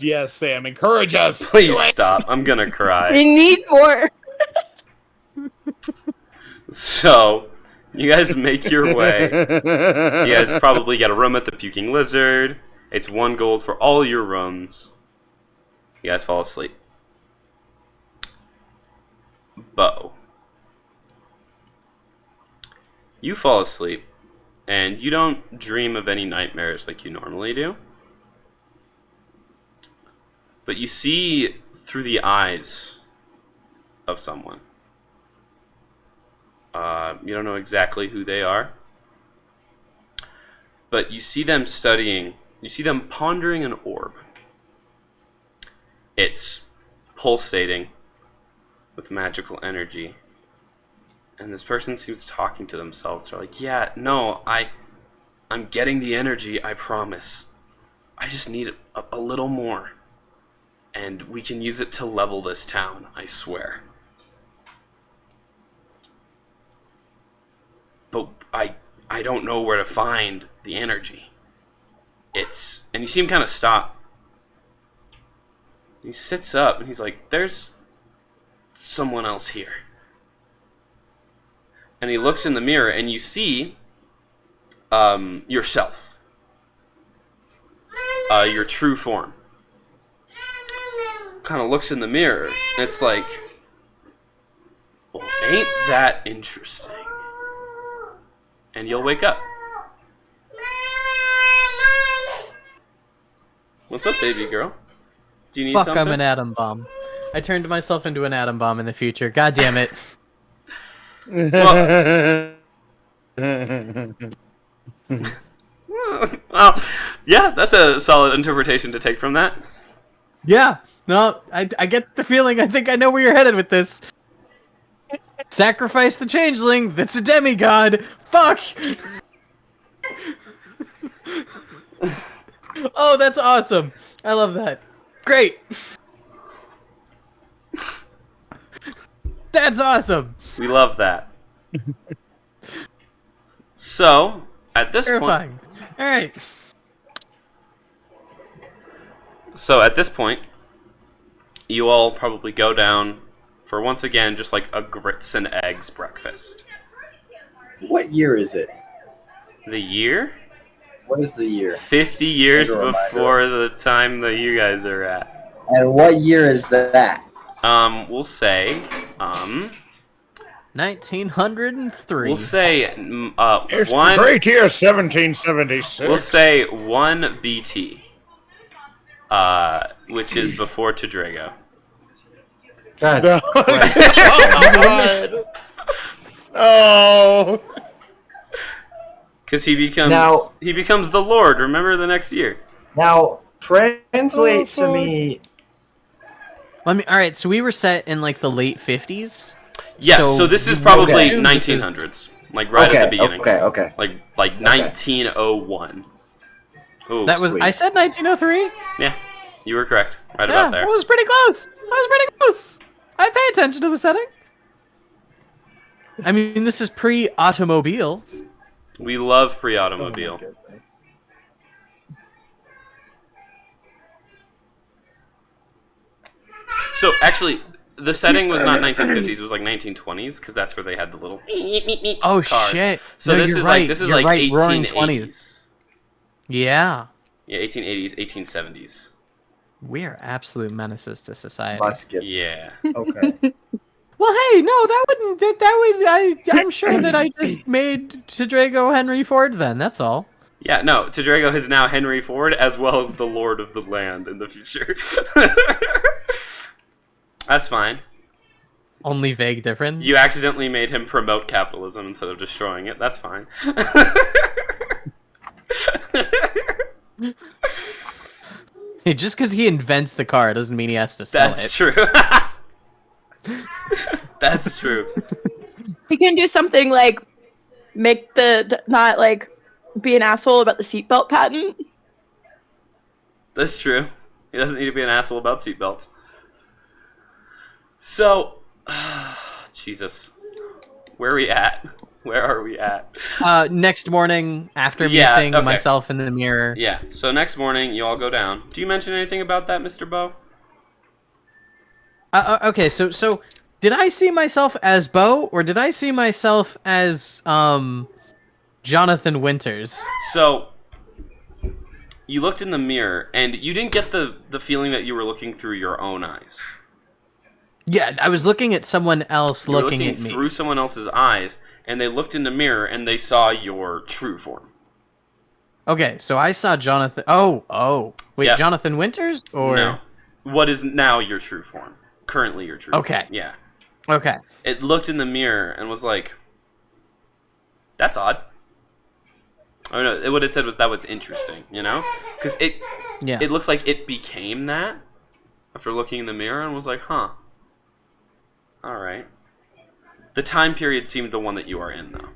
Speaker 3: Yes, Sam, encourage us.
Speaker 6: Please
Speaker 3: Do it.
Speaker 6: stop. I'm gonna cry.
Speaker 2: We need more.
Speaker 6: So, you guys make your way. You guys probably get a room at the Puking Lizard. It's 1 gold for all your rooms. You guys fall asleep. Bo. You fall asleep, and you don't dream of any nightmares like you normally do. But you see through the eyes of someone. You don't know exactly who they are. But you see them studying, you see them pondering an orb. It's pulsating with magical energy. And this person seems talking to themselves. They're like, yeah, no, I'm getting the energy, I promise. I just need a little more. And we can use it to level this town, I swear. But I don't know where to find the energy. And you see him kind of stop. He sits up and he's like, there's someone else here. And he looks in the mirror and you see yourself. Your true form. Kind of looks in the mirror and it's like, well, ain't that interesting? And you'll wake up. What's up, baby girl? Do you need something?
Speaker 7: I'm an atom bomb. I turned myself into an atom bomb in the future. God damn it.
Speaker 6: Well, yeah, that's a solid interpretation to take from that.
Speaker 7: Yeah. No, I get the feeling. I think I know where you're headed with this. Sacrifice the changeling. That's a demigod. Fuck. Oh, that's awesome. I love that. Great. That's awesome.
Speaker 6: We love that. So, at this
Speaker 7: Terrifying.
Speaker 6: point...
Speaker 7: Alright.
Speaker 6: So, at this point, you all probably go down for, once again, just like a grits and eggs breakfast.
Speaker 5: What year is it?
Speaker 6: The year?
Speaker 5: What is the year?
Speaker 6: 50 years
Speaker 5: As a reminder.
Speaker 6: before the time that you guys are at.
Speaker 5: And what year is that?
Speaker 6: We'll say,
Speaker 7: 1903.
Speaker 6: we'll say,
Speaker 3: It's
Speaker 6: one,
Speaker 3: the great year 1776.
Speaker 6: we'll say 1 BT, which is before Todrago.
Speaker 5: God,
Speaker 3: No. Oh.
Speaker 6: Because he becomes the Lord, remember, the next year.
Speaker 5: now translate to me.
Speaker 7: All right, so we were set in like the late 50s.
Speaker 6: Yeah, so this is probably
Speaker 7: Okay.
Speaker 6: 1900s. Like right at the beginning.
Speaker 5: Okay.
Speaker 6: Like 1901. Ooh,
Speaker 7: That was
Speaker 5: Sweet.
Speaker 7: I said 1903.
Speaker 6: yeah, you were correct. Right
Speaker 7: Yeah,
Speaker 6: about there.
Speaker 7: I was pretty close. I pay attention to the setting. I mean, this is pre-automobile.
Speaker 6: We love pre-automobile. So actually, the setting was not 1950s. It was like 1920s because that's where they had the little
Speaker 7: Oh
Speaker 6: cars.
Speaker 7: shit!
Speaker 6: So
Speaker 7: No,
Speaker 6: this
Speaker 7: you're
Speaker 6: is
Speaker 7: right.
Speaker 6: like this is
Speaker 7: You're
Speaker 6: like
Speaker 7: right. Roaring
Speaker 6: 1880s.
Speaker 7: Yeah,
Speaker 6: Yeah, 1880s, 1870s.
Speaker 7: we are absolute menaces to society.
Speaker 5: Musket.
Speaker 6: Yeah.
Speaker 5: Okay.
Speaker 7: Well, hey, no, that wouldn't. That would. I'm sure that I just made Todrago Henry Ford. Then that's all.
Speaker 6: Yeah, no, Todrago is now Henry Ford as well as the Lord of the Land in the future. That's fine.
Speaker 7: Only vague difference.
Speaker 6: You accidentally made him promote capitalism instead of destroying it. That's fine.
Speaker 7: Just because he invents the car doesn't mean he has to sell
Speaker 6: That's
Speaker 7: it.
Speaker 6: true. That's true.
Speaker 2: He can do something like make the not like be an asshole about the seatbelt patent.
Speaker 6: That's true. He doesn't need to be an asshole about seatbelts. So, Jesus. Where are we at? Where are we at?
Speaker 7: Next morning, after me
Speaker 6: Yeah,
Speaker 7: seeing
Speaker 6: okay.
Speaker 7: myself in the mirror.
Speaker 6: Yeah, so next morning, you all go down. Do you mention anything about that, Mr. Bo?
Speaker 7: Okay, so Did I see myself as Bo, or did I see myself as Jonathan Winters?
Speaker 6: So you looked in the mirror, and you didn't get the feeling that you were looking through your own eyes.
Speaker 7: Yeah, I was looking at someone else
Speaker 6: You were
Speaker 7: looking
Speaker 6: looking
Speaker 7: at me.
Speaker 6: through someone else's eyes, and they looked in the mirror, and they saw your true form.
Speaker 7: Okay, so I saw Jonathan. Oh, wait,
Speaker 6: Yep.
Speaker 7: Jonathan Winters, or
Speaker 6: No. What is now your true form? Currently your true
Speaker 7: Okay.
Speaker 6: form. Yeah.
Speaker 7: Okay.
Speaker 6: It looked in the mirror and was like, that's odd. Oh no, what it said was that was interesting, you know? Because
Speaker 7: Yeah.
Speaker 6: it looks like it became that after looking in the mirror and was like, huh. Alright. The time period seemed the one that you are in, though.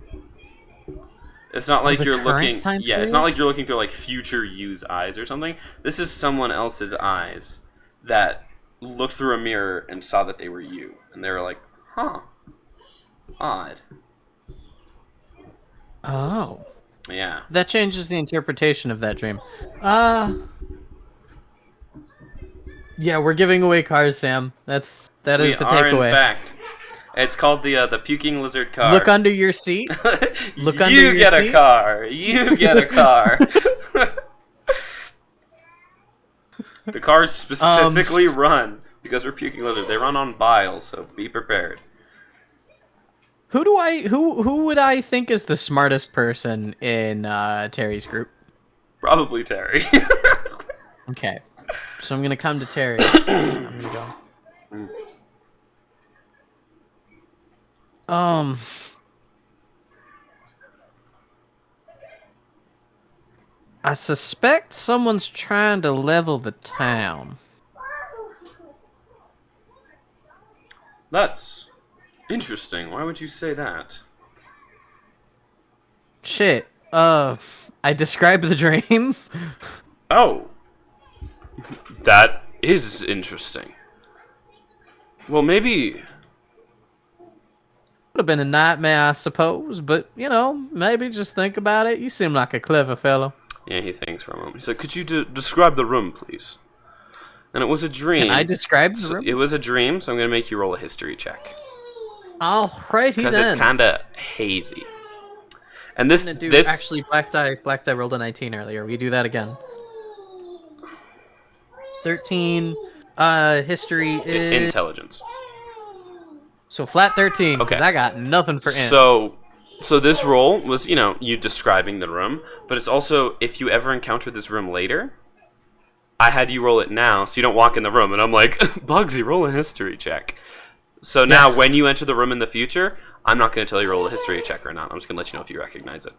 Speaker 6: It's not like
Speaker 7: The
Speaker 6: you're
Speaker 7: current
Speaker 6: looking.
Speaker 7: time
Speaker 6: Yeah, it's
Speaker 7: period?
Speaker 6: not like you're looking through like future you's eyes or something. This is someone else's eyes that looked through a mirror and saw that they were you, and they were like, "Huh, odd."
Speaker 7: Oh.
Speaker 6: Yeah.
Speaker 7: That changes the interpretation of that dream. Yeah, we're giving away cars, Sam. That is the
Speaker 6: We are
Speaker 7: takeaway.
Speaker 6: in fact. It's called the puking lizard car.
Speaker 7: Look under your seat. Look under
Speaker 6: you
Speaker 7: your
Speaker 6: get a
Speaker 7: seat.
Speaker 6: car. You get a car. The cars specifically run because we're puking lizards. They run on biles, so be prepared.
Speaker 7: Who would I think is the smartest person in Terry's group?
Speaker 6: Probably Terry.
Speaker 7: Okay. So I'm gonna come to Terry. I'm gonna go. I suspect someone's trying to level the town.
Speaker 6: That's interesting. Why would you say that?
Speaker 7: Shit. I described the dream.
Speaker 6: Oh. That is interesting. Well, maybe...
Speaker 7: Would have been a nightmare, I suppose, but, you know, maybe just think about it. You seem like a clever fellow.
Speaker 6: Yeah, he thinks for a moment. He's like, could you describe the room, please? And it was a dream.
Speaker 7: Can I describe the room?
Speaker 6: It was a dream, so I'm going to make you roll a history check.
Speaker 7: Alrighty
Speaker 6: Because
Speaker 7: then.
Speaker 6: it's kind of hazy. And this...
Speaker 7: I'm gonna do,
Speaker 6: this
Speaker 7: actually, Black Die rolled a 19 earlier. We do that again. 13. History is...
Speaker 6: Intelligence.
Speaker 7: So flat 13, because
Speaker 6: Okay.
Speaker 7: I got nothing for int.
Speaker 6: So this roll was, you know, you describing the room, but it's also, if you ever encounter this room later, I had you roll it now, so you don't walk in the room, and I'm like, Bugsy, roll a history check. So now, when you enter the room in the future, I'm not going to tell you roll a history check or not. I'm just going to let you know if you recognize it.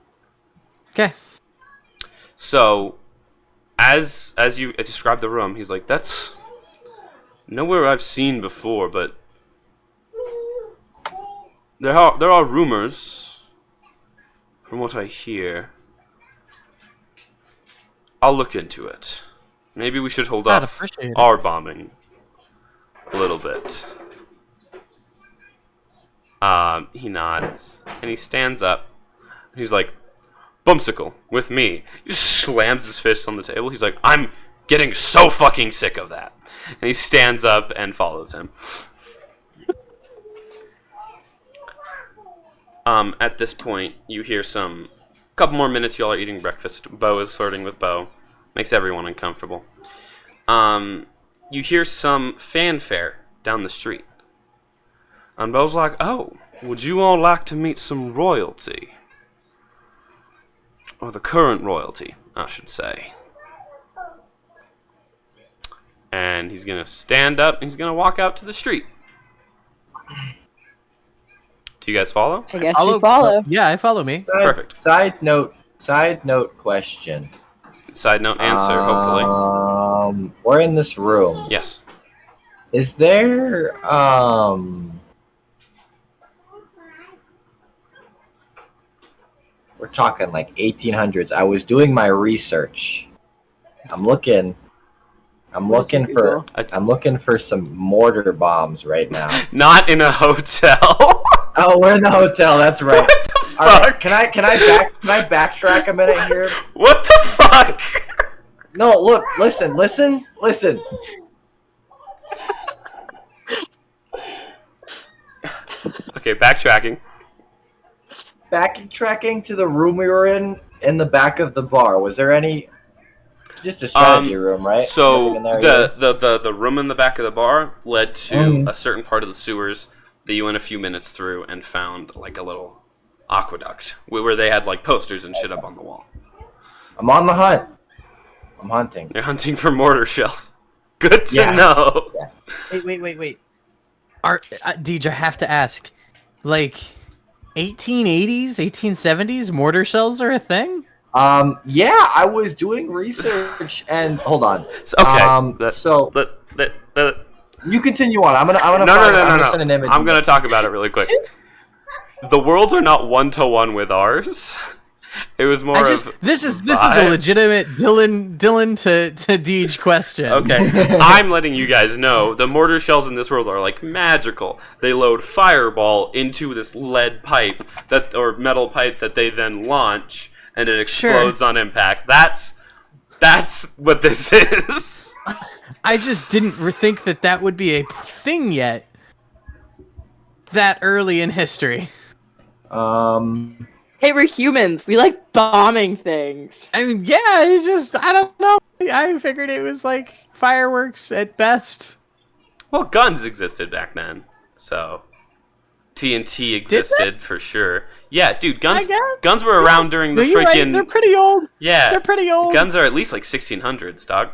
Speaker 7: Okay.
Speaker 6: So, as you describe the room, he's like, that's nowhere I've seen before, but there are rumors, from what I hear. I'll look into it. Maybe we should hold
Speaker 7: I'd
Speaker 6: off
Speaker 7: appreciate it.
Speaker 6: our bombing a little bit. He nods, and he stands up. He's like, Bumsicle, with me. He just slams his fist on the table. He's like, I'm getting so fucking sick of that. And he stands up and follows him. At this point, you hear a couple more minutes, y'all are eating breakfast. Bo is flirting with Bo. Makes everyone uncomfortable. You hear some fanfare down the street. And Bo's like, oh, would you all like to meet some royalty? Or the current royalty, I should say. And he's going to stand up, and he's going to walk out to the street. Do you guys follow?
Speaker 2: I guess you follow.
Speaker 7: Yeah, I follow me.
Speaker 6: Perfect.
Speaker 5: Side note question.
Speaker 6: Side note answer, hopefully.
Speaker 5: We're in this room.
Speaker 6: Yes.
Speaker 5: Is there we're talking like 1800s. I was doing my research. I'm looking for some mortar bombs right now.
Speaker 6: Not in a hotel.
Speaker 5: Oh, we're in the hotel. That's right. All right. Can I backtrack a minute here?
Speaker 6: What the fuck?
Speaker 5: No, look, listen.
Speaker 6: Okay, backtracking.
Speaker 5: Backtracking to the room we were in the back of the bar. Was there any? It's just a strategy room, right?
Speaker 6: So
Speaker 5: Nothing in there either?
Speaker 6: the room in the back of the bar led to
Speaker 5: Mhm.
Speaker 6: a certain part of the sewers that you went a few minutes through and found like a little aqueduct where they had like posters and shit up on the wall.
Speaker 5: I'm on the hunt. I'm hunting.
Speaker 6: You're hunting for mortar shells. Good to
Speaker 5: Yeah.
Speaker 6: know.
Speaker 5: Yeah.
Speaker 7: Wait. Deej, I have to ask, like, 1880s, 1870s mortar shells are a thing?
Speaker 5: Yeah, I was doing research and hold on.
Speaker 6: Okay.
Speaker 5: So
Speaker 6: That-
Speaker 5: you continue on. I'm gonna
Speaker 6: no.
Speaker 5: send an image.
Speaker 6: I'm gonna talk about it really quick. The worlds are not 1-to-1 with ours. It was more of
Speaker 7: this is a
Speaker 6: vibes.
Speaker 7: legitimate Dylan to Deej question.
Speaker 6: Okay, I'm letting you guys know the mortar shells in this world are like magical. They load fireball into this lead pipe or metal pipe that they then launch, and it explodes on impact. That's what this is.
Speaker 7: I just didn't think that would be a thing yet. That early in history.
Speaker 2: Hey, we're humans. We like bombing things.
Speaker 7: I mean, yeah, I don't know. I figured it was like fireworks at best.
Speaker 6: Well, guns existed back then, so TNT existed for sure. Yeah, dude, guns were around during the
Speaker 7: No, you're
Speaker 6: freaking.
Speaker 7: right. They're pretty old.
Speaker 6: Yeah,
Speaker 7: They're pretty old.
Speaker 6: Guns are at least like 1600s, dog.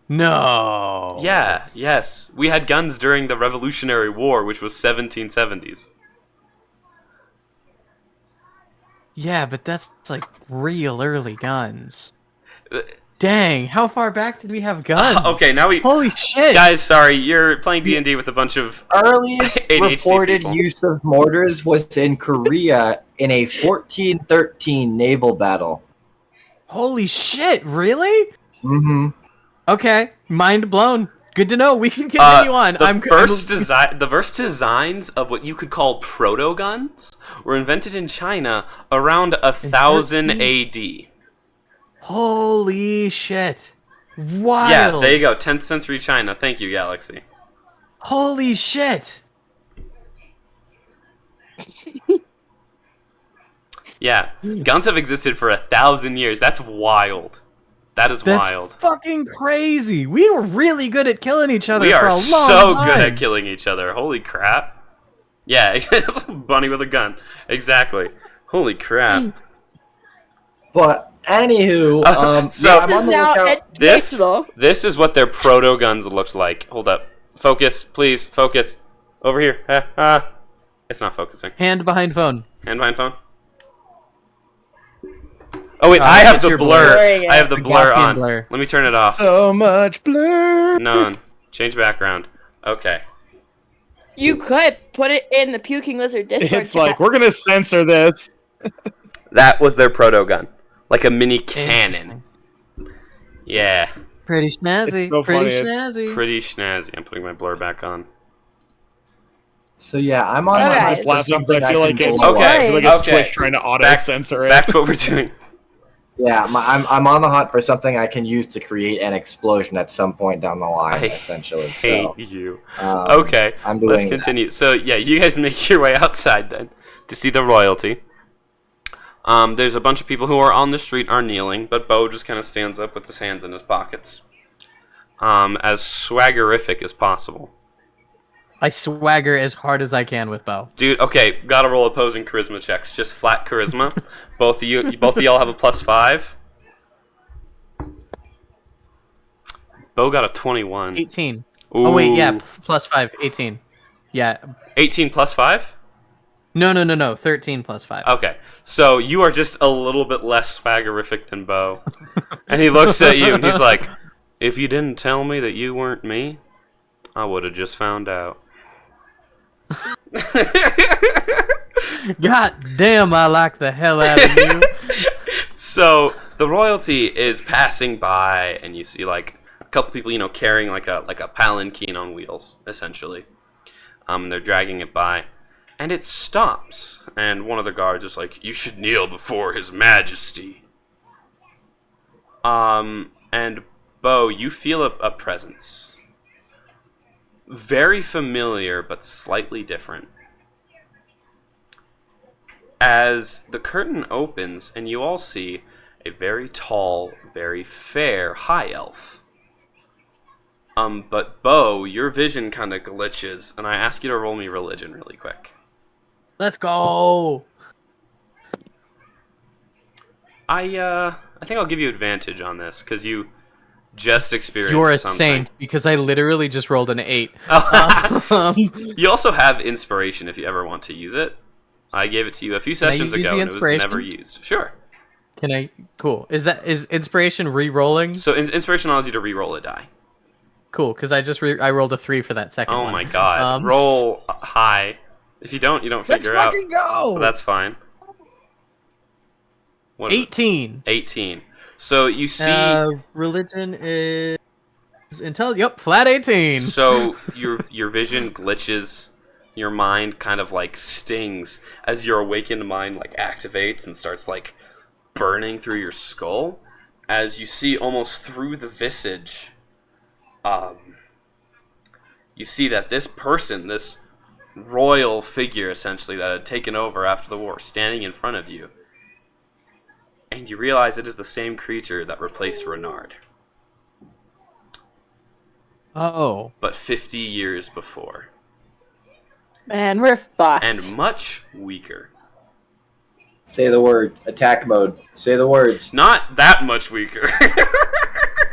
Speaker 7: No.
Speaker 6: Yeah, yes. We had guns during the Revolutionary War, which was 1770s.
Speaker 7: Yeah, but that's like real early guns. Dang, how far back did we have guns?
Speaker 6: Okay, now we...
Speaker 7: Holy shit!
Speaker 6: Guys, sorry, you're playing D&D with a bunch of
Speaker 5: Earliest
Speaker 6: ADHD
Speaker 5: reported
Speaker 6: people.
Speaker 5: use of mortars was in Korea in a 1413 naval battle.
Speaker 7: Holy shit, really?
Speaker 5: Mm-hmm.
Speaker 7: Okay, mind blown. Good to know. We can continue on.
Speaker 6: The first designs of what you could call proto-guns were invented in China around 1000 AD.
Speaker 7: Holy shit. Wild.
Speaker 6: Yeah, there you go. 10th century China. Thank you, Galaxy.
Speaker 7: Holy shit.
Speaker 6: Yeah, guns have existed for 1,000 years. That's wild. That's wild.
Speaker 7: Fucking crazy. We were really good at killing each other
Speaker 6: We
Speaker 7: for
Speaker 6: are
Speaker 7: a long
Speaker 6: so
Speaker 7: time.
Speaker 6: good at killing each other. Holy crap. Yeah, bunny with a gun. Exactly. Holy crap.
Speaker 5: But anywho,
Speaker 6: so
Speaker 5: yeah, I'm on the lookout.
Speaker 6: This is what their proto guns looked like. Hold up. Focus, please. Focus. Over here. It's not focusing.
Speaker 7: Hand behind phone.
Speaker 6: Hand behind phone. Oh wait, I have the blur. I have the blur
Speaker 7: Gaussian
Speaker 6: on.
Speaker 7: blur.
Speaker 6: Let me turn it off.
Speaker 3: So much blur.
Speaker 6: None. Change background. Okay.
Speaker 2: You could put it in the Puking Lizard Discord
Speaker 3: It's like, we're gonna censor this.
Speaker 6: That was their proto gun. Like a mini cannon. Yeah.
Speaker 7: Pretty snazzy.
Speaker 3: It's so
Speaker 7: Pretty
Speaker 3: funny.
Speaker 7: snazzy.
Speaker 6: Pretty snazzy. I'm putting my blur back on.
Speaker 5: So yeah, I'm on
Speaker 2: Okay.
Speaker 5: the
Speaker 3: I'm
Speaker 5: hunt
Speaker 3: just
Speaker 5: for
Speaker 3: laughing because
Speaker 5: something
Speaker 3: I feel
Speaker 5: I
Speaker 3: like
Speaker 5: can
Speaker 3: it's
Speaker 5: build
Speaker 6: Okay.
Speaker 5: a
Speaker 3: I feel like it's
Speaker 6: Okay.
Speaker 3: Twitch trying to auto censor it.
Speaker 6: Back to what we're doing.
Speaker 5: Yeah, I'm on the hunt for something I can use to create an explosion at some point down the line,
Speaker 6: I
Speaker 5: essentially.
Speaker 6: Hate
Speaker 5: So
Speaker 6: you.
Speaker 5: um,
Speaker 6: Okay.
Speaker 5: I'm doing
Speaker 6: Let's continue. So yeah, you guys make your way outside then to see the royalty. There's a bunch of people who are on the street are kneeling, but Bo just kind of stands up with his hands in his pockets. As swaggerific as possible.
Speaker 7: I swagger as hard as I can with Bo.
Speaker 6: Dude, okay, gotta roll opposing charisma checks. Just flat charisma. both of y'all have a +5. Bo got a 21.
Speaker 7: 18.
Speaker 6: Ooh.
Speaker 7: Oh wait, yeah, +5, 18. Yeah.
Speaker 6: 18 +5?
Speaker 7: No, 13 +5.
Speaker 6: Okay, so you are just a little bit less swaggerific than Bo. And he looks at you and he's like, if you didn't tell me that you weren't me, I would have just found out.
Speaker 7: God damn, I like the hell out of you.
Speaker 6: So the royalty is passing by, and you see like a couple people, carrying like a palanquin on wheels, essentially. They're dragging it by, and it stops. And one of the guards is like, "You should kneel before His Majesty." And Bo, you feel a presence. Very familiar, but slightly different. as the curtain opens and you all see a very tall, very fair high elf. But Bo, your vision kind of glitches, and I ask you to roll me religion really quick.
Speaker 7: Let's go.
Speaker 6: I think I'll give you advantage on this because you just experienced
Speaker 7: You're a
Speaker 6: something.
Speaker 7: saint because I literally just rolled an 8.
Speaker 6: You also have inspiration if you ever want to use it. I gave it to you a few sessions
Speaker 7: use
Speaker 6: ago
Speaker 7: the
Speaker 6: and it was
Speaker 7: inspiration?
Speaker 6: never used. Sure.
Speaker 7: Can I? Cool. Is inspiration re-rolling?
Speaker 6: So inspiration allows you to re-roll a die.
Speaker 7: Cool, because I rolled a 3 for that second
Speaker 6: Oh
Speaker 7: one.
Speaker 6: my god. Roll high. If you don't figure out.
Speaker 7: Let's fucking go!
Speaker 6: So that's fine. What is it?
Speaker 7: 18.
Speaker 6: 18. So you see.
Speaker 7: Religion is Yep, flat 18.
Speaker 6: So your vision glitches. Your mind kind of like stings as your awakened mind like activates and starts like burning through your skull. As you see almost through the visage. You see that this person, this royal figure essentially that had taken over after the war, standing in front of you. And you realize it is the same creature that replaced Renard.
Speaker 7: Oh.
Speaker 6: But 50 years before.
Speaker 2: Man, we're fucked.
Speaker 6: And much weaker.
Speaker 5: Say the word. Attack mode. Say the words.
Speaker 6: Not that much weaker.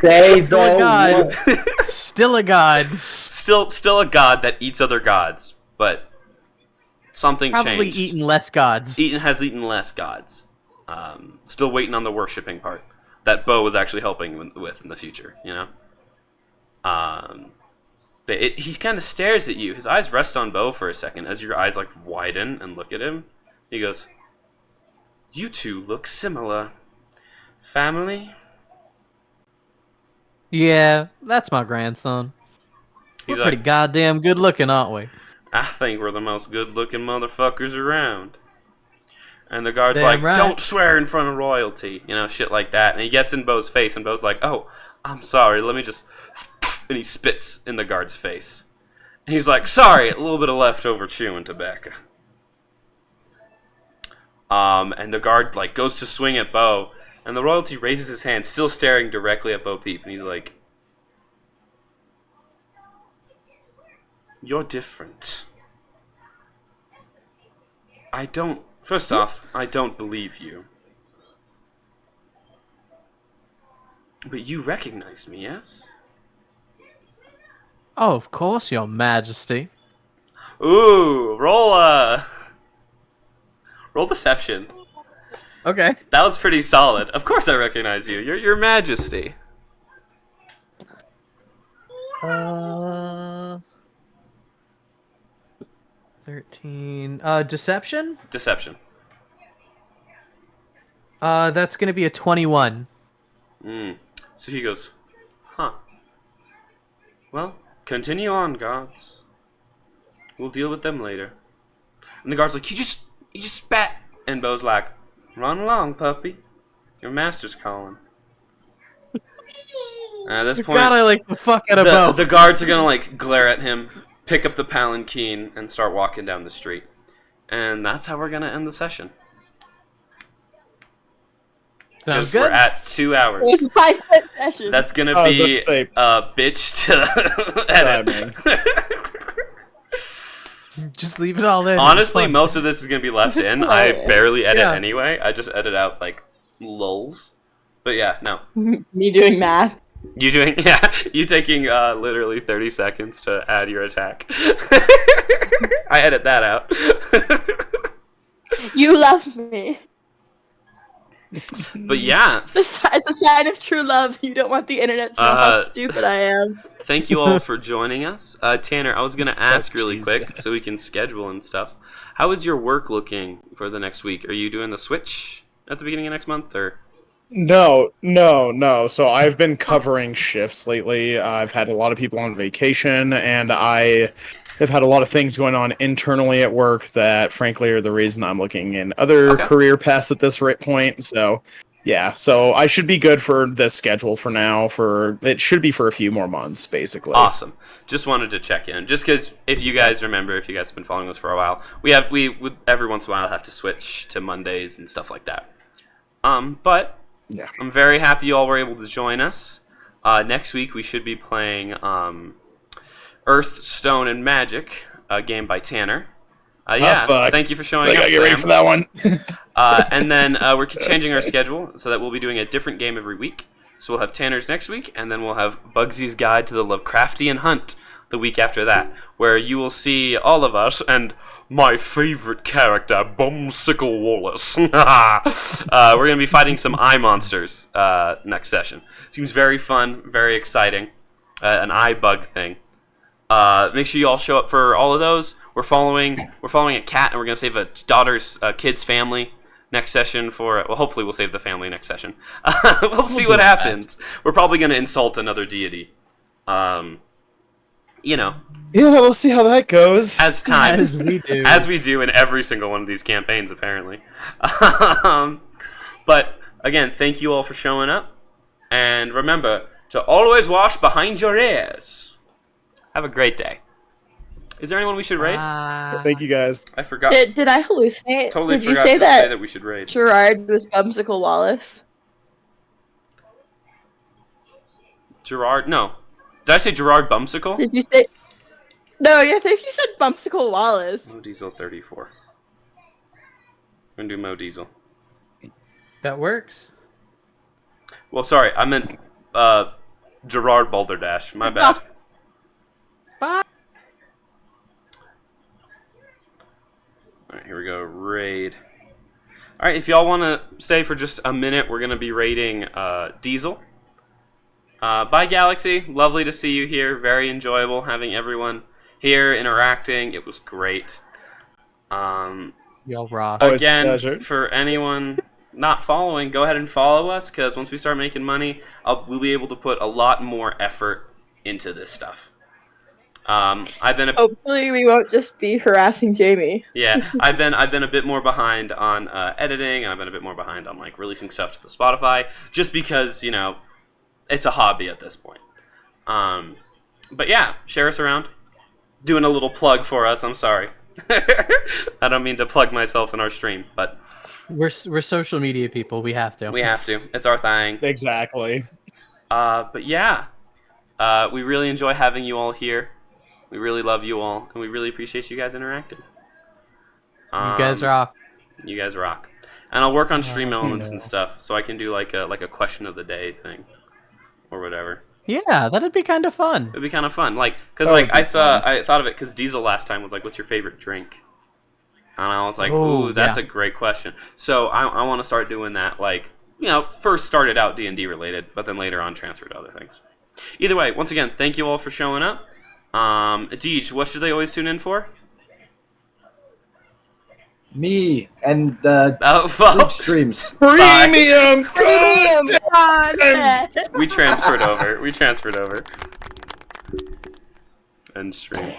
Speaker 5: Say the
Speaker 7: Oh god.
Speaker 5: word.
Speaker 7: Still a god.
Speaker 6: Still a god that eats other gods, but something
Speaker 7: Probably
Speaker 6: changed.
Speaker 7: eaten less gods.
Speaker 6: Has eaten less gods. Still waiting on the worshipping part that Bo was actually helping with in the future, you know? But he kind of stares at you. His eyes rest on Bo for a second as your eyes like widen and look at him. He goes, "You two look similar. Family?"
Speaker 7: Yeah, that's my grandson.
Speaker 6: He's
Speaker 7: We're pretty
Speaker 6: like,
Speaker 7: goddamn good looking, aren't we?
Speaker 6: "I think we're the most good-looking motherfuckers around." And the guard's
Speaker 7: Damn
Speaker 6: like,
Speaker 7: right.
Speaker 6: "Don't swear in front of royalty," you know, shit like that. And he gets in Bo's face, and Bo's like, "Oh, I'm sorry. Let me just," and he spits in the guard's face. And he's like, "Sorry, a little bit of leftover chewing tobacco." And the guard like goes to swing at Bo, and the royalty raises his hand, still staring directly at Bo Peep, and he's like, "You're different. First off, I don't believe you. But you recognized me, yes?"
Speaker 7: Oh, of course, your majesty.
Speaker 6: Ooh, roll deception.
Speaker 7: Okay.
Speaker 6: That was pretty solid. Of course I recognize you. You're your majesty.
Speaker 7: 13. Deception?
Speaker 6: Deception.
Speaker 7: That's gonna be a 21.
Speaker 6: So he goes, "Huh. Well, continue on, guards. We'll deal with them later." And the guard's like, you just spat." And Bo's like, "Run along, puppy. Your master's calling." At this point,
Speaker 7: God, I like the fuck out of Bo.
Speaker 6: the guards are gonna like glare at him, pick up the palanquin, and start walking down the street. And that's how we're gonna end the session.
Speaker 7: Sounds
Speaker 6: Because we're
Speaker 7: good.
Speaker 6: at 2 hours.
Speaker 2: It's a 5-minute session.
Speaker 6: That's gonna
Speaker 3: I was
Speaker 6: be
Speaker 3: about to say-
Speaker 6: a bitch to edit.
Speaker 7: Just leave it all in.
Speaker 6: Honestly,
Speaker 7: It's fun.
Speaker 6: most of this is gonna be left
Speaker 2: This is
Speaker 6: in. I
Speaker 2: hilarious.
Speaker 6: barely edit
Speaker 7: Yeah.
Speaker 6: anyway. I just edit out like lulls. But yeah, no.
Speaker 2: Me doing math.
Speaker 6: You taking literally 30 seconds to add your attack. I edit that out.
Speaker 2: You love me.
Speaker 6: But yeah,
Speaker 2: It's a sign of true love. You don't want the internet to know how stupid I am.
Speaker 6: thank you all for joining us. Tanner, I was gonna ask really quick
Speaker 3: Jesus.
Speaker 6: so we can schedule and stuff. How is your work looking for the next week? Are you doing the switch at the beginning of next month, or?
Speaker 3: No. So I've been covering shifts lately. I've had a lot of people on vacation, and I have had a lot of things going on internally at work that, frankly, are the reason I'm looking in other
Speaker 6: Okay.
Speaker 3: career paths at this point. So, Yeah, so I should be good for this schedule for now. It should be for a few more months, basically.
Speaker 6: Awesome. Just wanted to check in, just because if you guys remember, if you guys have been following us for a while, we would every once in a while have to switch to Mondays and stuff like that. But
Speaker 3: Yeah.
Speaker 6: I'm very happy you all were able to join us. Next week we should be playing Earth, Stone, and Magic, a game by Tanner.
Speaker 3: Fuck.
Speaker 6: Thank you for showing
Speaker 3: I
Speaker 6: up,
Speaker 3: gotta get ready
Speaker 6: Sam.
Speaker 3: for that one.
Speaker 6: And then we're changing our schedule so that we'll be doing a different game every week. So we'll have Tanner's next week, and then we'll have Bugsy's Guide to the Lovecraftian Hunt the week after that, where you will see all of us and my favorite character, Bumsicle Wallace. We're going to be fighting some eye monsters next session. Seems very fun, very exciting. An eye bug thing. Make sure you all show up for all of those. We're following a cat, and we're gonna save a daughter's kid's family next session for. Well, hopefully we'll save the family next session. We'll see what happens. We're probably gonna insult another deity.
Speaker 3: Yeah, we'll see how that goes.
Speaker 6: As time
Speaker 7: As we do.
Speaker 6: as we do in every single one of these campaigns, apparently. But again, thank you all for showing up, and remember to always wash behind your ears. Have a great day. Is there anyone we should raid?
Speaker 3: Thank you guys.
Speaker 6: I forgot.
Speaker 2: Did I hallucinate?
Speaker 6: Totally
Speaker 2: Did you
Speaker 6: forgot
Speaker 2: say
Speaker 6: to
Speaker 2: that,
Speaker 6: say that we should raid.
Speaker 2: Gerard was Bumsicle Wallace?
Speaker 6: Gerard? No. Did I say Gerard Bumsicle?
Speaker 2: Did you say? No, I think you said Bumsicle Wallace.
Speaker 6: Mo Diesel 34. I'm gonna do Mo Diesel.
Speaker 7: That works.
Speaker 6: Well, sorry, I meant Gerard Balderdash. My bad.
Speaker 7: Bye.
Speaker 6: Alright, here we go. Raid. Alright, if y'all want to stay for just a minute, we're going to be raiding Diesel. Bye, Galaxy. Lovely to see you here. Very enjoyable having everyone here interacting. It was great.
Speaker 7: Y'all rock.
Speaker 3: Oh, it's a
Speaker 6: Again,
Speaker 3: pleasure.
Speaker 6: for anyone not following, go ahead and follow us, because once we start making money, we'll be able to put a lot more effort into this stuff. I've been
Speaker 2: Hopefully, we won't just be harassing Jamie.
Speaker 6: Yeah, I've been a bit more behind on editing, and I've been a bit more behind on like releasing stuff to the Spotify, just because it's a hobby at this point. But yeah, share us around. Doing a little plug for us. I'm sorry. I don't mean to plug myself in our stream, but
Speaker 7: We're social media people. We have to.
Speaker 6: we have to. It's our thing.
Speaker 3: Exactly.
Speaker 6: But yeah, we really enjoy having you all here. We really love you all, and we really appreciate you guys interacting.
Speaker 7: You guys rock.
Speaker 6: You guys rock. And I'll work on stream elements and stuff, so I can do like a question of the day thing, or whatever.
Speaker 7: Yeah, that'd be kind of fun.
Speaker 6: It'd be kind of fun, because
Speaker 3: That would be
Speaker 6: I
Speaker 3: fun.
Speaker 6: thought of it because Diesel last time was like, "What's your favorite drink?" And I was like,
Speaker 7: Oh,
Speaker 6: "Ooh, that's
Speaker 7: yeah.
Speaker 6: a great question." So I want to start doing that, first started out D&D related, but then later on transferred to other things. Either way, once again, thank you all for showing up. Deej, what should they always tune in for?
Speaker 5: Me and the
Speaker 6: Oh,
Speaker 5: sleep
Speaker 6: well,
Speaker 5: streams.
Speaker 3: Premium
Speaker 2: Premium
Speaker 3: content!
Speaker 2: content.
Speaker 6: we transferred over. End stream.